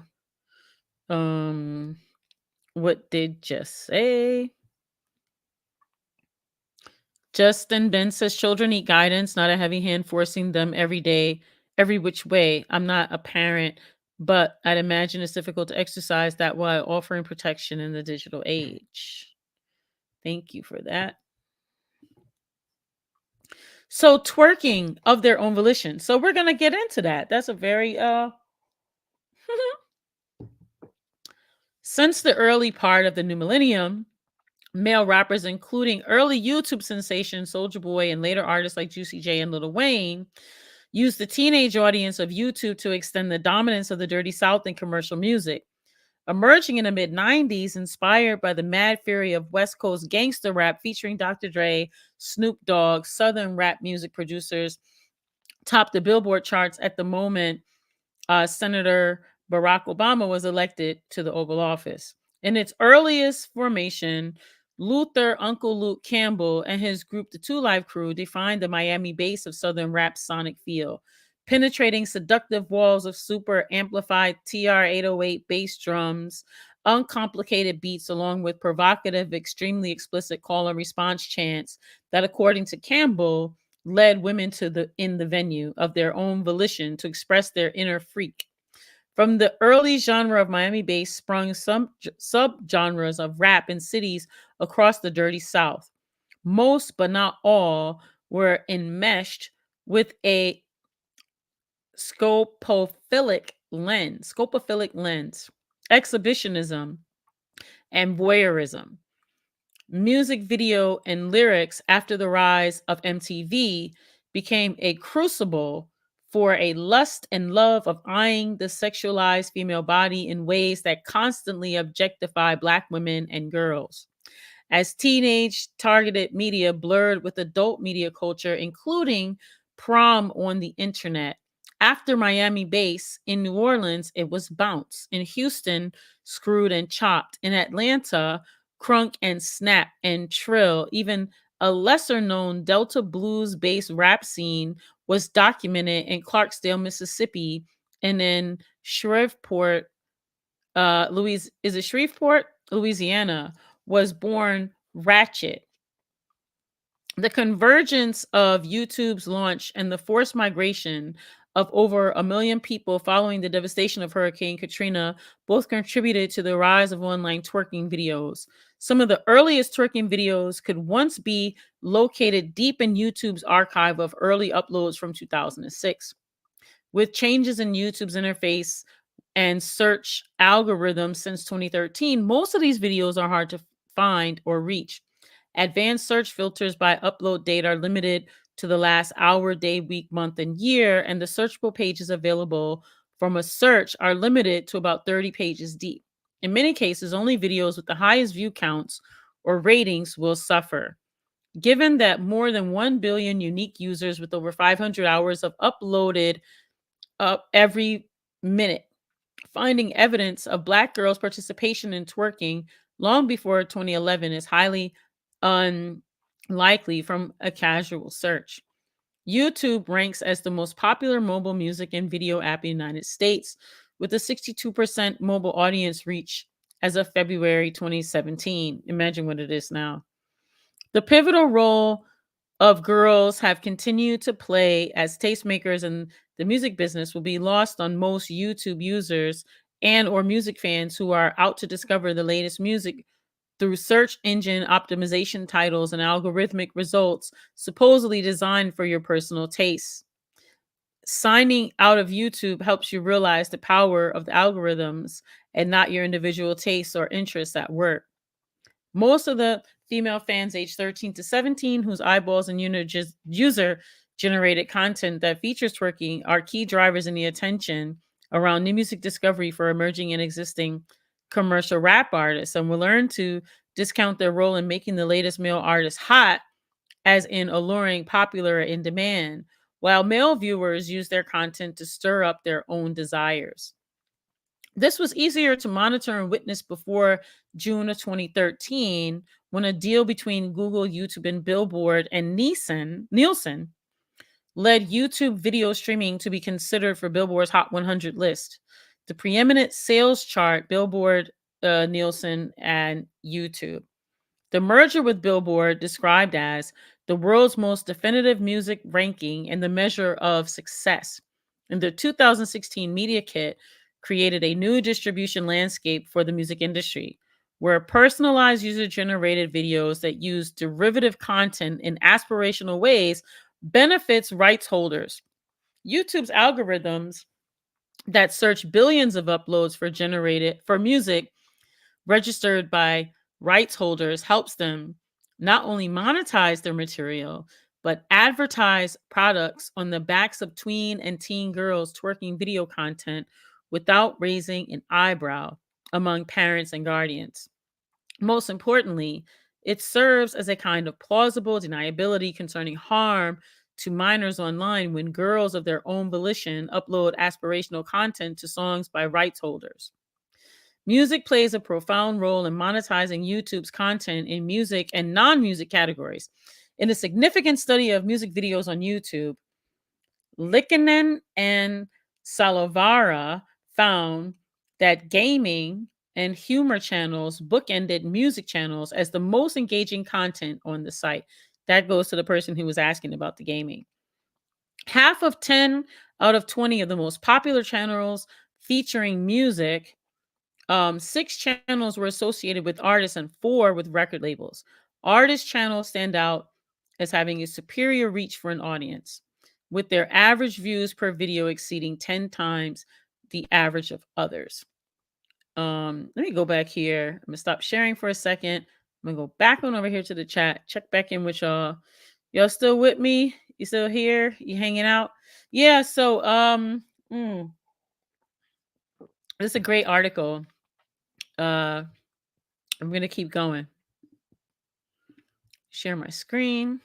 S1: What did just say? Justin Ben says children need guidance, not a heavy hand forcing them every day, every which way. I'm not a parent, but I'd imagine it's difficult to exercise that while offering protection in the digital age. Thank you for that. So twerking of their own volition. So we're gonna get into that. That's a very since the early part of the new millennium, male rappers, including early YouTube sensation Soulja Boy and later artists like Juicy J and Lil Wayne, used the teenage audience of YouTube to extend the dominance of the Dirty South in commercial music. Emerging in the mid 90s, inspired by the mad fury of West Coast gangster rap featuring Dr. Dre, Snoop Dogg, Southern rap music producers topped the Billboard charts at the moment Senator Barack Obama was elected to the Oval Office. In its earliest formation, Luther Uncle Luke Campbell and his group, the Two Live Crew, defined the Miami bass of Southern rap's sonic feel, penetrating seductive walls of super amplified TR 808 bass drums, uncomplicated beats, along with provocative, extremely explicit call and response chants that, according to Campbell, led women to the venue of their own volition to express their inner freak. From the early genre of Miami bass sprung some subgenres of rap in cities across the Dirty South. Most, but not all, were enmeshed with a scopophilic lens, exhibitionism, and voyeurism. Music video and lyrics after the rise of MTV became a crucible for a lust and love of eyeing the sexualized female body in ways that constantly objectify Black women and girls. As teenage targeted media blurred with adult media culture, including prom on the internet. After Miami bass, in New Orleans, it was bounce. In Houston, screwed and chopped. In Atlanta, crunk and snap and trill. Even a lesser known Delta blues based rap scene was documented in Clarksdale, Mississippi, and in Shreveport, Shreveport, Louisiana, was born Ratchet. The convergence of YouTube's launch and the forced migration of over 1 million people following the devastation of Hurricane Katrina both contributed to the rise of online twerking videos. Some of the earliest twerking videos could once be located deep in YouTube's archive of early uploads from 2006. With changes in YouTube's interface and search algorithms since 2013, most of these videos are hard to find or reach. Advanced search filters by upload date are limited to the last hour, day, week, month, and year, and the searchable pages available from a search are limited to about 30 pages deep. In many cases, only videos with the highest view counts or ratings will suffer. Given that more than 1 billion unique users with over 500 hours of uploaded every minute, finding evidence of Black girls' participation in twerking long before 2011 is highly unlikely from a casual search. YouTube ranks as the most popular mobile music and video app in the United States, with a 62% mobile audience reach as of February 2017. Imagine what it is now. The pivotal role of girls have continued to play as tastemakers in the music business will be lost on most YouTube users and or music fans who are out to discover the latest music through search engine optimization titles and algorithmic results supposedly designed for your personal tastes. Signing out of YouTube helps you realize the power of the algorithms and not your individual tastes or interests at work. Most of the female fans aged 13 to 17 whose eyeballs and user generated content that features twerking are key drivers in the attention around new music discovery for emerging and existing commercial rap artists, and will learn to discount their role in making the latest male artists hot, as in alluring, popular, in demand, while male viewers use their content to stir up their own desires. This was easier to monitor and witness before June of 2013, when a deal between Google, YouTube, and Billboard and Nielsen led YouTube video streaming to be considered for Billboard's Hot 100 list. The preeminent sales chart, Billboard, Nielsen, and YouTube. The merger with Billboard, described as the world's most definitive music ranking and the measure of success, in the 2016 media kit, created a new distribution landscape for the music industry, where personalized user-generated videos that use derivative content in aspirational ways benefits rights holders. YouTube's algorithms that search billions of uploads for music registered by rights holders helps them not only monetize their material, but advertise products on the backs of tween and teen girls twerking video content without raising an eyebrow among parents and guardians. Most importantly, it serves as a kind of plausible deniability concerning harm to minors online when girls of their own volition upload aspirational content to songs by rights holders. Music plays a profound role in monetizing YouTube's content in music and non-music categories. In a significant study of music videos on YouTube, Likkonen and Salovara found that gaming and humor channels bookended music channels as the most engaging content on the site. That goes to the person who was asking about the gaming. Half of 10 out of 20 of the most popular channels featuring music, 6 channels were associated with artists and 4 with record labels. Artist channels stand out as having a superior reach for an audience, with their average views per video exceeding 10 times the average of others. Let me go back here. I'm gonna stop sharing for a second. I'm gonna go back on over here to the chat, check back in with y'all. Y'all still with me? You still here? You hanging out? Yeah, so this is a great article. I'm gonna keep going. Share my screen.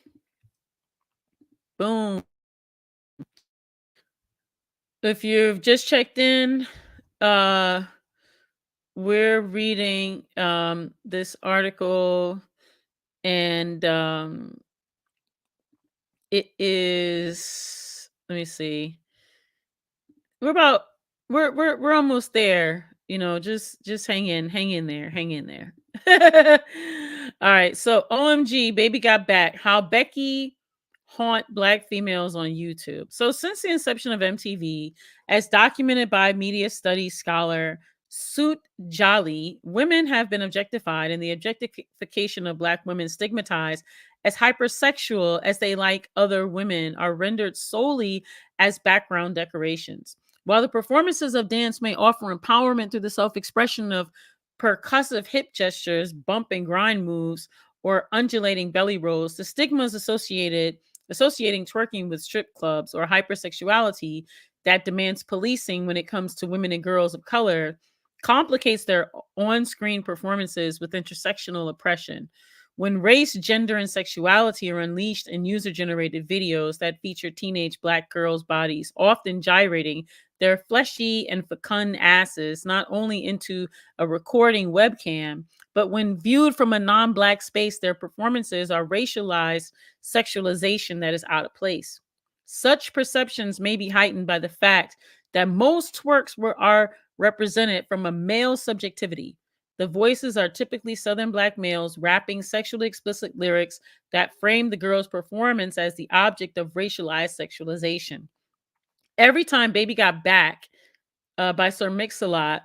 S1: Boom. If you've just checked in, we're reading this article, and it is, let me see. We're almost there. Just hang in there. All right, so OMG, Baby Got Back, how Becky haunt Black females on YouTube. So since the inception of MTV, as documented by media studies scholar Sut Jolly, women have been objectified, and the objectification of Black women stigmatized as hypersexual as they like other women are rendered solely as background decorations. While the performances of dance may offer empowerment through the self-expression of percussive hip gestures, bump and grind moves, or undulating belly rolls, the stigmas associating twerking with strip clubs or hypersexuality that demands policing when it comes to women and girls of color complicates their on-screen performances with intersectional oppression. When race, gender, and sexuality are unleashed in user-generated videos that feature teenage Black girls' bodies, often gyrating their fleshy and fecund asses not only into a recording webcam, but when viewed from a non-Black space, their performances are racialized sexualization that is out of place. Such perceptions may be heightened by the fact that most twerks are represented from a male subjectivity. The voices are typically Southern Black males rapping sexually explicit lyrics that frame the girl's performance as the object of racialized sexualization. Every time Baby Got Back by Sir Mix-a-Lot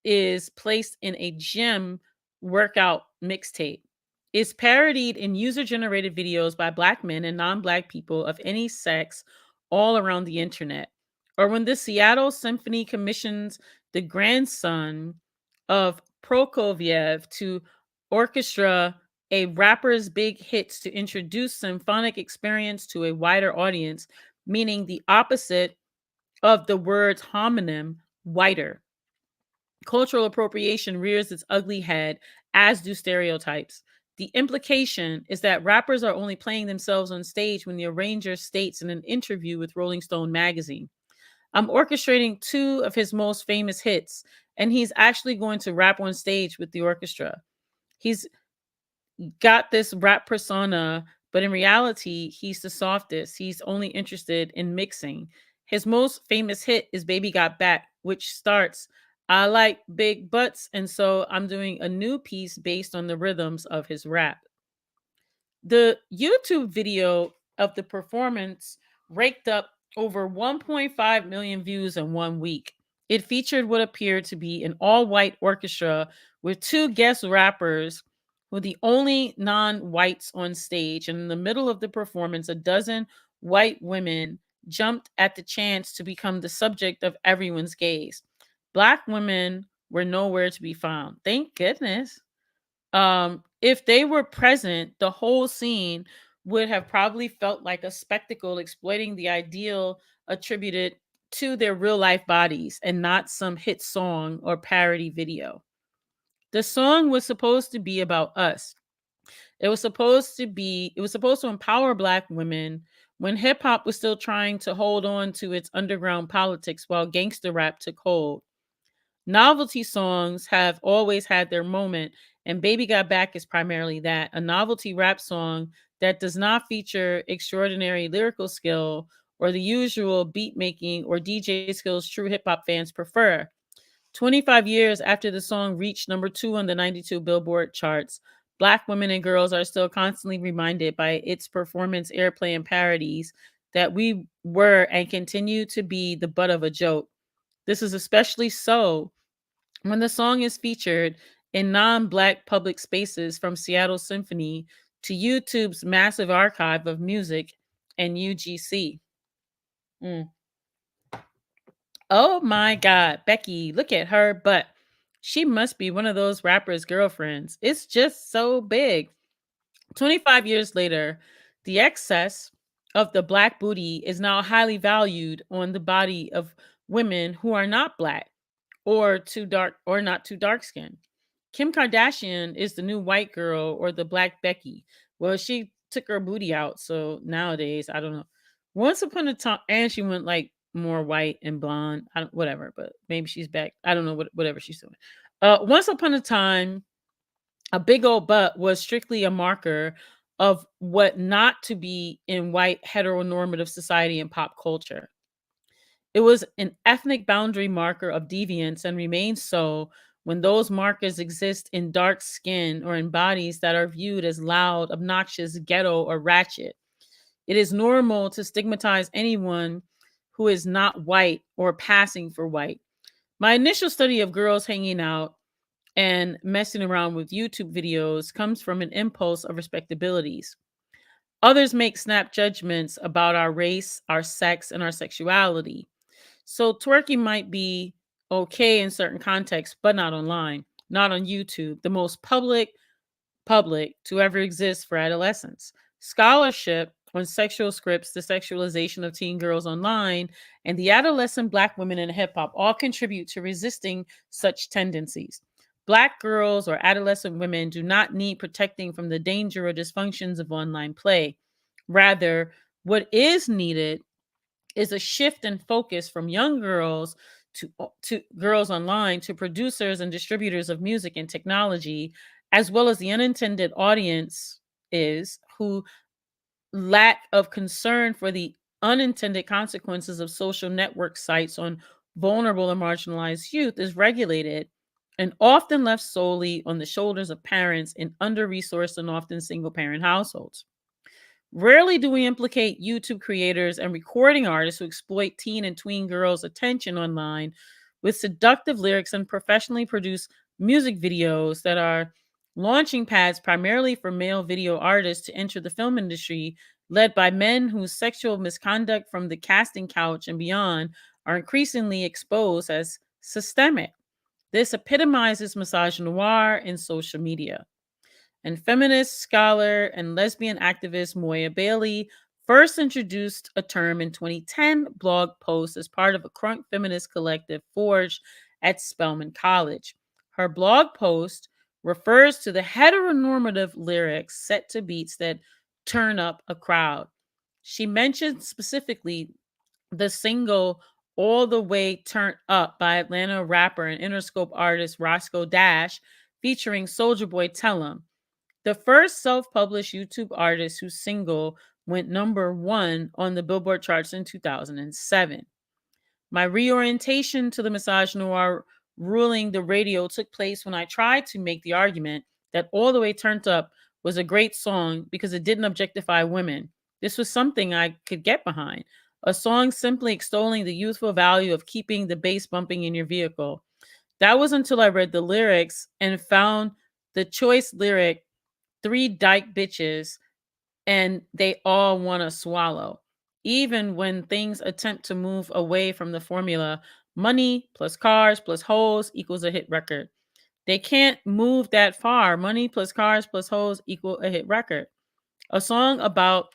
S1: is placed in a gym workout mixtape, is parodied in user-generated videos by Black men and non-Black people of any sex all around the internet. Or when the Seattle Symphony commissions the grandson of Prokofiev to orchestra a rapper's big hits to introduce symphonic experience to a wider audience, meaning the opposite of the word's homonym, whiter. Cultural appropriation rears its ugly head, as do stereotypes. The implication is that rappers are only playing themselves on stage when the arranger states in an interview with Rolling Stone magazine, I'm orchestrating two of his most famous hits, and he's actually going to rap on stage with the orchestra. He's got this rap persona, but in reality, he's the softest. He's only interested in mixing. His most famous hit is Baby Got Back, which starts, I like big butts, and so I'm doing a new piece based on the rhythms of his rap. The YouTube video of the performance raked up over 1.5 million views in 1 week. It featured what appeared to be an all white orchestra with two guest rappers who were the only non whites on stage. And in the middle of the performance, a dozen white women jumped at the chance to become the subject of everyone's gaze. Black women were nowhere to be found. Thank goodness. If they were present, the whole scene would have probably felt like a spectacle exploiting the ideal attributed to their real life bodies and not some hit song or parody video. The song was supposed to be about us. It was supposed to empower black women when hip hop was still trying to hold on to its underground politics while gangster rap took hold. Novelty songs have always had their moment, and Baby Got Back is primarily that, a novelty rap song that does not feature extraordinary lyrical skill or the usual beat making or DJ skills true hip hop fans prefer. 25 years after the song reached number 2 on the 92 Billboard charts, Black women and girls are still constantly reminded by its performance, airplay, and parodies that we were and continue to be the butt of a joke. This is especially so when the song is featured in non Black public spaces, from Seattle Symphony to YouTube's massive archive of music and UGC. Mm. Oh my God, Becky, look at her butt. She must be one of those rappers' girlfriends. It's just so big. 25 years later, the excess of the Black booty is now highly valued on the body of women who are not Black or too dark or not too dark skinned. Kim Kardashian is the new white girl or the Black Becky. Well, she took her booty out, so nowadays I don't know. Once upon a time, and she went like more white and blonde. I don't, whatever, but maybe she's back. I don't know whatever she's doing. Once upon a time, a big old butt was strictly a marker of what not to be in white heteronormative society and pop culture. It was an ethnic boundary marker of deviance and remains so when those markers exist in dark skin or in bodies that are viewed as loud, obnoxious, ghetto, or ratchet. It is normal to stigmatize anyone who is not white or passing for white. My initial study of girls hanging out and messing around with YouTube videos comes from an impulse of respectabilities. Others make snap judgments about our race, our sex, and our sexuality. So twerking might be okay in certain contexts, but not online, not on YouTube, the most public to ever exist for adolescents. Scholarship on sexual scripts, the sexualization of teen girls online, and the adolescent Black women in hip hop all contribute to resisting such tendencies. Black girls or adolescent women do not need protecting from the danger or dysfunctions of online play. Rather, what is needed is a shift in focus from young girls to girls online to producers and distributors of music and technology, as well as the unintended audience is who lack of concern for the unintended consequences of social network sites on vulnerable and marginalized youth is regulated and often left solely on the shoulders of parents in under-resourced and often single parent households. Rarely do we implicate YouTube creators and recording artists who exploit teen and tween girls' attention online with seductive lyrics and professionally produced music videos that are launching pads primarily for male video artists to enter the film industry, led by men whose sexual misconduct from the casting couch and beyond are increasingly exposed as systemic. This epitomizes misogynoir in social media. And feminist scholar and lesbian activist Moya Bailey first introduced a term in 2010 blog post as part of a crunk feminist collective forged at Spelman College. Her blog post refers to the heteronormative lyrics set to beats that turn up a crowd. She mentioned specifically the single All the Way Turned Up by Atlanta rapper and Interscope artist Roscoe Dash featuring Soulja Boy Tellum, the first self-published YouTube artist whose single went #1 on the Billboard charts in 2007. My reorientation to the misogynoir ruling the radio took place when I tried to make the argument that All the Way Turned Up was a great song because it didn't objectify women. This was something I could get behind. A song simply extolling the youthful value of keeping the bass bumping in your vehicle. That was until I read the lyrics and found the choice lyric, three dyke bitches, and they all want to swallow. Even when things attempt to move away from the formula, money plus cars plus hoes equals a hit record. They can't move that far. Money plus cars plus hoes equal a hit record. A song about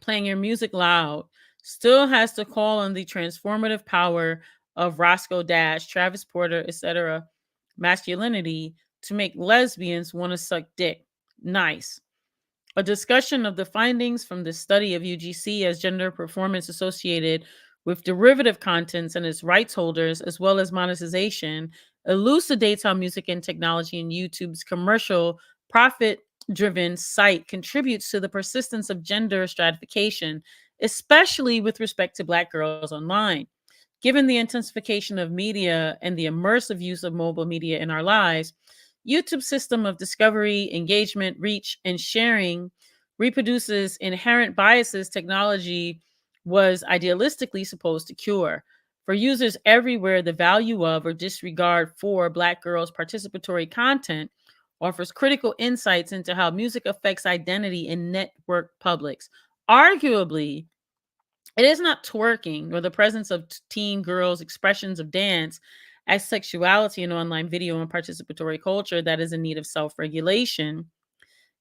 S1: playing your music loud still has to call on the transformative power of Roscoe Dash, Travis Porter, etc. masculinity to make lesbians want to suck dick. Nice. A discussion of the findings from the study of UGC as gender performance associated with derivative contents and its rights holders, as well as monetization, elucidates how music and technology and YouTube's commercial, profit driven site contributes to the persistence of gender stratification, especially with respect to Black girls online. Given the intensification of media and the immersive use of mobile media in our lives, YouTube's system of discovery, engagement, reach, and sharing reproduces inherent biases technology was idealistically supposed to cure. For users everywhere, the value of or disregard for Black girls' participatory content offers critical insights into how music affects identity in network publics. Arguably, it is not twerking or the presence of teen girls' expressions of dance as sexuality in online video and participatory culture that is in need of self regulation.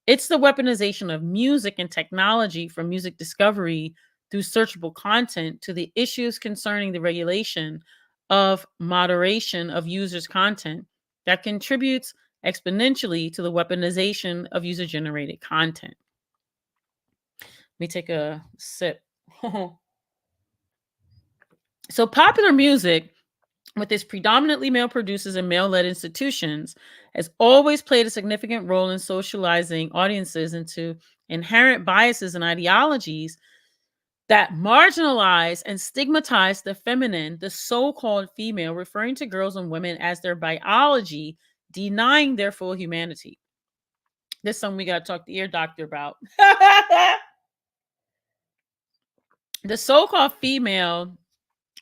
S1: It's the weaponization of music and technology from music discovery through searchable content to the issues concerning the regulation of moderation of users' content that contributes exponentially to the weaponization of user generated content. Let me take a sip. So, popular music, with its predominantly male producers and male led institutions, has always played a significant role in socializing audiences into inherent biases and ideologies that marginalize and stigmatize the feminine, the so called female, referring to girls and women as their biology, denying their full humanity. This is something we got to talk to the ear doctor about. The so called female,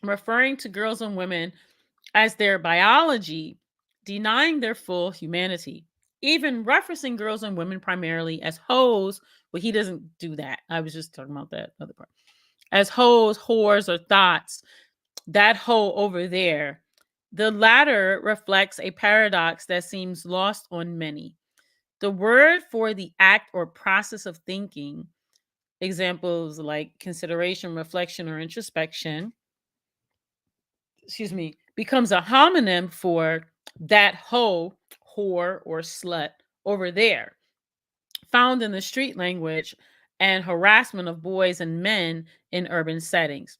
S1: referring to girls and women as their biology, denying their full humanity, even referencing girls and women primarily as hoes. Well, he doesn't do that. I was just talking about that other part. As hoes, whores, or thoughts, that hoe over there. The latter reflects a paradox that seems lost on many. The word for the act or process of thinking, examples like consideration, reflection, or introspection, becomes a homonym for that hoe, whore, or slut over there, found in the street language and harassment of boys and men in urban settings.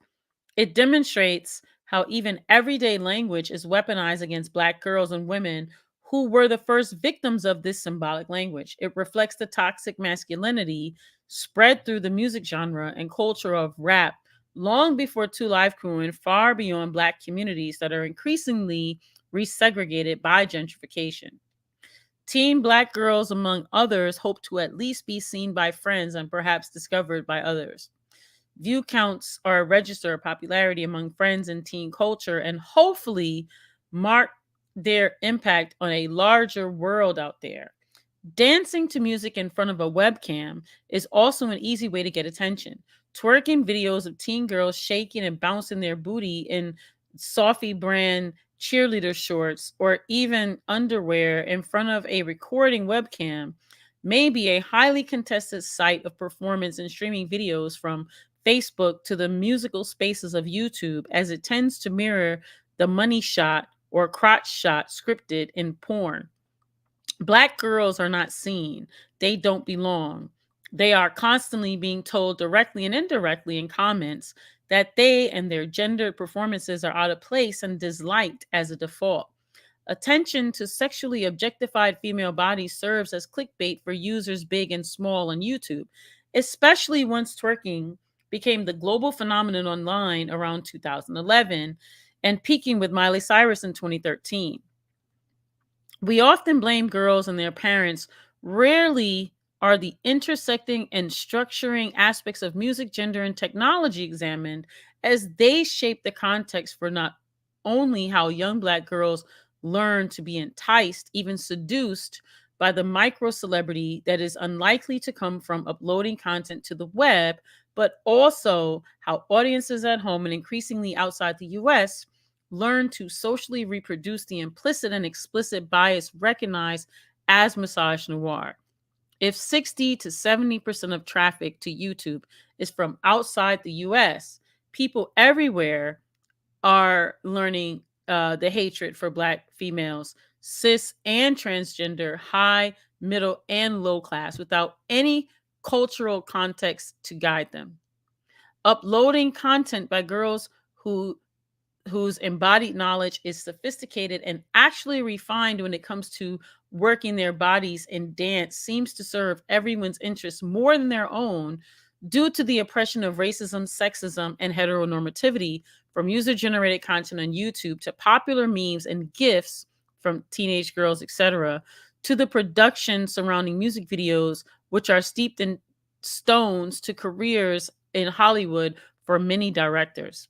S1: It demonstrates how even everyday language is weaponized against Black girls and women who were the first victims of this symbolic language. It reflects the toxic masculinity spread through the music genre and culture of rap long before Two Live Crew and far beyond Black communities that are increasingly resegregated by gentrification. Teen Black girls, among others, hope to at least be seen by friends and perhaps discovered by others. View counts are a register of popularity among friends in teen culture and hopefully mark their impact on a larger world out there. Dancing to music in front of a webcam is also an easy way to get attention. Twerking videos of teen girls shaking and bouncing their booty in Sophie brand cheerleader shorts or even underwear in front of a recording webcam may be a highly contested site of performance and streaming videos from Facebook to the musical spaces of YouTube, as it tends to mirror the money shot or crotch shot scripted in porn. Black girls are not seen. They don't belong. They are constantly being told directly and indirectly in comments that they and their gendered performances are out of place and disliked as a default. Attention to sexually objectified female bodies serves as clickbait for users big and small on YouTube, especially once twerking became the global phenomenon online around 2011 and peaking with Miley Cyrus in 2013. We often blame girls and their parents. Rarely are the intersecting and structuring aspects of music, gender, and technology examined, as they shape the context for not only how young Black girls learn to be enticed, even seduced, by the micro celebrity that is unlikely to come from uploading content to the web, but also how audiences at home and increasingly outside the US learn to socially reproduce the implicit and explicit bias recognized as misogynoir. If 60 to 70% of traffic to YouTube is from outside the US, people everywhere are learning the hatred for Black females, cis and transgender, high, middle, and low class, without any cultural context to guide them. Uploading content by girls whose embodied knowledge is sophisticated and actually refined when it comes to working their bodies in dance seems to serve everyone's interests more than their own, due to the oppression of racism, sexism, and heteronormativity, from user-generated content on YouTube to popular memes and GIFs from teenage girls, etc., to the production surrounding music videos, which are steeped in stones, to careers in Hollywood for many directors.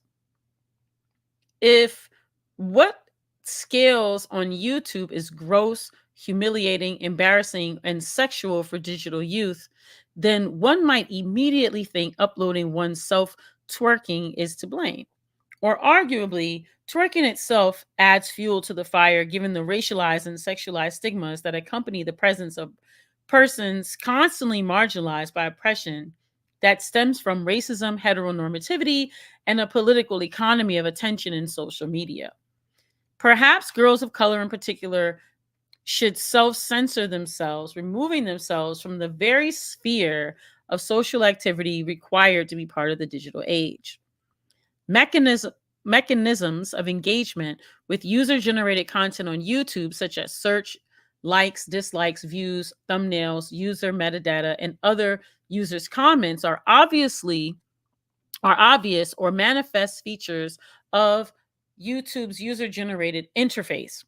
S1: If what scales on YouTube is gross, humiliating, embarrassing, and sexual for digital youth, then one might immediately think uploading oneself twerking is to blame. Or arguably, twerking itself adds fuel to the fire given the racialized and sexualized stigmas that accompany the presence of persons constantly marginalized by oppression that stems from racism, heteronormativity, and a political economy of attention in social media. Perhaps girls of color in particular should self censor themselves, removing themselves from the very sphere of social activity required to be part of the digital age. Mechanisms of engagement with user generated content on YouTube, such as search, likes, dislikes, views, thumbnails, user metadata, and other users' comments, are obvious or manifest features of YouTube's user generated interface.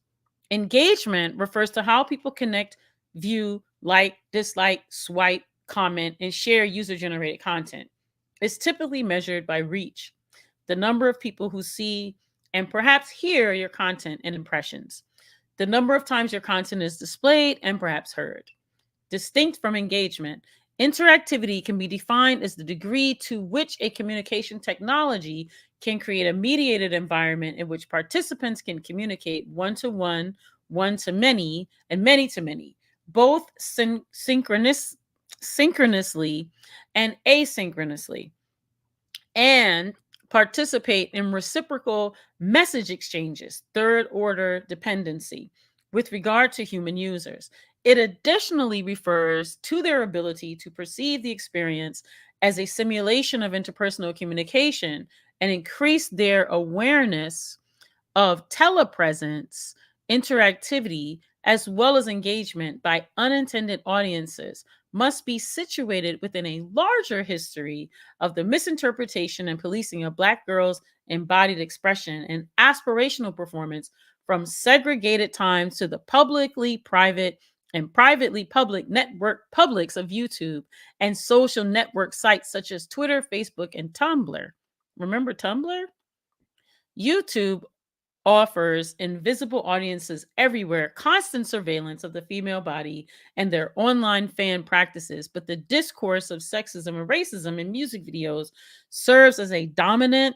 S1: Engagement refers to how people connect, view, like, dislike, swipe, comment, and share user generated content. It's typically measured by reach, the number of people who see and perhaps hear your content and impressions, the number of times your content is displayed and perhaps heard. Distinct from engagement, interactivity can be defined as the degree to which a communication technology can create a mediated environment in which participants can communicate one to one to many, and many to many, both synchronously and asynchronously, and participate in reciprocal message exchanges, third order dependency, with regard to human users. It additionally refers to their ability to perceive the experience as a simulation of interpersonal communication and increase their awareness of telepresence, interactivity, as well as engagement by unintended audiences, must be situated within a larger history of the misinterpretation and policing of Black girls' embodied expression and aspirational performance, from segregated times to the publicly private and privately public network publics of YouTube and social network sites such as Twitter, Facebook, and Tumblr. Remember Tumblr? YouTube offers invisible audiences everywhere constant surveillance of the female body and their online fan practices, but the discourse of sexism and racism in music videos serves as a dominant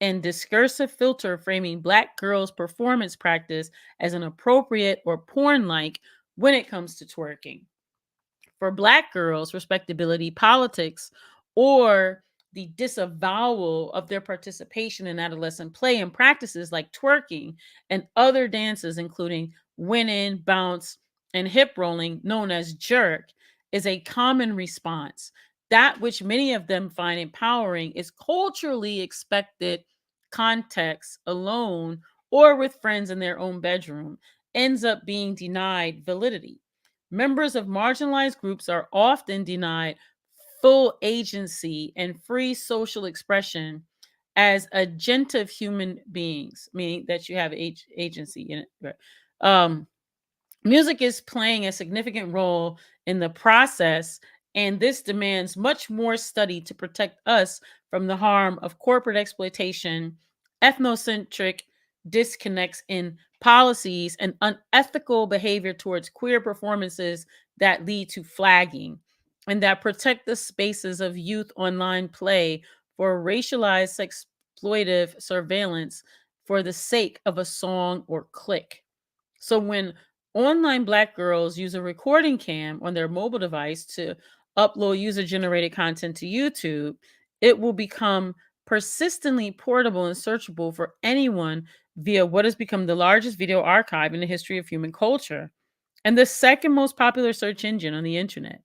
S1: and discursive filter, framing Black girls' performance practice as inappropriate or porn like when it comes to twerking. For Black girls, respectability politics, or the disavowal of their participation in adolescent play and practices like twerking and other dances, including winning, bounce, and hip rolling, known as jerk, is a common response. That which many of them find empowering is culturally expected context alone or with friends in their own bedroom ends up being denied validity. Members of marginalized groups are often denied full agency and free social expression as agentive human beings, meaning that you have agency in it. Music is playing a significant role in the process, and this demands much more study to protect us from the harm of corporate exploitation, ethnocentric disconnects in policies, and unethical behavior towards queer performances that lead to flagging, and that protect the spaces of youth online play for racialized exploitive surveillance for the sake of a song or click. So when online Black girls use a recording cam on their mobile device to upload user generated content to YouTube, it will become persistently portable and searchable for anyone via what has become the largest video archive in the history of human culture and the second most popular search engine on the internet.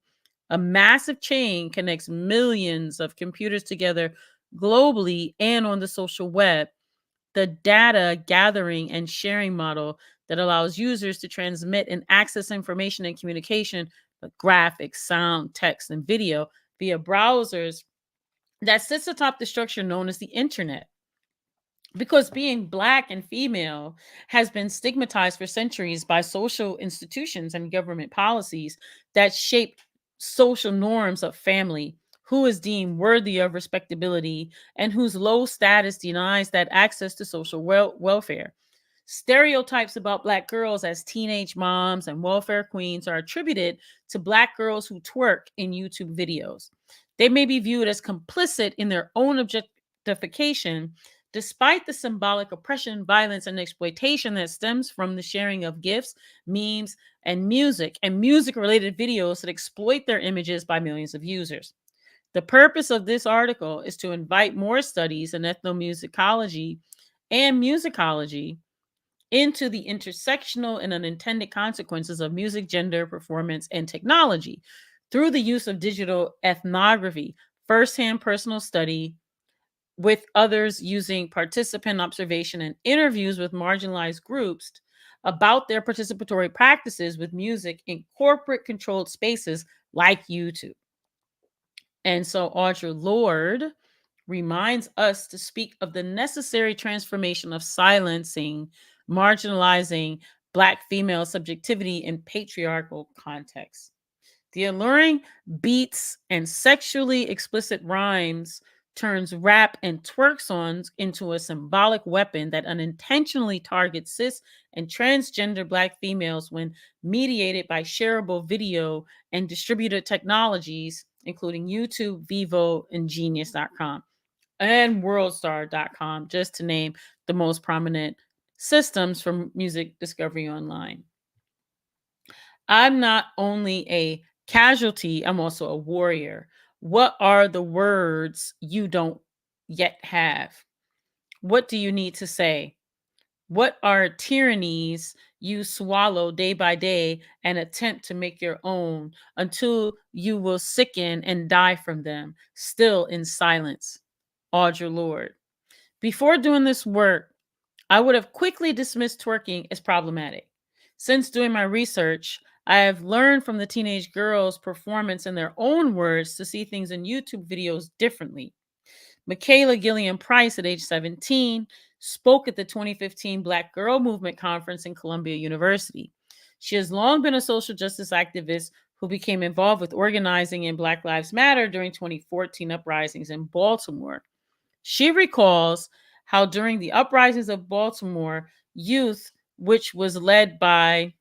S1: A massive chain connects millions of computers together globally and on the social web. The data gathering and sharing model that allows users to transmit and access information and communication, like graphics, sound, text, and video via browsers that sits atop the structure known as the internet. Because being Black and female has been stigmatized for centuries by social institutions and government policies that shape social norms of family, who is deemed worthy of respectability, and whose low status denies that access to social welfare. Stereotypes about Black girls as teenage moms and welfare queens are attributed to Black girls who twerk in YouTube videos. They may be viewed as complicit in their own objectification, despite the symbolic oppression, violence, and exploitation that stems from the sharing of gifts, memes, and music related videos that exploit their images by millions of users. The purpose of this article is to invite more studies in ethnomusicology and musicology into the intersectional and unintended consequences of music, gender, performance, and technology through the use of digital ethnography, firsthand personal study with others using participant observation and interviews with marginalized groups about their participatory practices with music in corporate controlled spaces like YouTube. And so Audre Lorde reminds us to speak of the necessary transformation of silencing, marginalizing Black female subjectivity in patriarchal contexts. The alluring beats and sexually explicit rhymes turns rap and twerk songs into a symbolic weapon that unintentionally targets cis and transgender Black females when mediated by shareable video and distributed technologies, including YouTube, Vivo, and Genius.com and WorldStar.com, just to name the most prominent systems for music discovery online. I'm not only a casualty, I'm also a warrior. What are the words you don't yet have? What do you need to say? What are tyrannies you swallow day by day and attempt to make your own until you will sicken and die from them, still in silence? Audre Lorde. Before doing this work, I would have quickly dismissed twerking as problematic. Since doing my research, I have learned from the teenage girls' performance in their own words to see things in YouTube videos differently. Michaela Gilliam Price, at age 17, spoke at the 2015 Black Girl Movement Conference in Columbia University. She has long been a social justice activist who became involved with organizing in Black Lives Matter during 2014 uprisings in Baltimore. She recalls how during the uprisings of Baltimore, youth, which was led by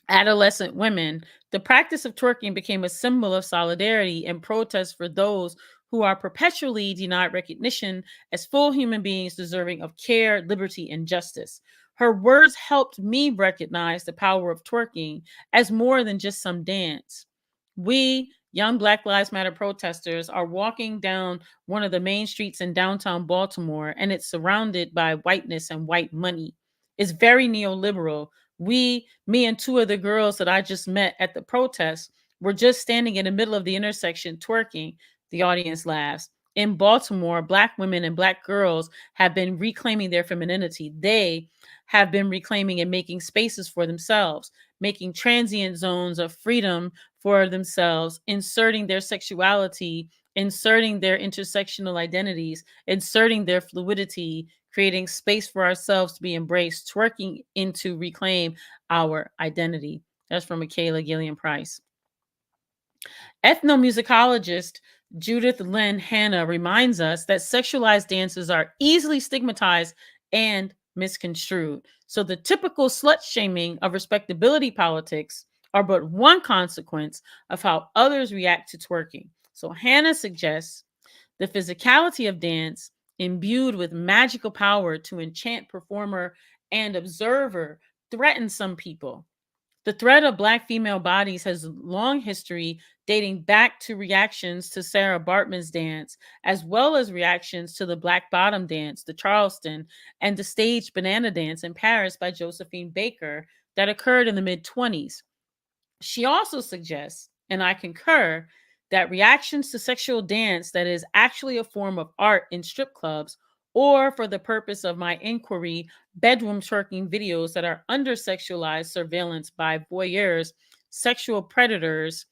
S1: adolescent women, the practice of twerking became a symbol of solidarity and protest for those who are perpetually denied recognition as full human beings deserving of care, liberty, and justice. Her words helped me recognize the power of twerking as more than just some dance. We, young Black Lives Matter protesters, are walking down one of the main streets in downtown Baltimore, and it's surrounded by whiteness and white money. It's very neoliberal. Me and two of the girls that I just met at the protest were just standing in the middle of the intersection twerking. The audience laughs. In Baltimore, Black women and Black girls have been reclaiming their femininity. They have been reclaiming and making spaces for themselves, making transient zones of freedom for themselves, inserting their sexuality, inserting their intersectional identities, inserting their fluidity, creating space for ourselves to be embraced, twerking into reclaim our identity. That's from Michaela Gillian Price. Ethnomusicologist Judith Lynn Hanna reminds us that sexualized dances are easily stigmatized and misconstrued. So the typical slut shaming of respectability politics are but one consequence of how others react to twerking. So Hanna suggests the physicality of dance, imbued with magical power to enchant performer and observer, threatens some people. The threat of Black female bodies has a long history dating back to reactions to Sarah Bartman's dance, as well as reactions to the Black Bottom dance, the Charleston, and the staged banana dance in Paris by Josephine Baker that occurred in the mid-20s. She also suggests, and I concur, that reactions to sexual dance that is actually a form of art in strip clubs, or for the purpose of my inquiry, bedroom twerking videos that are under sexualized surveillance by voyeurs, sexual predators,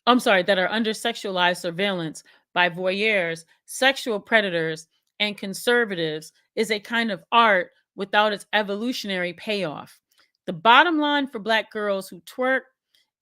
S1: that are under sexualized surveillance by voyeurs, sexual predators, and conservatives is a kind of art without its evolutionary payoff. The bottom line for Black girls who twerk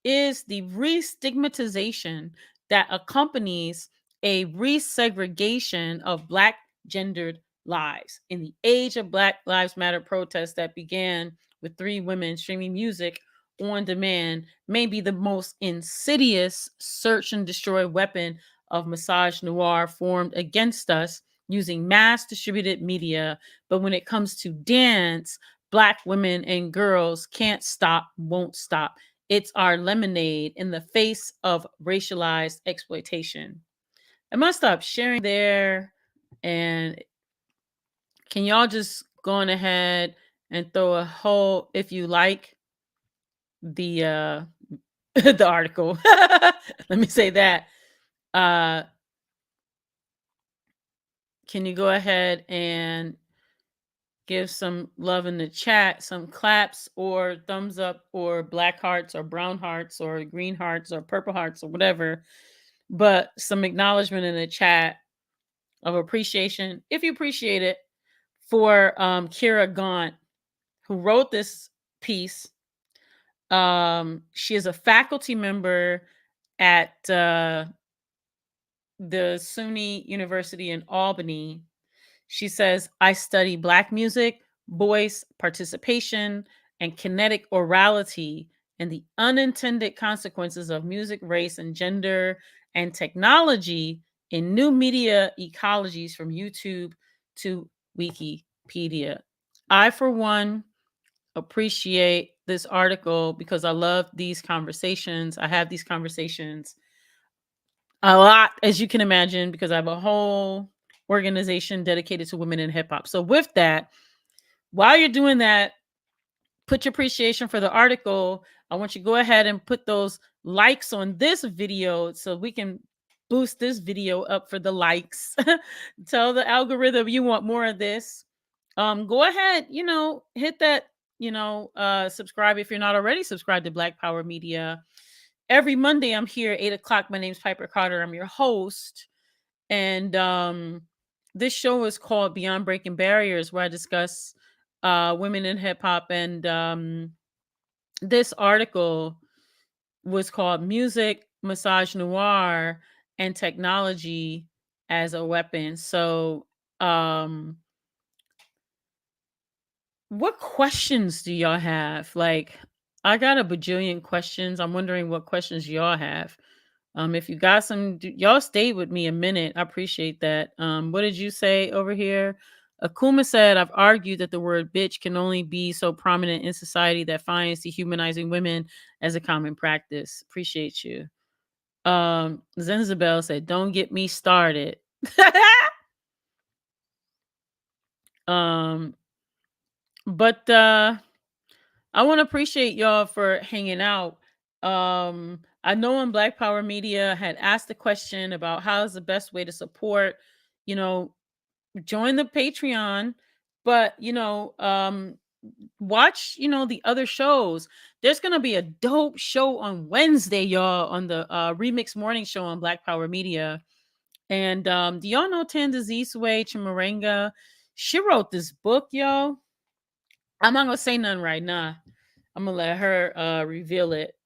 S1: is the re-stigmatization that accompanies a resegregation of Black gendered lives. In the age of Black Lives Matter protests that began with 3 women streaming music on demand, may be the most insidious search and destroy weapon of misogynoir formed against us using mass distributed media. But when it comes to dance, Black women and girls can't stop, won't stop. It's our lemonade in the face of racialized exploitation. I must stop sharing there. And can y'all just go on ahead and throw a whole, if you like, the the article. Let me say that. Can you go ahead and give some love in the chat, some claps or thumbs up or black hearts or brown hearts or green hearts or purple hearts or whatever, but some acknowledgement in the chat of appreciation, if you appreciate it, for Kyra Gaunt, who wrote this piece. She is a faculty member at the SUNY University in Albany. She says, I study Black music, voice, participation, and kinetic orality and the unintended consequences of music, race, and gender and technology in new media ecologies from YouTube to Wikipedia. I, for one, appreciate this article because I love these conversations. I have these conversations a lot, as you can imagine, because I have a whole organization dedicated to women in hip hop. So with that, while you're doing that, put your appreciation for the article. I want you to go ahead and put those likes on this video so we can boost this video up for the likes. Tell the algorithm you want more of this. Go ahead, hit that, subscribe if you're not already subscribed to Black Power Media. Every Monday I'm here, 8:00. My name's Piper Carter. I'm your host. And this show is called Beyond Breaking Barriers, where I discuss women in hip hop. And this article was called Music, Misogynoir, and Technology as a Weapon. So what questions do y'all have? Like, I got a bajillion questions. I'm wondering what questions y'all have. If you got some, y'all stayed with me a minute. I appreciate that. What did you say over here? Akuma said, I've argued that the word bitch can only be so prominent in society that finds dehumanizing women as a common practice. Appreciate you. Zenzabel said, "Don't get me started." um, but I want to appreciate y'all for hanging out. I know on Black Power Media had asked the question about how is the best way to support, you know, join the Patreon, but watch, the other shows. There's gonna be a dope show on Wednesday, y'all, on the Remix Morning Show on Black Power Media. And do y'all know Tandaziswe Chimarenga? She wrote this book, y'all. I'm not gonna say nothing right now. I'm gonna let her reveal it.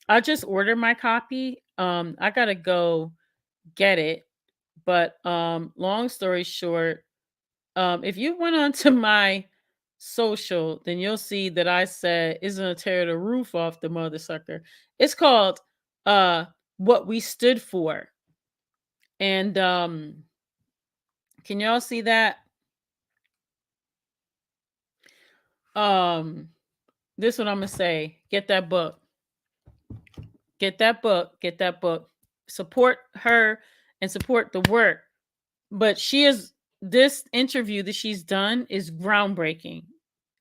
S1: I just ordered my copy. I gotta go get it. But long story short, if you went onto my social, then you'll see that I said, "Isn't gonna tear the roof off the mother sucker." It's called "What We Stood For," and can y'all see that? Um, this is what I'm gonna say. Get that book. Get that book. Get that book. Support her and support the work. But this interview that she's done is groundbreaking.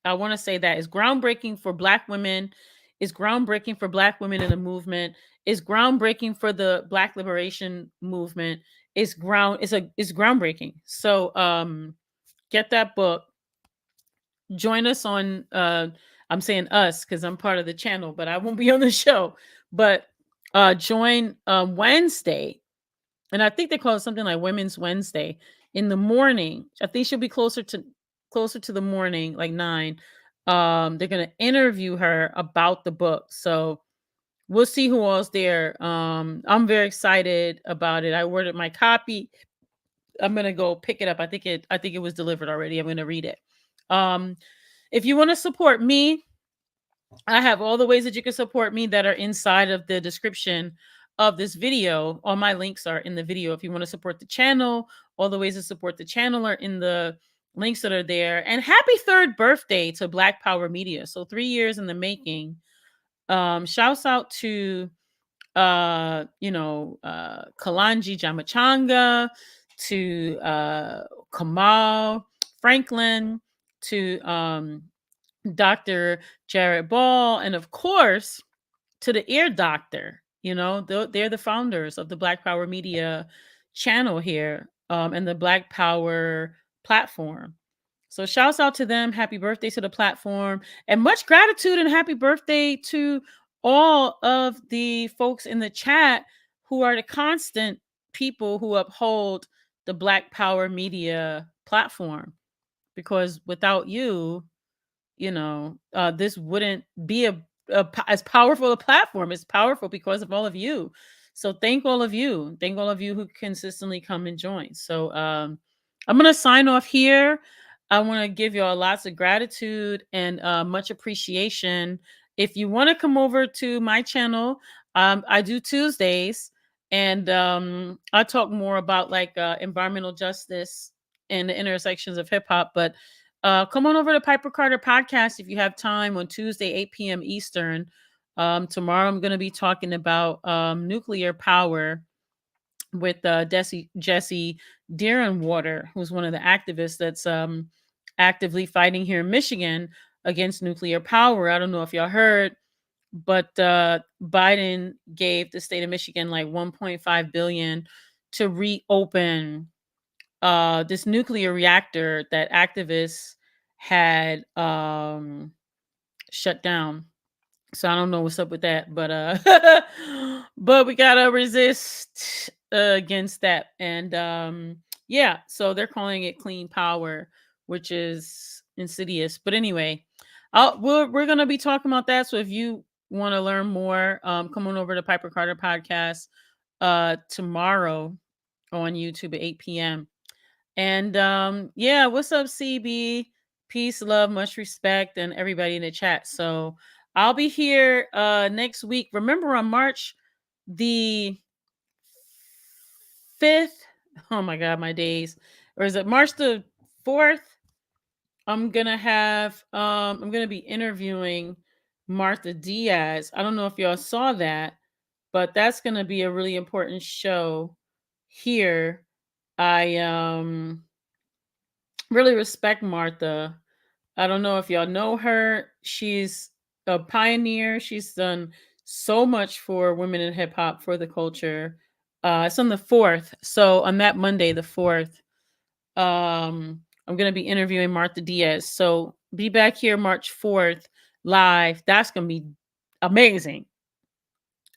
S1: I want to say that is groundbreaking for Black women, is groundbreaking for Black women in the movement, is groundbreaking for the Black liberation movement. It's groundbreaking. So get that book. Join us on I'm saying us because I'm part of the channel, but I won't be on the show. But join Wednesday, and I think they call it something like Women's Wednesday in the morning. I think she'll be closer to the morning, like 9. They're gonna interview her about the book. So we'll see who all's there. I'm very excited about it. I ordered my copy. I'm gonna go pick it up. I think it was delivered already. I'm gonna read it. If you want to support me, I have all the ways that you can support me that are inside of the description of this video. All my links are in the video. If you want to support the channel, all the ways to support the channel are in the links that are there. And happy 3rd birthday to Black Power Media. So 3 years in the making. Shouts out to Kalanji Jamachanga, to Kamal Franklin, to Dr. Jared Ball, and of course to the Ear Doctor. They're the founders of the Black Power Media channel here, and the Black Power platform. So shouts out to them. Happy birthday to the platform, and much gratitude and happy birthday to all of the folks in the chat who are the constant people who uphold the Black Power Media platform. Because without you, this wouldn't be as powerful a platform. It's powerful because of all of you. So thank all of you. Thank all of you who consistently come and join. So I'm going to sign off here. I want to give y'all lots of gratitude and much appreciation. If you want to come over to my channel, I do Tuesdays, and I talk more about like environmental justice and the intersections of hip hop. But come on over to Piper Carter Podcast if you have time on Tuesday, 8 p.m. Eastern. Tomorrow I'm going to be talking about nuclear power with Jesse Deerenwater, who's one of the activists that's actively fighting here in Michigan against nuclear power. I don't know if y'all heard, but Biden gave the state of Michigan like $1.5 billion to reopen this nuclear reactor that activists had shut down. So I don't know what's up with that, but but we gotta resist against that. And yeah, so they're calling it clean power, which is insidious. But anyway, we're gonna be talking about that. So if you want to learn more, come on over to Piper Carter Podcast tomorrow on YouTube at 8 p.m. And yeah, what's up, CB? Peace, love, much respect, and everybody in the chat. So I'll be here next week. Remember on March the 5th. Oh my god, my days. Or is it March the 4th? I'm gonna be interviewing Martha Diaz. I don't know if y'all saw that, but that's going to be a really important show here. I really respect Martha. I don't know if y'all know her. She's a pioneer. She's done so much for women in hip hop, for the culture. It's on the 4th. So on that Monday, the 4th, I'm going to be interviewing Martha Diaz. So be back here March 4th live. That's going to be amazing.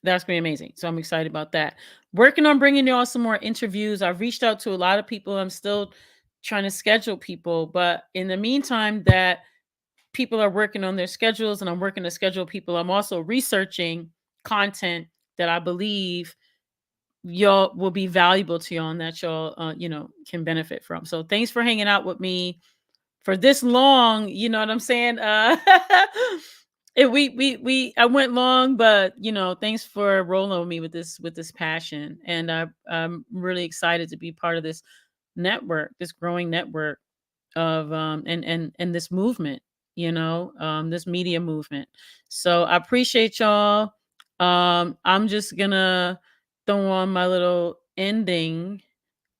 S1: That's going to be amazing. So I'm excited about that. Working on bringing y'all some more interviews. I've reached out to a lot of people. I'm still trying to schedule people. But in the meantime, that people are working on their schedules and I'm working to schedule people, I'm also researching content that I believe y'all will be valuable to y'all and that y'all can benefit from. So thanks for hanging out with me for this long. You know what I'm saying? I went long, but thanks for rolling with me with this passion. And I'm really excited to be part of this network, this growing network of and this movement, this media movement. So I appreciate y'all. I'm just gonna throw on my little ending,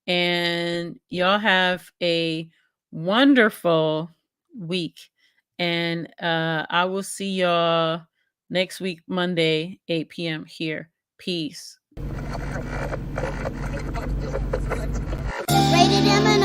S1: and y'all have a wonderful week. And I will see y'all next week, Monday, 8 p.m. here. Peace.
S2: Rated M and